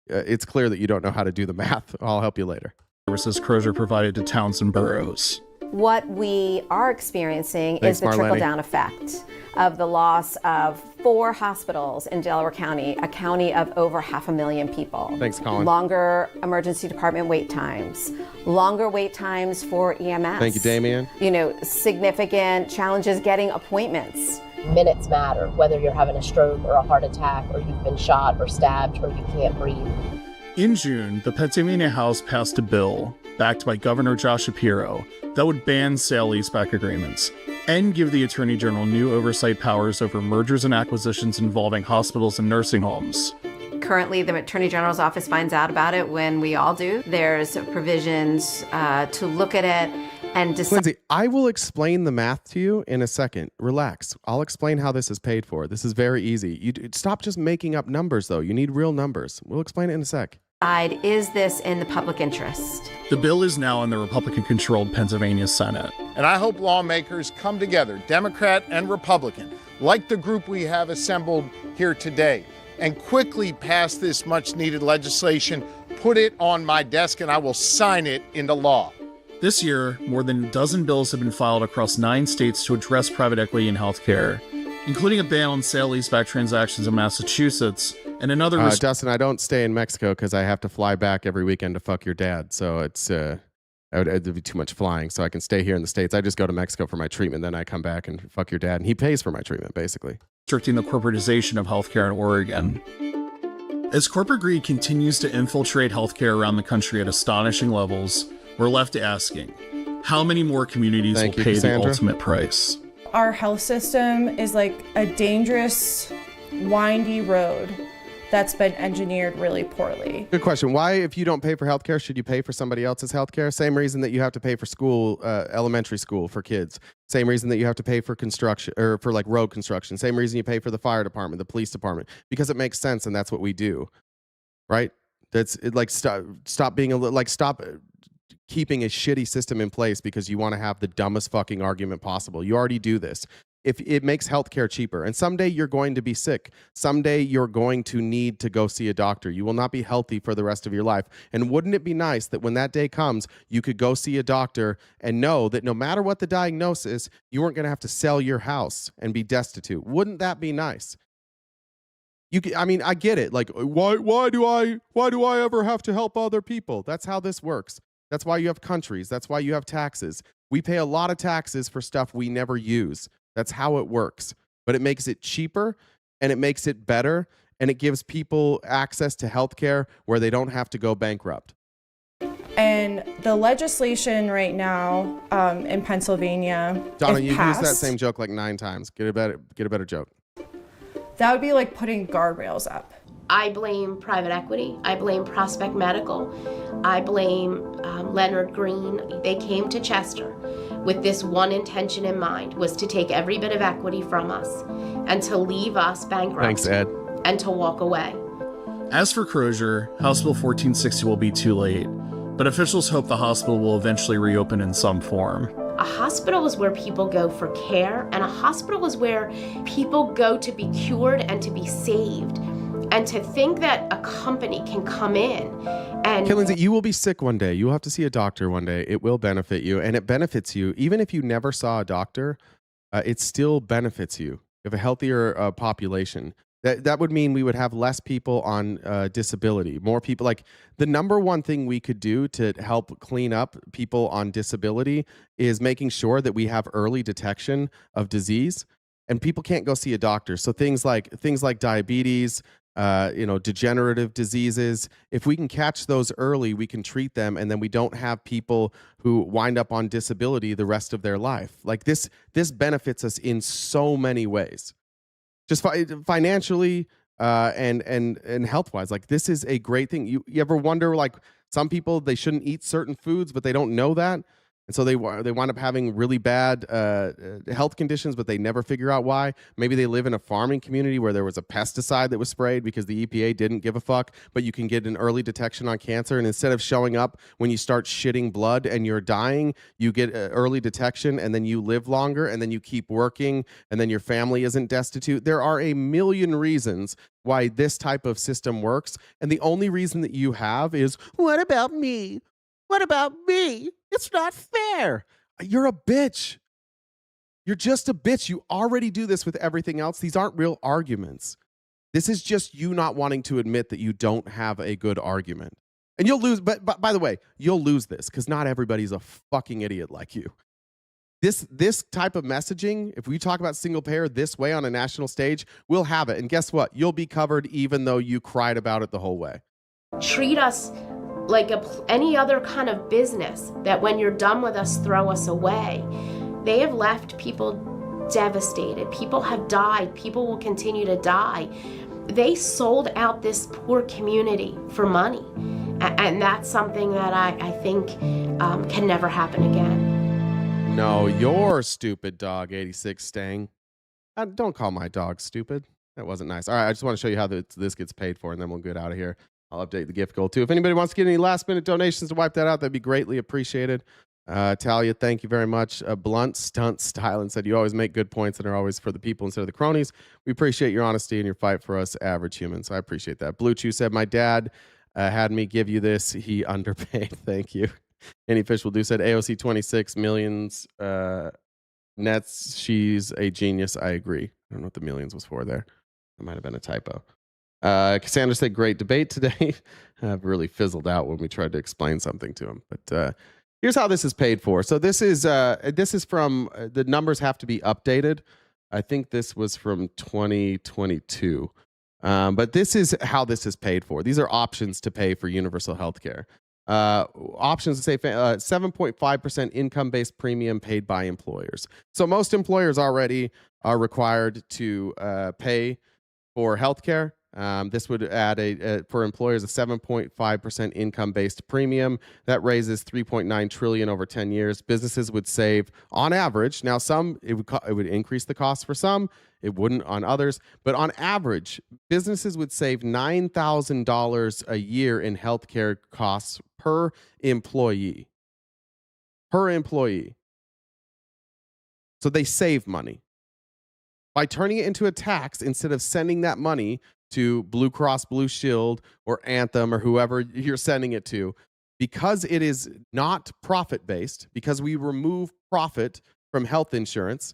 S1: It's clear that you don't know how to do the math. I'll help you later.
S24: Services Crozier provided to towns and boroughs.
S16: What we are experiencing
S1: Thanks,
S16: is the
S1: Marlene.
S16: trickle-down effect of the loss of 4 hospitals in Delaware County, a county of over 500,000 people.
S1: Thanks, Colin.
S16: Longer emergency department wait times, longer wait times for EMS.
S1: Thank you, Damien.
S16: Significant challenges getting appointments.
S18: Minutes matter, whether you're having a stroke or a heart attack or you've been shot or stabbed or you can't breathe.
S24: In June, the Pennsylvania House passed a bill, backed by Governor Josh Shapiro, that would ban sale-leaseback agreements and give the Attorney General new oversight powers over mergers and acquisitions involving hospitals and nursing homes.
S16: Currently, the Attorney General's office finds out about it when we all do. There's provisions to look at it and decide.
S1: Lindsey, I will explain the math to you in a second. Relax. I'll explain how this is paid for. This is very easy. Stop just making up numbers, though. You need real numbers. We'll explain it in a sec.
S16: Is this in the public interest?
S24: The bill is now in the Republican-controlled Pennsylvania Senate.
S19: And I hope lawmakers come together, Democrat and Republican, like the group we have assembled here today, and quickly pass this much-needed legislation, put it on my desk, and I will sign it into law.
S24: This year, more than a dozen bills have been filed across 9 states to address private equity in healthcare, including a ban on sale-leaseback transactions in Massachusetts, and another...
S1: Dustin, I don't stay in Mexico because I have to fly back every weekend to fuck your dad. So it'd be too much flying. So I can stay here in the States. I just go to Mexico for my treatment. Then I come back and fuck your dad. And he pays for my treatment, basically.
S24: Restricting the corporatization of healthcare in Oregon. As corporate greed continues to infiltrate healthcare around the country at astonishing levels, we're left asking, how many more communities will pay the ultimate price?
S12: Our health system is like a dangerous, windy road that's been engineered really poorly.
S1: Good question. Why, if you don't pay for healthcare, should you pay for somebody else's healthcare? Same reason that you have to pay for school, elementary school for kids. Same reason that you have to pay for construction or for like road construction. Same reason you pay for the fire department, the police department, because it makes sense and that's what we do, right? That's it, like stop being stop keeping a shitty system in place because you want to have the dumbest fucking argument possible. You already do this. If it makes healthcare cheaper, and someday you're going to be sick, someday you're going to need to go see a doctor. You will not be healthy for the rest of your life. And wouldn't it be nice that when that day comes, you could go see a doctor and know that no matter what the diagnosis, you weren't going to have to sell your house and be destitute? Wouldn't that be nice? I mean, I get it. Like, why do I ever have to help other people? That's how this works. That's why you have countries. That's why you have taxes. We pay a lot of taxes for stuff we never use. That's how it works. But it makes it cheaper and it makes it better and it gives people access to healthcare where they don't have to go bankrupt.
S12: And the legislation right now in Pennsylvania,
S1: Donna,
S12: if
S1: you've
S12: passed,
S1: used that same joke like 9 times. Get a better joke.
S12: that would be like putting guardrails up.
S18: I blame private equity. I blame Prospect Medical. I blame Leonard Green. They came to Chester with this one intention in mind, was to take every bit of equity from us and to leave us bankrupt.
S1: Thanks, Ed.
S18: And to walk away.
S24: As for closure, House Bill 1460 will be too late, but officials hope the hospital will eventually reopen in some form.
S18: A hospital is where people go for care, and a hospital is where people go to be cured and to be saved. And to think that a company can come in and...
S1: Okay, Lindsay, you will be sick one day. You will have to see a doctor one day. It will benefit you, and it benefits you. Even if you never saw a doctor, it still benefits you. You have a healthier population. That would mean we would have less people on disability, more people. Like, the number one thing we could do to help clean up people on disability is making sure that we have early detection of disease, and people can't go see a doctor. So things like diabetes, degenerative diseases, if we can catch those early, we can treat them, and then we don't have people who wind up on disability the rest of their life. Like, this benefits us in so many ways. Just financially and health-wise. Like, this is a great thing. You ever wonder, like, some people, they shouldn't eat certain foods, but they don't know that. And so they wind up having really bad health conditions, but they never figure out why. Maybe they live in a farming community where there was a pesticide that was sprayed because the EPA didn't give a fuck, but you can get an early detection on cancer. And instead of showing up when you start shitting blood and you're dying, you get early detection, and then you live longer, and then you keep working, and then your family isn't destitute. There are a million reasons why this type of system works. And the only reason that you have is, what about me? What about me? It's not fair. You're a bitch. You're just a bitch. You already do this with everything else. These aren't real arguments. This is just you not wanting to admit that you don't have a good argument. And you'll lose, but by the way, you'll lose this because not everybody's a fucking idiot like you. This type of messaging, if we talk about single payer this way on a national stage, we'll have it. And guess what? You'll be covered even though you cried about it the whole way.
S18: Treat us like any other kind of business, that when you're done with us, throw us away. They have left people devastated. People have died. People will continue to die. They sold out this poor community for money. And that's something that I think can never happen again.
S1: No, you're stupid, dog 86 Stang. Don't call my dog stupid. That wasn't nice. All right, I just want to show you how this gets paid for, and then we'll get out of here. I'll update the gift goal too. If anybody wants to get any last-minute donations to wipe that out, that'd be greatly appreciated. Talia, thank you very much. Blunt Stunt Style and said, you always make good points and are always for the people instead of the cronies. We appreciate your honesty and your fight for us average humans. I appreciate that. Blue Chew said, my dad had me give you this. He underpaid. Thank you. Any Fish Will Do said, AOC 26 millions nets. She's a genius. I agree. I don't know what the millions was for there. That might have been a typo. Cassandra said, great debate today. I've really fizzled out when we tried to explain something to him. But here's how this is paid for. So this is from, the numbers have to be updated. I think this was from 2022. But this is how this is paid for. These are options to pay for universal health care. Options to say 7.5% income-based premium paid by employers. So most employers already are required to pay for health care. This would add for employers a 7.5% income-based premium that raises 3.9 trillion over 10 years. Businesses would save, on average. Now, it would increase the cost for some. It wouldn't on others, but on average, businesses would save $9,000 a year in healthcare costs per employee. Per employee. So they save money by turning it into a tax instead of sending that money to Blue Cross Blue Shield or Anthem or whoever you're sending it to. Because it is not profit-based, because we remove profit from health insurance,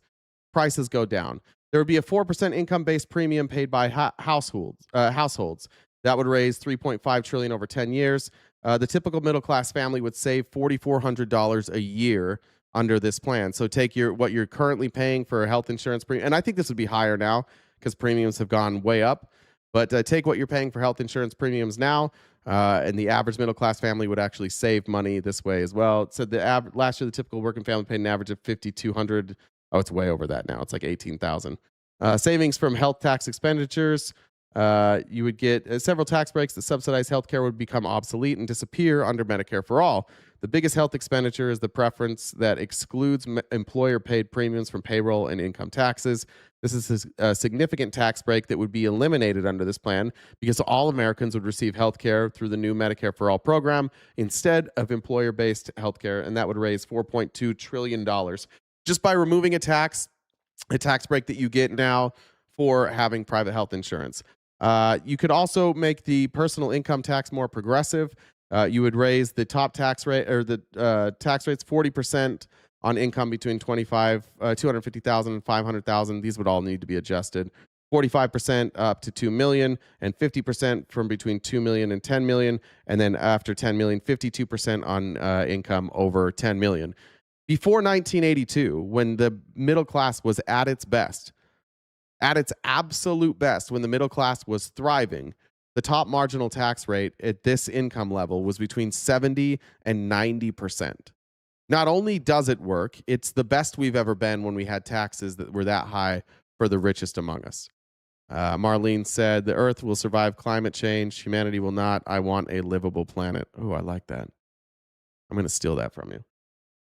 S1: prices go down. There would be a 4% income-based premium paid by households. That would raise $3.5 trillion over 10 years. The typical middle-class family would save $4,400 a year under this plan. So take what you're currently paying for a health insurance premium, and I think this would be higher now because premiums have gone way up. But take what you're paying for health insurance premiums now, and the average middle-class family would actually save money this way as well. It said last year the typical working family paid an average of $5,200. Oh, it's way over that now. It's like $18,000. Savings from health tax expenditures. You would get several tax breaks that subsidize healthcare would become obsolete and disappear under Medicare for All. The biggest health expenditure is the preference that excludes employer-paid premiums from payroll and income taxes. This is a significant tax break that would be eliminated under this plan because all Americans would receive health care through the new Medicare for All program instead of employer-based health care, and that would raise $4.2 trillion. Just by removing a tax break that you get now for having private health insurance. You could also make the personal income tax more progressive. You would raise the top tax rate or the tax rates 40% on income between $250,000 and $500,000. These would all need to be adjusted. 45% up to $2 million, and 50% from between $2 million and $10 million, and then after $10 million, 52% on income over $10 million. Before 1982, when the middle class was at its best, at its absolute best, when the middle class was thriving, the top marginal tax rate at this income level was between 70 and 90%. Not only does it work, it's the best we've ever been when we had taxes that were that high for the richest among us. Marlene said, the earth will survive climate change. Humanity will not. I want a livable planet. Oh, I like that. I'm going to steal that from you.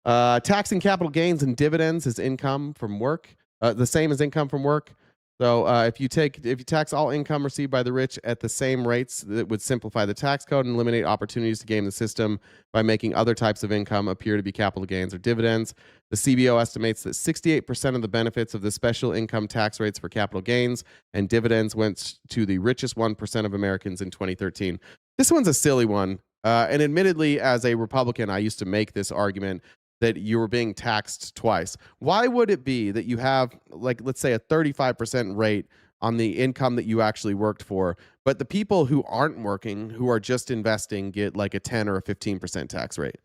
S1: Taxing capital gains and dividends is income from work. The same as income from work. So if you tax all income received by the rich at the same rates, that would simplify the tax code and eliminate opportunities to game the system by making other types of income appear to be capital gains or dividends. The CBO estimates that 68% of the benefits of the special income tax rates for capital gains and dividends went to the richest 1% of Americans in 2013. This one's a silly one. And admittedly, as a Republican, I used to make this argument that you were being taxed twice. Why would it be that you have, like, let's say a 35% rate on the income that you actually worked for, but the people who aren't working, who are just investing, get like a 10 or a 15% tax rate?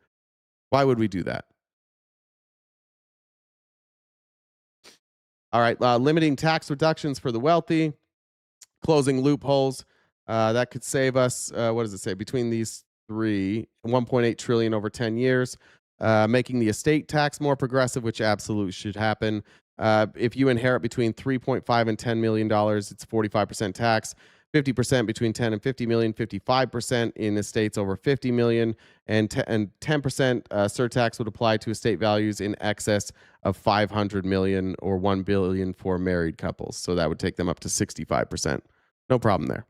S1: Why would we do that? All right, limiting tax reductions for the wealthy, closing loopholes. That could save us, what does it say? Between these three, 1.8 trillion over 10 years. Making the estate tax more progressive, which absolutely should happen. If you inherit between $3.5 and $10 million, it's 45% tax. 50% between 10 and 50 million, 55% in estates over 50 million, and 10% surtax would apply to estate values in excess of 500 million or 1 billion for married couples. So that would take them up to 65%. No problem there.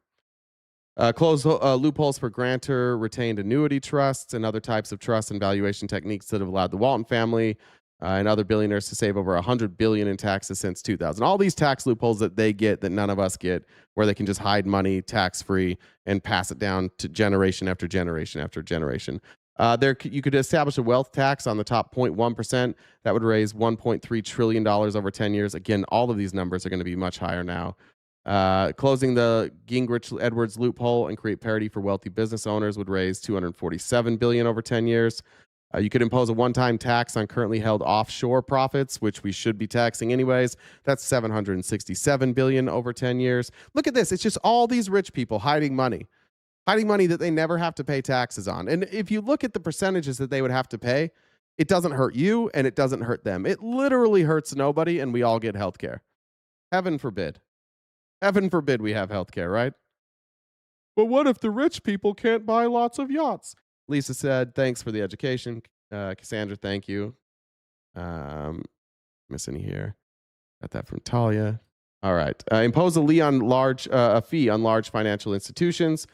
S1: Close loopholes for grantor retained annuity trusts and other types of trust and valuation techniques that have allowed the Walton family and other billionaires to save over $100 billion in taxes since 2000. All these tax loopholes that they get that none of us get, where they can just hide money tax-free and pass it down to generation after generation after generation. You could establish a wealth tax on the top 0.1%. That would raise $1.3 trillion over 10 years. Again, all of these numbers are going to be much higher now. Closing the Gingrich-Edwards loophole and create parity for wealthy business owners would raise $247 billion over 10 years. You could impose a one-time tax on currently held offshore profits, which we should be taxing anyways. That's $767 billion over 10 years. Look at this. It's just all these rich people hiding money that they never have to pay taxes on. And if you look at the percentages that they would have to pay, it doesn't hurt you and it doesn't hurt them. It literally hurts nobody, and we all get health care. Heaven forbid. Heaven forbid we have health care, right? But what if the rich people can't buy lots of yachts? Lisa said, thanks for the education. Cassandra, thank you. Missing here. Got that from Talia. All right. Impose a fee on large financial institutions.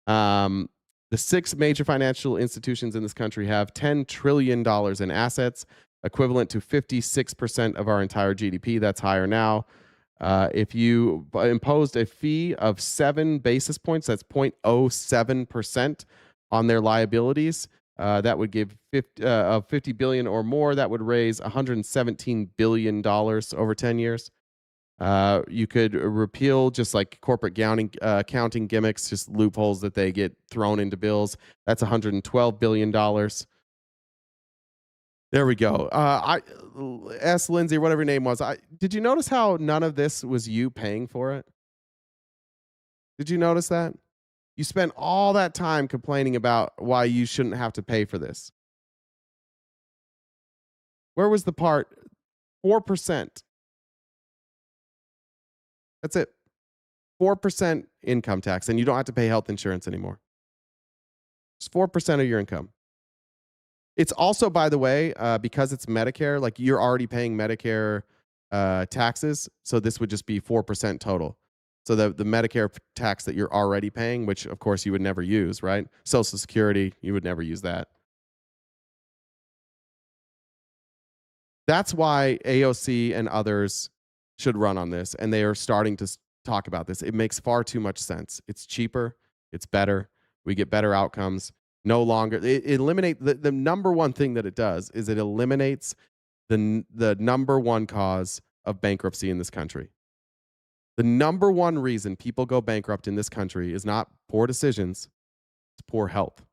S1: The 6 major financial institutions in this country have $10 trillion in assets, equivalent to 56% of our entire GDP. That's higher now. If you imposed a fee of 7 basis points, that's 0.07% on their liabilities, that would give 50 billion or more. That would raise $117 billion over 10 years. You could repeal just like corporate accounting gimmicks, just loopholes that they get thrown into bills. That's $112 billion. There we go. Lindsay, whatever your name was. Did you notice how none of this was you paying for it? Did you notice that? You spent all that time complaining about why you shouldn't have to pay for this. Where was the part? 4%. That's it. 4% income tax, and you don't have to pay health insurance anymore. It's 4% of your income. It's also, by the way, because it's Medicare, like you're already paying Medicare taxes, so this would just be 4% total. So the Medicare tax that you're already paying, which of course you would never use, right? Social Security, you would never use that. That's why AOC and others should run on this, and they are starting to talk about this. It makes far too much sense. It's cheaper. It's better. We get better outcomes. No longer, it eliminates the number one thing that it does is it eliminates the number one cause of bankruptcy in this country. The number one reason people go bankrupt in this country is not poor decisions, it's poor health.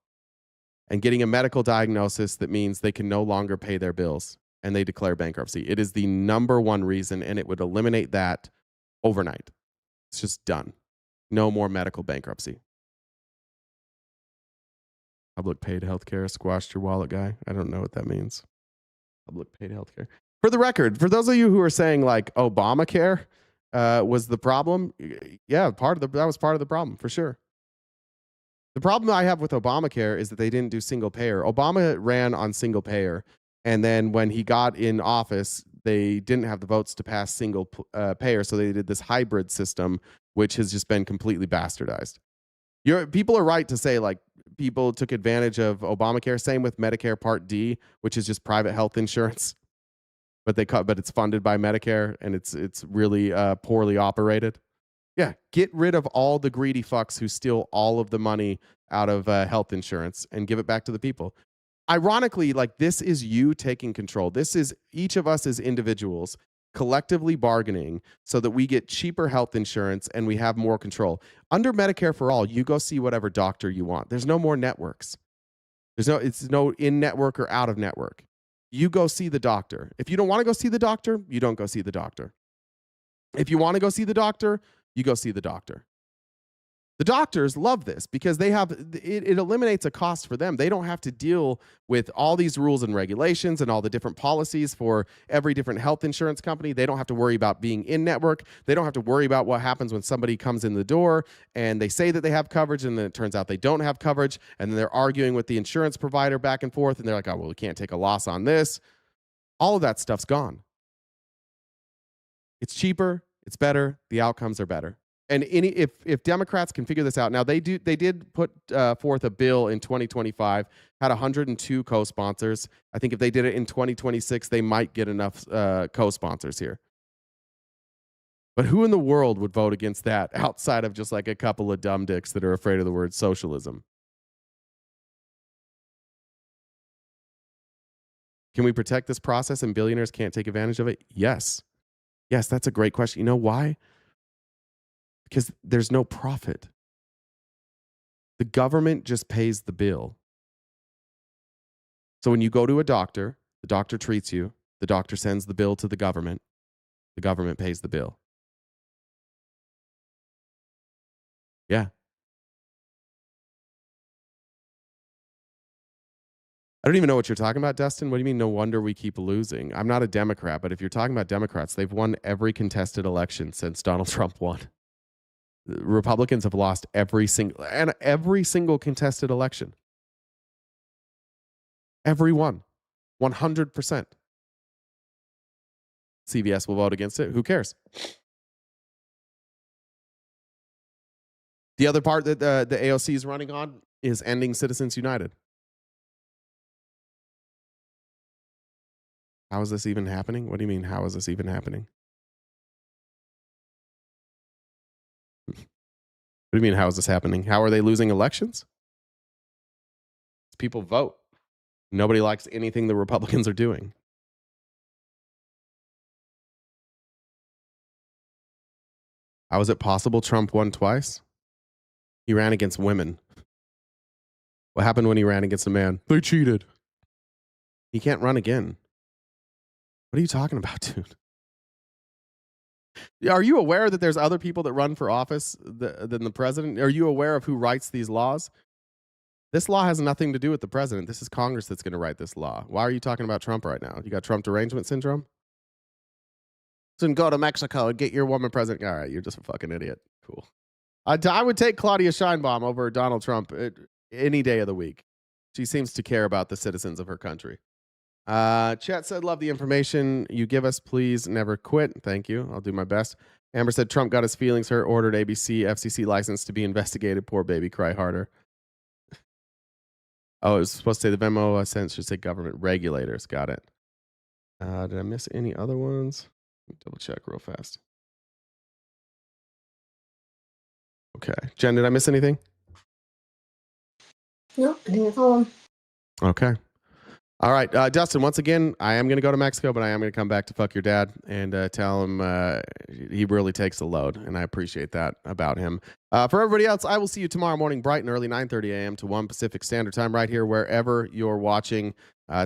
S1: And getting a medical diagnosis that means they can no longer pay their bills and they declare bankruptcy. It is the number one reason, and it would eliminate that overnight. It's just done. No more medical bankruptcy. Public paid healthcare squashed your wallet, guy. I don't know what that means. Public paid healthcare. For the record, for those of you who are saying like Obamacare was the problem, yeah, that was part of the problem for sure. The problem I have with Obamacare is that they didn't do single payer. Obama ran on single payer, and then when he got in office, they didn't have the votes to pass single payer, so they did this hybrid system, which has just been completely bastardized. People are right to say like people took advantage of Obamacare. Same with Medicare Part D, which is just private health insurance, but it's funded by Medicare, and it's really poorly operated. Yeah, get rid of all the greedy fucks who steal all of the money out of health insurance and give it back to the people. Ironically, like this is you taking control. This is each of us as individuals collectively bargaining so that we get cheaper health insurance and we have more control. Under Medicare for All, you go see whatever doctor you want. There's no more networks. It's no in-network or out-of-network. You go see the doctor. If you don't want to go see the doctor, you don't go see the doctor. If you want to go see the doctor, you go see the doctor. The doctors love this because it eliminates a cost for them. They don't have to deal with all these rules and regulations and all the different policies for every different health insurance company. They don't have to worry about being in network. They don't have to worry about what happens when somebody comes in the door and they say that they have coverage and then it turns out they don't have coverage, and then they're arguing with the insurance provider back and forth and they're like, oh, well, we can't take a loss on this. All of that stuff's gone. It's cheaper. It's better. The outcomes are better. And if Democrats can figure this out, now they did put forth a bill in 2025, had 102 co-sponsors. I think if they did it in 2026, they might get enough co-sponsors here. But who in the world would vote against that outside of just like a couple of dumb dicks that are afraid of the word socialism? Can we protect this process and billionaires can't take advantage of it? Yes. Yes, that's a great question. You know why? Because there's no profit. The government just pays the bill. So when you go to a doctor, the doctor treats you, the doctor sends the bill to the government pays the bill. Yeah. I don't even know what you're talking about, Dustin. What do you mean, no wonder we keep losing? I'm not a Democrat, but if you're talking about Democrats, they've won every contested election since Donald Trump won. Republicans have lost every single contested election. Every one. 100%. CVS will vote against it. Who cares? The other part that the AOC is running on is ending Citizens United. How is this even happening? What do you mean, how is this even happening? What do you mean, how is this happening? How are they losing elections? People vote. Nobody likes anything the Republicans are doing. How is it possible Trump won twice? He ran against women. What happened when he ran against a man? They cheated. He can't run again. What are you talking about, dude? Are you aware that there's other people that run for office than the president? Are you aware of who writes these laws? This law has nothing to do with the president. This is Congress that's going to write this law. Why are you talking about Trump right now? You got Trump derangement syndrome?
S13: Then go to Mexico and get your woman president. All right, you're just a fucking idiot. Cool. I would take Claudia Sheinbaum over Donald Trump any day of the week. She seems to care about the citizens of her country. Chat said, love the information you give us. Please never quit. Thank you. I'll do my best. Amber said, Trump got his feelings hurt, ordered ABC, FCC license to be investigated. Poor baby, cry harder. Oh, it was supposed to say the memo I sent should say government regulators. Got it. Did I miss any other ones? Let me double check real fast. Okay. Jen, did I miss anything?
S18: No, I think that's all.
S1: Okay. All right. Dustin, once again, I am going to go to Mexico, but I am going to come back to fuck your dad and tell him he really takes the load, and I appreciate that about him. For everybody else, I will see you tomorrow morning, bright and early, 9:30 a.m. to 1 Pacific Standard Time, right here, wherever you're watching.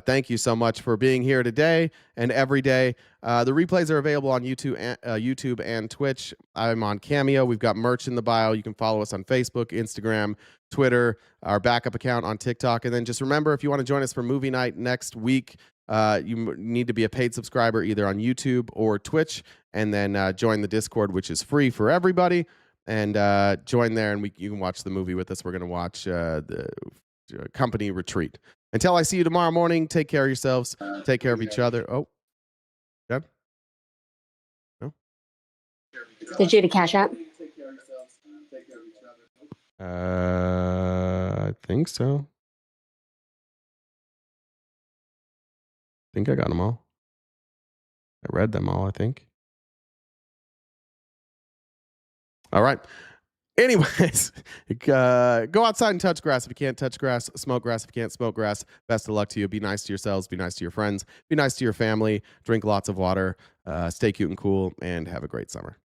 S1: Thank you so much for being here today and every day. The replays are available on YouTube and Twitch. I'm on Cameo. We've got merch in the bio. You can follow us on Facebook, Instagram, Twitter, our backup account on TikTok. And then just remember, if you want to join us for movie night next week, you need to be a paid subscriber either on YouTube or Twitch, and then join the Discord, which is free for everybody. And join there, and you can watch the movie with us. We're going to watch the Company Retreat. Until I see you tomorrow morning, take care of yourselves. Take care of each other. Oh, yeah. No?
S18: Did you get a cash app?
S1: I think so. I think I got them all. I read them all, I think. All right. Anyways, go outside and touch grass if you can't touch grass. Smoke grass if you can't smoke grass. Best of luck to you. Be nice to yourselves. Be nice to your friends. Be nice to your family. Drink lots of water. Stay cute and cool. And have a great summer.